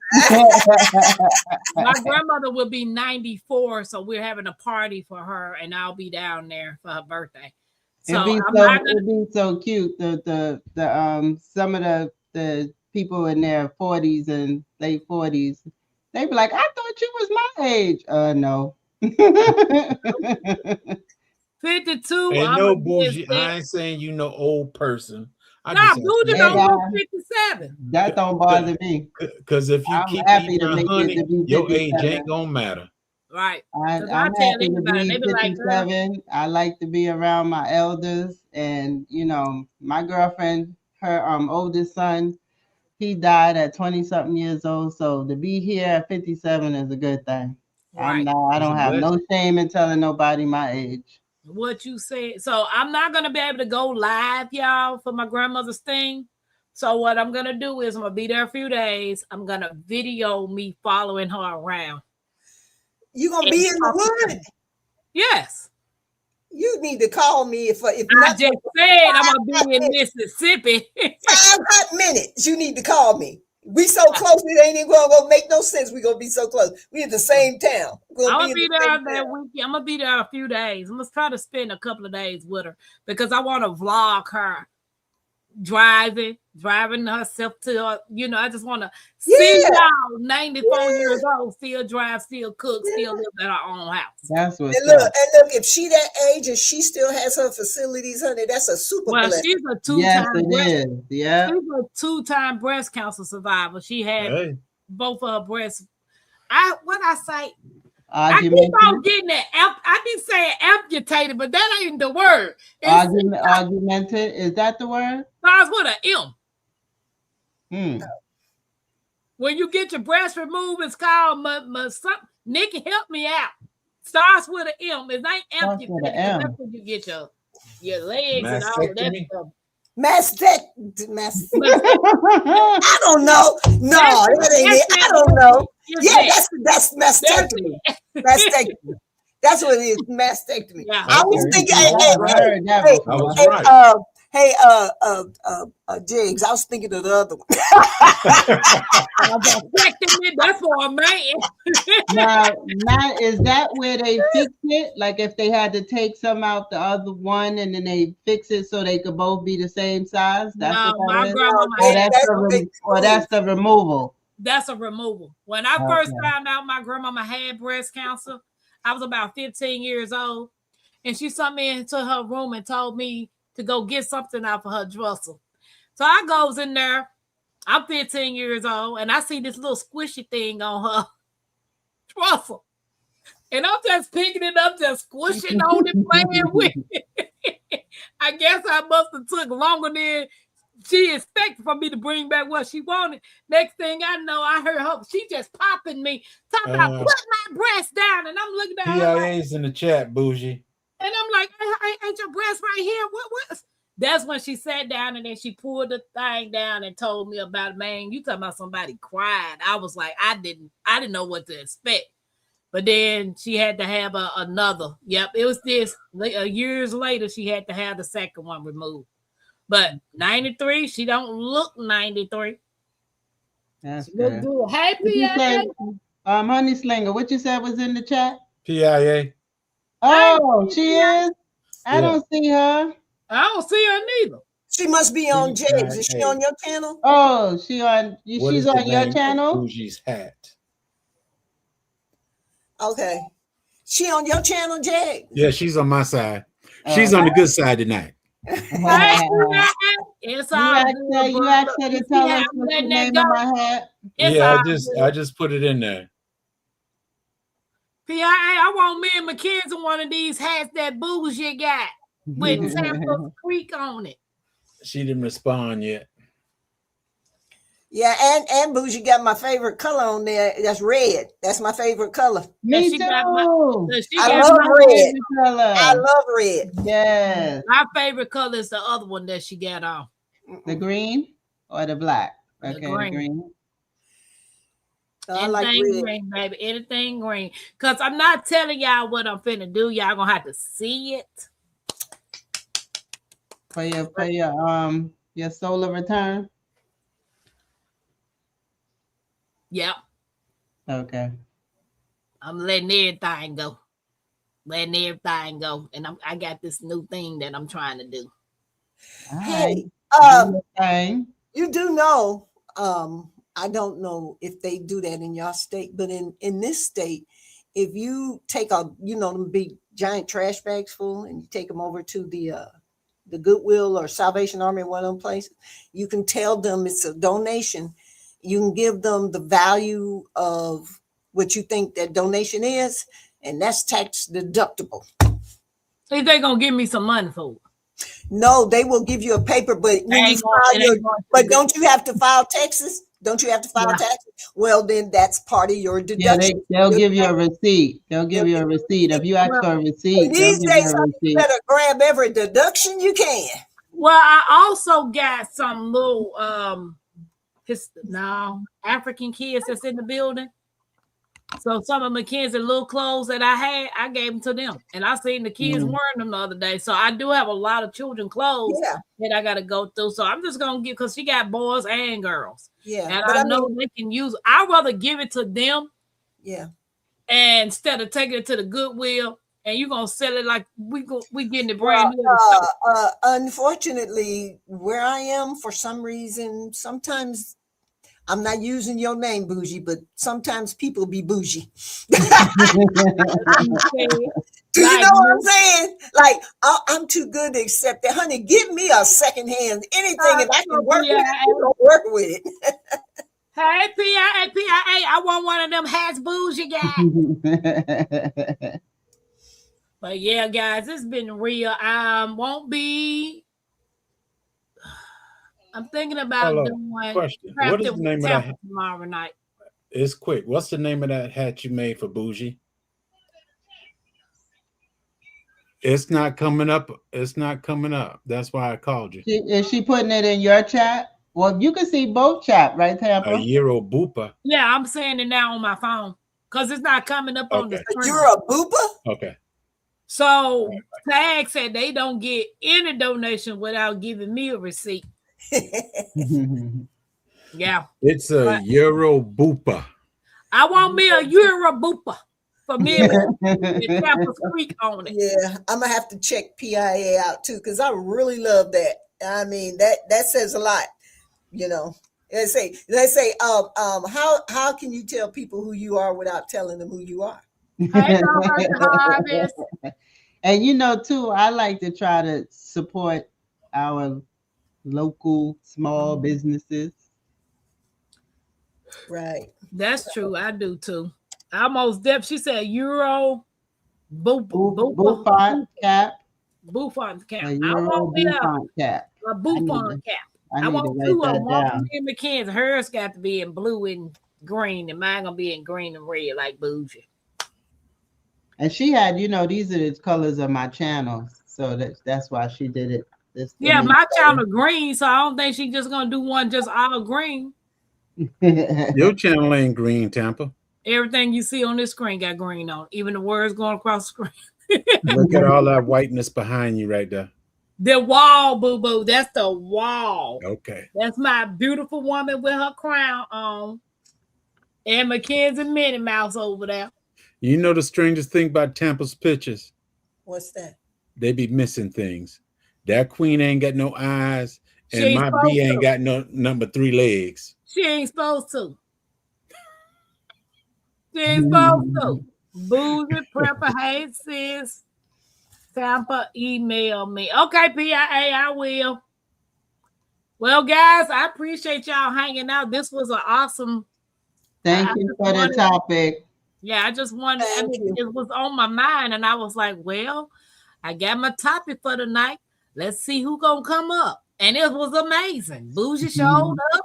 My grandmother will be 94, so we're having a party for her, and I'll be down there for her birthday. So it'd be so cute. The some of the people in their 40s and late 40s, they be like, I thought you was my age. No. 52. Hey, no, bougie. I ain't saying you no old person. Bougie don't 57. That don't bother me. Because if you keep eating honey, your age ain't gonna matter. Right. I'm happy to be 57. I like to be around my elders, and my girlfriend, her oldest son, he died at 20-something years old. So to be here at 57 is a good thing. Right. I don't have no shame in telling nobody my age. What you said. So I'm not gonna be able to go live, y'all, for my grandmother's thing. So what I'm gonna do is I'm gonna be there a few days. I'm gonna video me following her around. You gonna be in the wood? Yes. You need to call me if I just said I'm gonna be in Mississippi. 5 hot minutes. You need to call me. We so close, it ain't even gonna make no sense. We gonna be so close. We in the same town. I'm gonna be there that weekend. I'm gonna be there a few days. I'm gonna try to spend a couple of days with her because I want to vlog her driving herself to, I just want to see y'all 94 years old, still drive, still cook, still live at our own house. That's what's And look, up. if she that age and she still has her facilities, honey, that's a super blessing. She's a Yes, two-time it breast. is. Yeah. She's a two-time breast cancer survivor. She had both of her breasts. I say? I keep on getting that. I be saying amputated, but that ain't the word. Augmented. Is that the word? Starts with an M. When you get your breast removed, it's called Nikki, help me out. Starts with an M. It ain't amputated. That's when you get your legs and all of that stuff. I don't know. No, that ain't it. I don't know. Yeah, that's mastectomy. Mastectomy. That's what it is. Mastectomy. Yeah. I was thinking. Jigs. I was thinking of the other one. That's for a man. Now, is that where they fix it? Like if they had to take some out the other one and then they fix it so they could both be the same size? That's my grandma. That's the removal. That's a removal. When I first found out my grandmama had breast cancer, I was about 15 years old, and she sent me into her room and told me to go get something out for her dresser. So I goes in there. I'm 15 years old, and I see this little squishy thing on her dresser. And I'm just picking it up, just squishing on it, playing with it. I guess I must have took longer than she expected for me to bring back what she wanted. Next thing I know, I heard her, she just popping me, talking about put my breast down. And I'm looking at her. PIA's in the chat, bougie. And I'm like, ain't your breast right here? What? That's when she sat down and then she pulled the thing down and told me about, man, you talking about somebody cried. I was like, I didn't know what to expect. But then she had to have another. Yep, it was this. Years later, she had to have the second one removed. But 93, she don't look 93. That's good. Hey, PIA. Honey Slinger, what you said was in the chat? PIA. Oh, she is? I don't see her. I don't see her neither. She must be on James. Is she on your channel? Oh, she's on your channel? Bougie's hat. Okay. She on your channel, Jay? Yeah, she's on my side. She's on the good side tonight. It's all good. You asked her to tell us what's the name of my hat? Yeah, I just put it in there. PIA, I want me and Mackenzie one of these hats that Bougie got with Tampa Creek on it. She didn't respond yet. Yeah, and Bougie got my favorite color on there. That's red. That's my favorite color. Me too. I love red. I love red. Yes. My favorite color is the other one that she got on. The green or the black? Okay, the green. I like red. Green, baby. Anything green. Because I'm not telling y'all what I'm finna do. Y'all gonna have to see it. For your solar return? Yep. Okay. I'm letting everything go. And I got this new thing that I'm trying to do. Hey, you do know, I don't know if they do that in your state, but in this state, if you take them big giant trash bags full and you take them over to the Goodwill or Salvation Army, one of them places, you can tell them it's a donation. You can give them the value of what you think that donation is, and that's tax deductible. Think they gonna give me some money for it? No, they will give you a paper, but don't you have to file taxes? Don't you have to file taxes? Well, then that's part of your deduction. Yeah, they'll give you a receipt. They'll give you a receipt. If you ask for a receipt, these days you better grab every deduction you can. Well, I also got some little African kids that's in the building. So some of Mackenzie's little clothes that I had, I gave them to them. And I seen the kids wearing them the other day. So I do have a lot of children clothes that I got to go through. So I'm just going to because she got boys and girls. Yeah. And I know they can use I'd rather give it to them. Yeah. And instead of taking it to the Goodwill and you're gonna sell it like we getting it brand new. Unfortunately, where I am, for some reason, sometimes I'm not using your name, bougie, but sometimes people be bougie. Do you know what I'm saying? Like, I'm too good to accept it. Honey, give me a secondhand anything if I can work with it, I'm gonna work with it. Hey, PIA, I want one of them hats, bougie guy. But yeah, guys, it's been real. Won't be. I'm thinking about doing question. What is the name of that hat tomorrow night? It's quick. What's the name of that hat you made for bougie? It's not coming up. It's not coming up. That's why I called you. Is she putting it in your chat? Well, you can see both chat, right, Tampa? A Euro booper. Yeah, I'm saying it now on my phone because it's not coming up on the screen. You're a booper? Okay. So Tag said they don't get any donation without giving me a receipt. Yeah. It's a Euro booper. I want me a Euro booper for me with Tampa Creek on it. Yeah, I'm gonna have to check PIA out too because I really love that. I mean, that says a lot. You know, let's say, how can you tell people who you are without telling them who you are? And you know, too, I like to try to support our local small businesses. Right. That's true. I do too. I almost deaf. She said Euro Bouffant cap. Bouffant cap. A Euro Bouffant cap. A Bouffant cap. I want two of them. One for me and Mackenzie. Hers got to be in blue and green, and mine gonna be in green and red like bougie. And she had, you know, these are the colors of my channel, so that's why she did it. Yeah, my channel green, so I don't think she's just gonna do one just all green. Your channel ain't green, Tampa. Everything you see on this screen got green on, even the words going across the screen. Look at all that whiteness behind you right there. The wall, boo boo. That's the wall. Okay. That's my beautiful woman with her crown on, and Mackenzie Minnie Mouse over there. You know the strangest thing about Tampa's pictures? What's that? They be missing things. That queen ain't got no eyes, and my bee ain't got no number 3 legs. She ain't supposed to. She ain't supposed to. Boozy, prepper, hey sis. Tampa, email me. Okay, PIA, I will. Well, guys, I appreciate y'all hanging out. This was an awesome. Thank you for the topic. Yeah, I just wanted, it was on my mind, and I was like, well, I got my topic for tonight. Let's see who gonna come up. And it was amazing. Bougie showed up,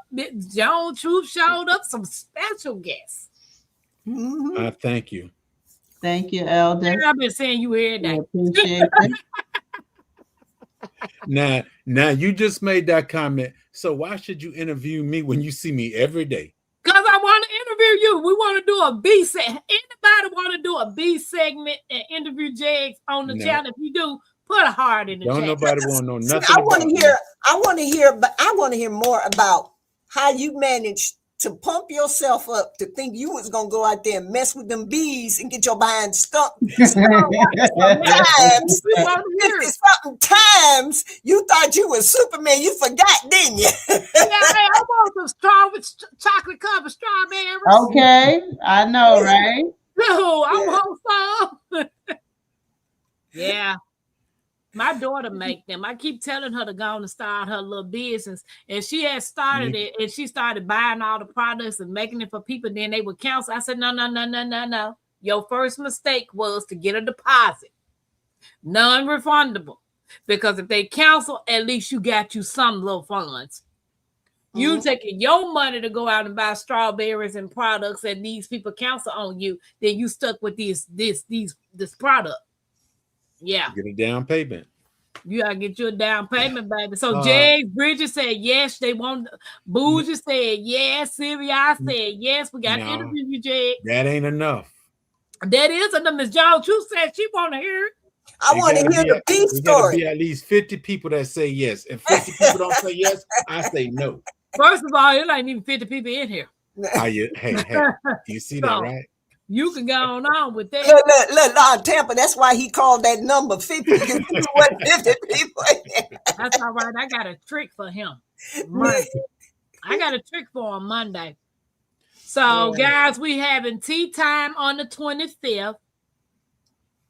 Joan Truth showed up, some special guests. Thank you. Thank you, Elder. I've been saying you every day. Appreciate it. Now you just made that comment. So why should you interview me when you see me every day? Because I want to interview you. We want to do a B segment. Anybody want to do a B segment and interview Jags on the channel? If you do, put a heart in the chat. Don't nobody want to know nothing. I want to hear more about how you managed to pump yourself up to think you was gonna go out there and mess with them bees and get your behind stuck. Sometimes you thought you was Superman. You forgot, didn't you? I want some chocolate covered strawberries. Okay, I know, right? No, I want some. Yeah. My daughter make them. I keep telling her to go on and start her little business. And she had started it, and she started buying all the products and making it for people. Then they would cancel. I said, no. Your first mistake was to get a deposit. Non-refundable. Because if they cancel, at least you got you some little funds. You taking your money to go out and buy strawberries and products, and these people cancel on you, then you stuck with this product. Yeah. Get a down payment. You gotta get you a down payment, baby. So Jay Bridget said yes, they want. Bougie said yes. Sylvia said yes. We got to interview you, Jay. That ain't enough. That is enough. Miss Jones, you said she want to hear it. I want to hear the beef story. Be at least 50 people that say yes. If 50 people don't say yes, I say no. First of all, it ain't even 50 people in here. Hey, you see that, right? You can go on with that. Look, Tampa. That's why he called that number 50 because he was 50 people. That's all right. I got a trick for him. Monday. I got a trick for him Monday. So, guys, we having tea time on the 25th.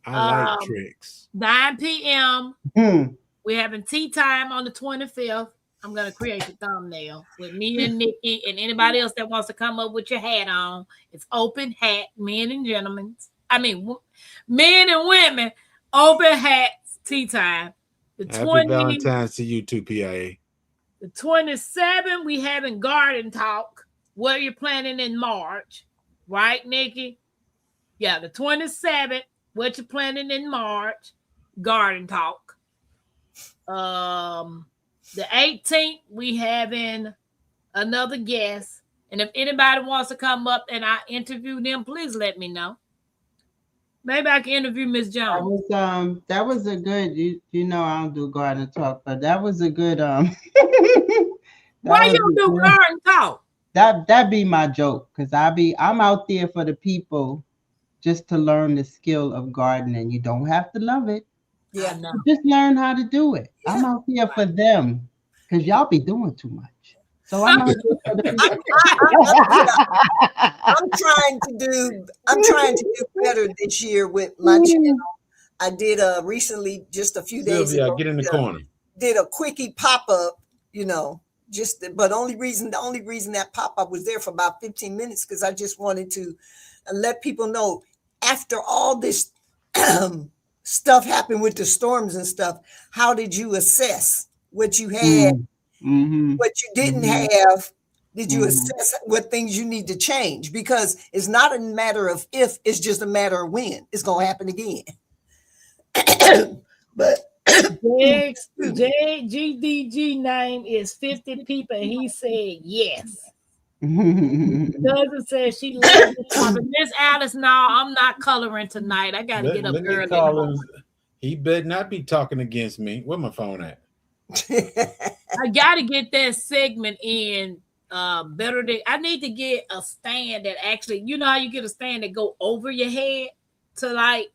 I like tricks. 9 p.m. We're having tea time on the 25th. I'm going to create the thumbnail with me and Nikki and anybody else that wants to come up with your hat on. It's open hat, men and gentlemen. I mean, men and women, open hats, tea time. Happy Valentine's to you too, PIA. The 27th, we having garden talk. What you're planning in March, right, Nikki? Yeah, the 27th, what you're planning in March, garden talk. The 18th, we having another guest. And if anybody wants to come up and I interview them, please let me know. Maybe I can interview Miss Jones. That was a good, you know, I don't do garden talk, but that was a good Why you don't do garden talk? That be my joke, because I'm out there for the people just to learn the skill of gardening. You don't have to love it. Yeah, no. Just learn how to do it. Yeah. I'm out here for them because y'all be doing too much. So I'm out here for the people. I'm trying to do better this year with my channel. I did recently, just a few days ago. Get in the corner. Did a quickie pop-up, you know, but the only reason that pop-up was there for about 15 minutes because I just wanted to let people know after all this stuff happened with the storms and stuff, how did you assess what you had, what you didn't have? Did you assess what things you need to change? Because it's not a matter of if, it's just a matter of when it's going to happen again. But JGDG name is 50 people. And he said yes. Doesn't say she loves it. Miss Alice, no, I'm not coloring tonight. I got to get up early. He better not be talking against me. Where my phone at? I got to get that segment in better than I need to get a stand that actually, you know how you get a stand that go over your head to like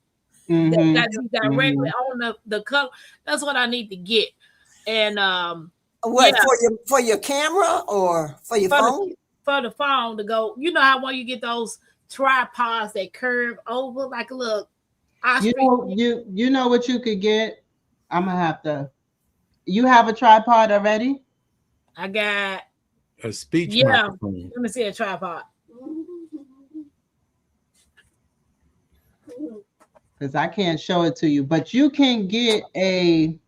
that directly on the color. That's what I need to get. And what for your camera or for your phone? For the phone to go, you know how when you get those tripods that curve over like a little you know what you could get? I'm gonna have to. You have a tripod already? I got a speech microphone. Let me see a tripod. Because I can't show it to you, but you can get a.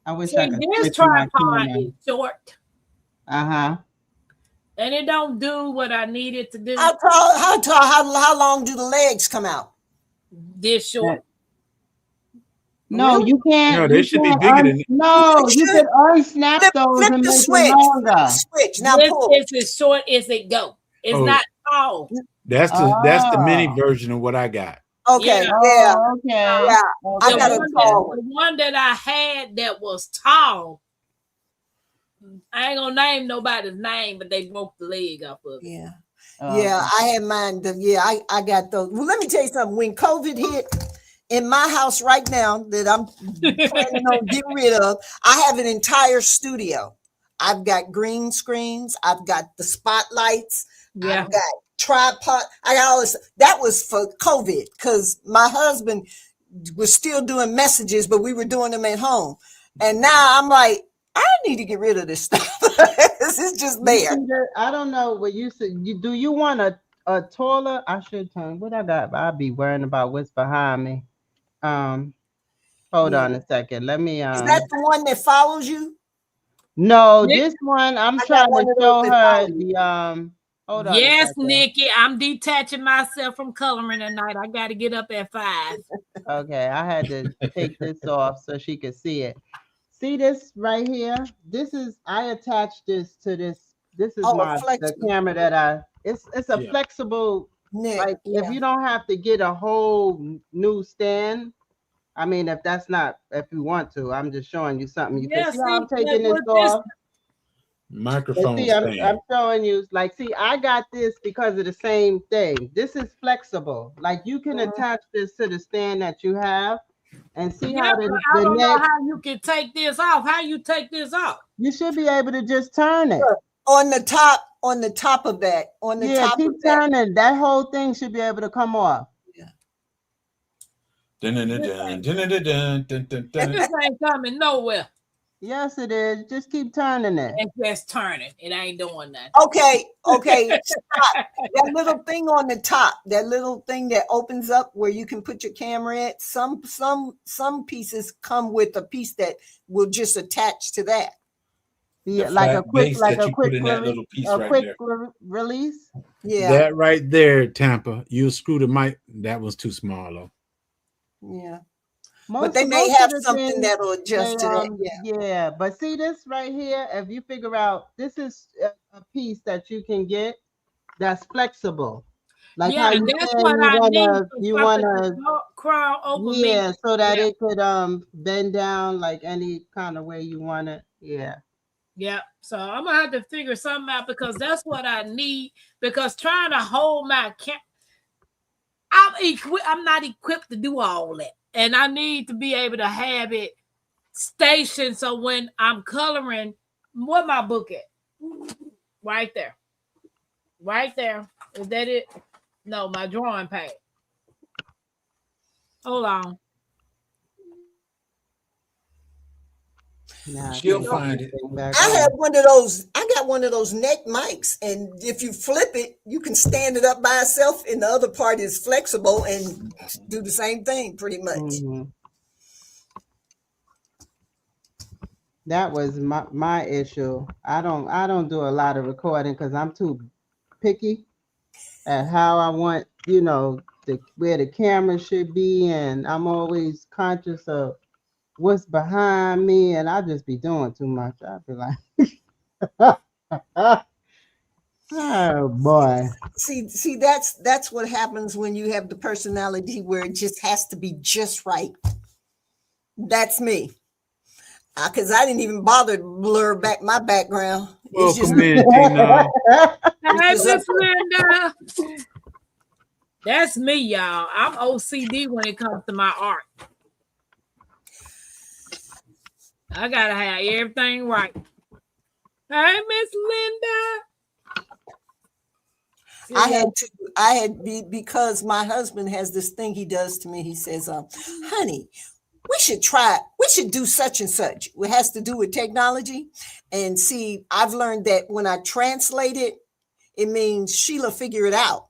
I wish I could. This tripod is short. And it don't do what I need it to do. How long do the legs come out? This short. No, you can't. No, they should be bigger than. No, you can unsnap those and make it longer. Switch now. This is as short as it go. It's not tall. That's the mini version of what I got. Okay, yeah. I got a tall one. The one that I had that was tall. I ain't gonna name nobody's name, but they broke the leg off of it. Yeah. I had mine. I got those. Well, let me tell you something. When COVID hit in my house right now that I'm planning on getting rid of, I have an entire studio. I've got green screens. I've got the spotlights. I've got tripod. I got all this. That was for COVID because my husband was still doing messages, but we were doing them at home. And now I'm like, I need to get rid of this stuff. This is just there. I don't know what you said. Do you want a taller? I should turn. What I got? I'll be worrying about what's behind me. Hold on a second. Let me. Is that the one that follows you? No, this one. I'm trying to show her the. Hold on. Yes, Nikki. I'm detaching myself from coloring tonight. I got to get up at 5. Okay, I had to take this off so she could see it. See this right here? I attached this to this. This is the camera that it's a flexible, like if you don't have to get a whole new stand. I mean, if you want to, I'm just showing you something. You can see how I'm taking this off. Microphone See, I'm stand. showing you, like, see, I got this because of the same thing. This is flexible. Like, you can attach this to the stand that you have, and see Yeah, how but the I don't know neck. how you can take this off. How you take this off? You should be able to just turn it. Look, on the top of that, on the Yeah, top keep of that. turning. That whole thing should be able to come off. Dun, dun, dun, dun, dun, dun, dun, dun, dun, dun. This ain't coming nowhere. Yes, it is. Just keep turning it. It's just turning. It ain't doing nothing. Okay, stop. That little thing on the top, that little thing that opens up where you can put your camera at. Some pieces come with a piece that will just attach to that. Yeah, The like a flat quick, base like that a you quick put in that release, little piece a right quick there. release. Yeah, That right there, Tampa. You screw the mic. That was too small, though. yeah. Most, But they may most have of the something things, that'll adjust to that. yeah. But see this right here. If you figure out, this is a piece that you can get that's flexible. Like Yeah, how you that's said what I need. you Something wanna, to crawl over me. yeah, so that Yeah. it could bend down like any kind of way you want it. Yeah. Yeah, so I'm gonna have to figure something out because that's what I need. Because trying to hold my I'm not equipped to do all that, and I need to be able to have it stationed. So when I'm coloring, what my book at? Right there, right there. Is that it? No, my drawing pad. Hold on. Nah, She'll find it. I have one of those. I got one of those neck mics, and if you flip it, you can stand it up by itself, and the other part is flexible and do the same thing, pretty much. Mm-hmm. That was my issue. I don't do a lot of recording because I'm too picky at how I want, where the camera should be, and I'm always conscious of what's behind me, and I just be doing too much. I'd be like, oh boy. See, that's what happens when you have the personality where it just has to be just right. That's me. Because I didn't even bother to blur back my background. It's just Welcome in, Tina. Hey, Miss Linda. That's me, y'all. I'm OCD when it comes to my art. I gotta have everything right. Hey, Miss Linda. Because my husband has this thing he does to me. He says, honey, we should do such and such. It has to do with technology. And see, I've learned that when I translate it, it means Sheila figure it out.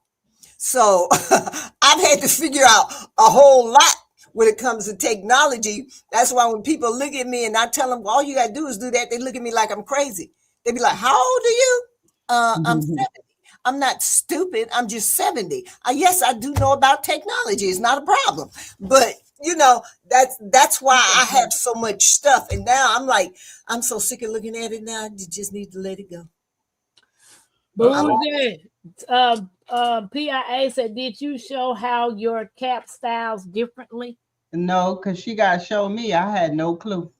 So I've had to figure out a whole lot when it comes to technology. That's why when people look at me and I tell them, well, all you got to do is do that, they look at me like I'm crazy. They be like, how old are you? I'm 70. I'm not stupid. I'm just 70. Yes, I do know about technology. It's not a problem. But that's why I have so much stuff. And now I'm like, I'm so sick of looking at it now. You just need to let it go. Bougie. PIA said, did you show how your cap styles differently? No, because she got to show me. I had no clue.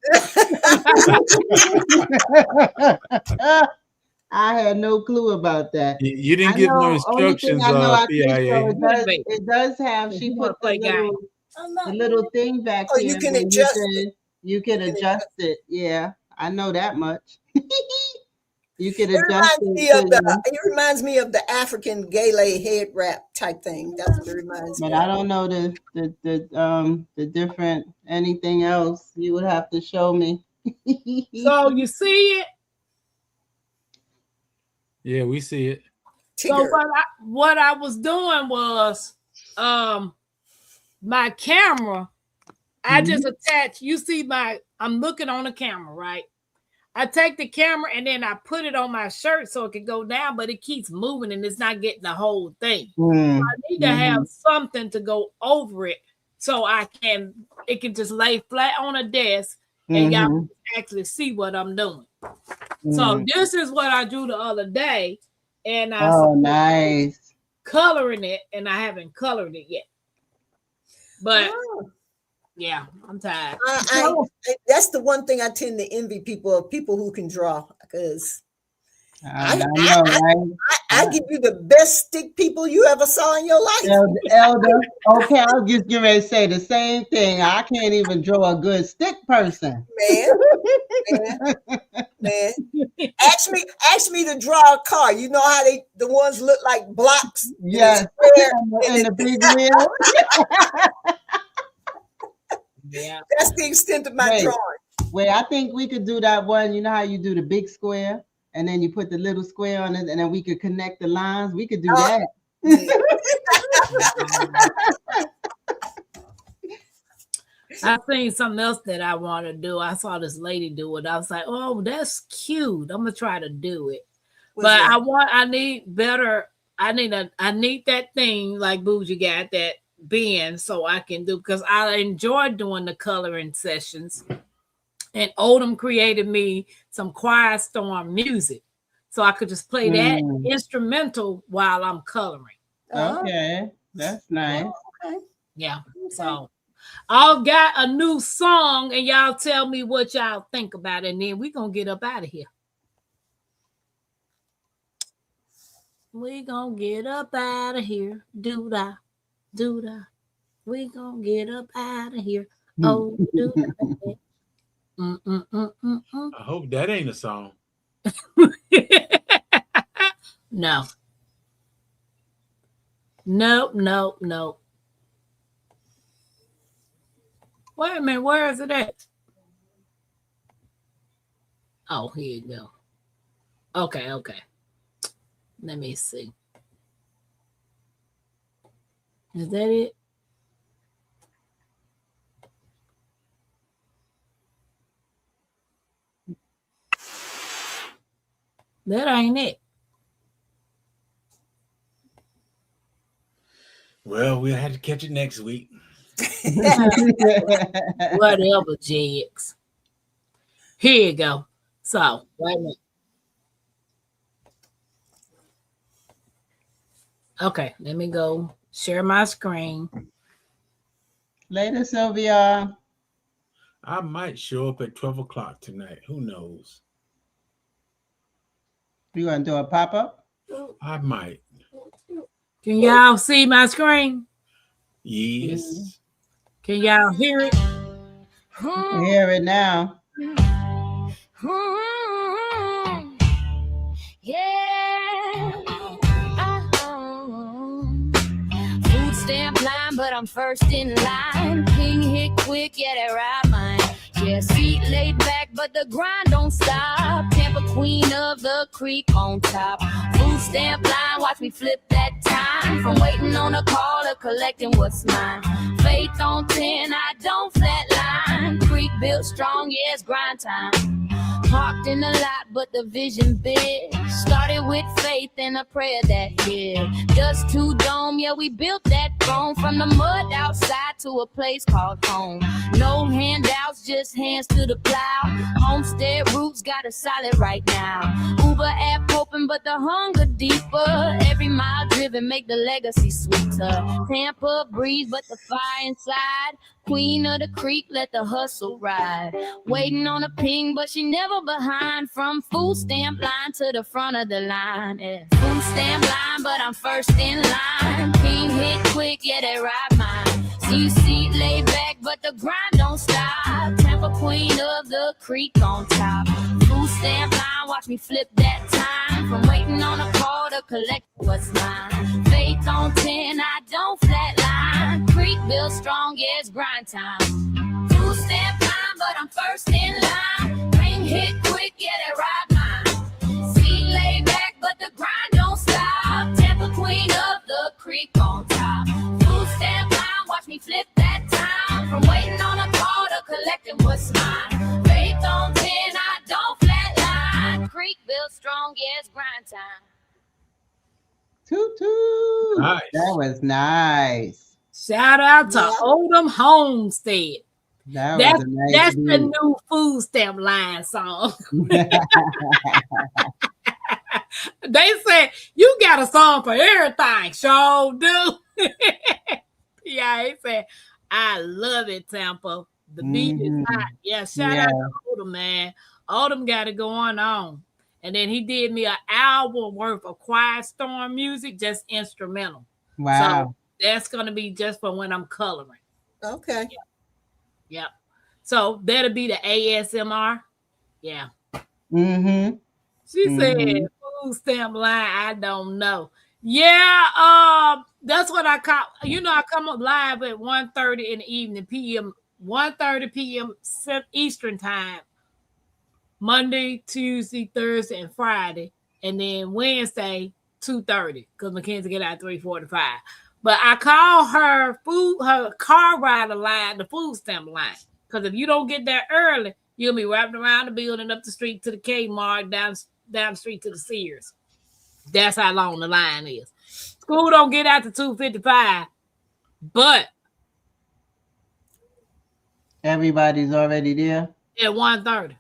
I had no clue about that. You didn't give no instructions, PIA. It does have, she put the little thing back here. You can adjust it. You can adjust it. Yeah, I know that much. You can It adjust it reminds me of the African gele head wrap type thing. That's what it reminds me. But I don't know the different anything else. You would have to show me. So you see it? Yeah, we see it. So what I was doing was my camera, I just attached, you see I'm looking on the camera, right? I take the camera and then I put it on my shirt so it can go down, but it keeps moving and it's not getting the whole thing. So I need to have something to go over it so it can just lay flat on a desk and y'all can actually see what I'm doing. So this is what I drew the other day, and nice coloring it, and I haven't colored it yet. But yeah, I'm tired. That's the one thing I tend to envy people who can draw, because I know, right? I give you the best stick people you ever saw in your life. Elder, okay, I was just getting ready to say the same thing. I can't even draw a good stick person. Man. Ask me to draw a car. You know how the ones look like blocks? Yes, and the big wheel. Yeah. That's the extent of my drawing. Wait, I think we could do that one. You know how you do the big square and then you put the little square on it and then we could connect the lines? We could do that. I seen something else that I want to do. I saw this lady do it. I was like, oh, that's cute. I'm gonna try to do it. But I need that thing like Bougie got that bend so I can do, because I enjoy doing the coloring sessions. And Odom created me some Quiet Storm music, so I could just play that instrumental while I'm coloring. Okay, that's nice. Okay. Yeah. So I've got a new song, and y'all tell me what y'all think about it, and then we're gonna get up out of here. We gonna get up out of here. Do-da, do-da. We gonna get up out of here. Oh, do-da. I hope that ain't a song. No. Nope. Wait a minute, where is it at? Oh, here you go. Okay. Let me see. Is that it? That ain't it. Well, we'll have to catch it next week. Whatever, Jigs. Here you go. So, wait a minute. Okay, let me go share my screen. Later, Sylvia. I might show up at 12 o'clock tonight. Who knows? You gonna do a pop-up? I might. Can y'all see my screen? Yes. Can y'all hear it? I can hear it now. Food stamp line, but I'm first in line. Ping hit quick, yeah, that right mine. Yeah, seat laid back, but the grind don't stop. Tampa queen of the creek on top. Food stamp line, watch me flip that time. From waiting on a call to collecting what's mine. Faith on 10, I don't flatline. Creek built strong, yeah, it's grind time. Parked in a lot, but the vision big. Started with faith and a prayer that hit. Dust to dome, yeah, we built that throne. From the mud outside to a place called home. No handouts, just hands to the plow. Homestead roots got us solid right now. Uber app open, but the hunger deeper. Every mile driven make the legacy sweeter. Tampa breeze, but the fire inside. Queen of the creek, let the hustle ride. Waiting on a ping, but she never behind. From food stamp line to the front of the line. Yeah. Food stamp line, but I'm first in line. Ping hit quick, yeah, they ride mine. See you seat laid back, but the grind don't stop. Tampa queen of the creek on top. Food stamp line, watch me flip that time. From waiting on a call to collect what's mine. Faith on 10, I don't flatline. Creek built strong, yeah, it's grind time. Food stamp line, but I'm first in line. Ring hit quick, yeah, they ride mine. Seat laid back, but the grind don't stop. Tampa queen of the creek on top. Food stamp line, watch me flip that time. From waiting on a call to collecting what's mine. Faith on 10, I don't flatline. Creek built strong, yeah, it's grind time. Toot toot. Nice. That was nice. Shout out to Odom Homestead. That's the new food stamp line song. They said you got a song for everything, sure do. Yeah, he said, I love it, Tampa. The beat is hot. Yeah, shout out to Odom, man. Odom got it going on. And then he did me an hour worth of Quiet Storm music, just instrumental. Wow. So that's going to be just for when I'm coloring. Okay. Yep. So that'll be the ASMR. Yeah. Mm-hmm. She said food stamp line, I don't know. Yeah, that's what I call, I come up live at 1:30 in the evening, PM, 1:30 p.m. Eastern time, Monday, Tuesday, Thursday, and Friday. And then Wednesday, 2:30, because Mackenzie get out at 3:45. But I call her car rider line, the food stamp line. Because if you don't get there early, you'll be wrapping around the building, up the street to the Kmart, down the street to the Sears. That's how long the line is. School don't get out to 2:55, but everybody's already there at 1:30.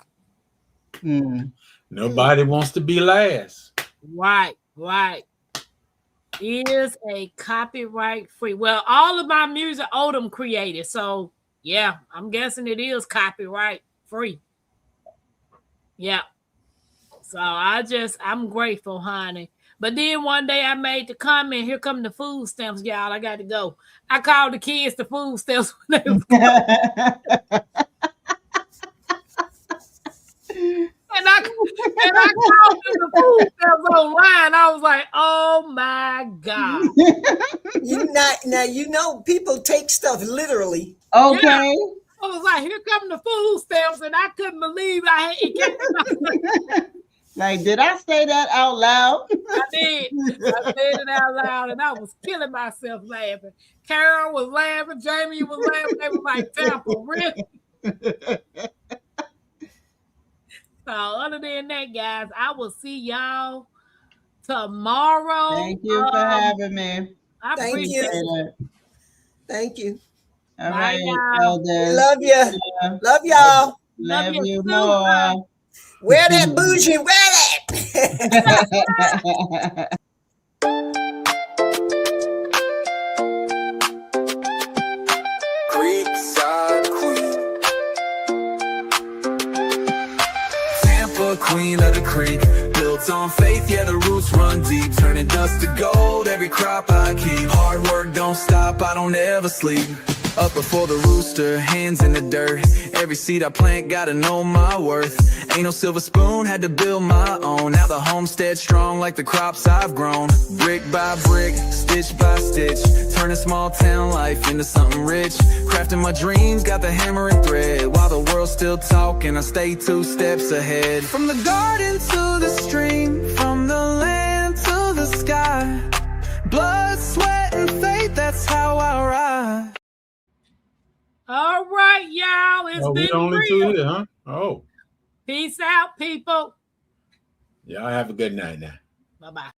Nobody wants to be last. Right. Is a copyright free. Well, all of my music Odom created, so yeah, I'm guessing it is copyright free. Yeah. So I'm grateful, honey. But then one day I made the comment, here come the food stamps, y'all. I got to go. I called the kids the food stamps when they was And I called them the food stamps online. I was like, oh my God. People take stuff literally. Okay. Yeah. I was like, here come the food stamps, and I couldn't believe it came. Like, did I say that out loud? I did. I said it out loud, and I was killing myself laughing. Carol was laughing. Jamie was laughing. They were like, Tampa, really? So other than that, guys, I will see y'all tomorrow. Thank you for having me. I appreciate it. Thank you. All Bye, right, y'all. elders. Love you. Love y'all. Love you too, more. Wear that bougie. Wear that. Creekside Queen, Tampa Queen of the creek, built on faith, yeah, the roots run deep, turning dust to gold, every crop I keep, hard work don't stop, I don't ever sleep, up before the rooster, hands in the dirt, every seed I plant, gotta know my worth, ain't no silver spoon, had to build my own, now the homestead strong like the crops I've grown, brick by brick, stitch by stitch, turning small town life into something rich, crafting my dreams, got the hammer and thread, while the world's still talking, I stay 2 steps ahead, from the garden to the stream, from the land to the sky, blood, sweat, and faith, that's how I ride. All right, y'all. It's we been only real. 2 here, huh? Oh. Peace out, people. Y'all have a good night now. Bye-bye.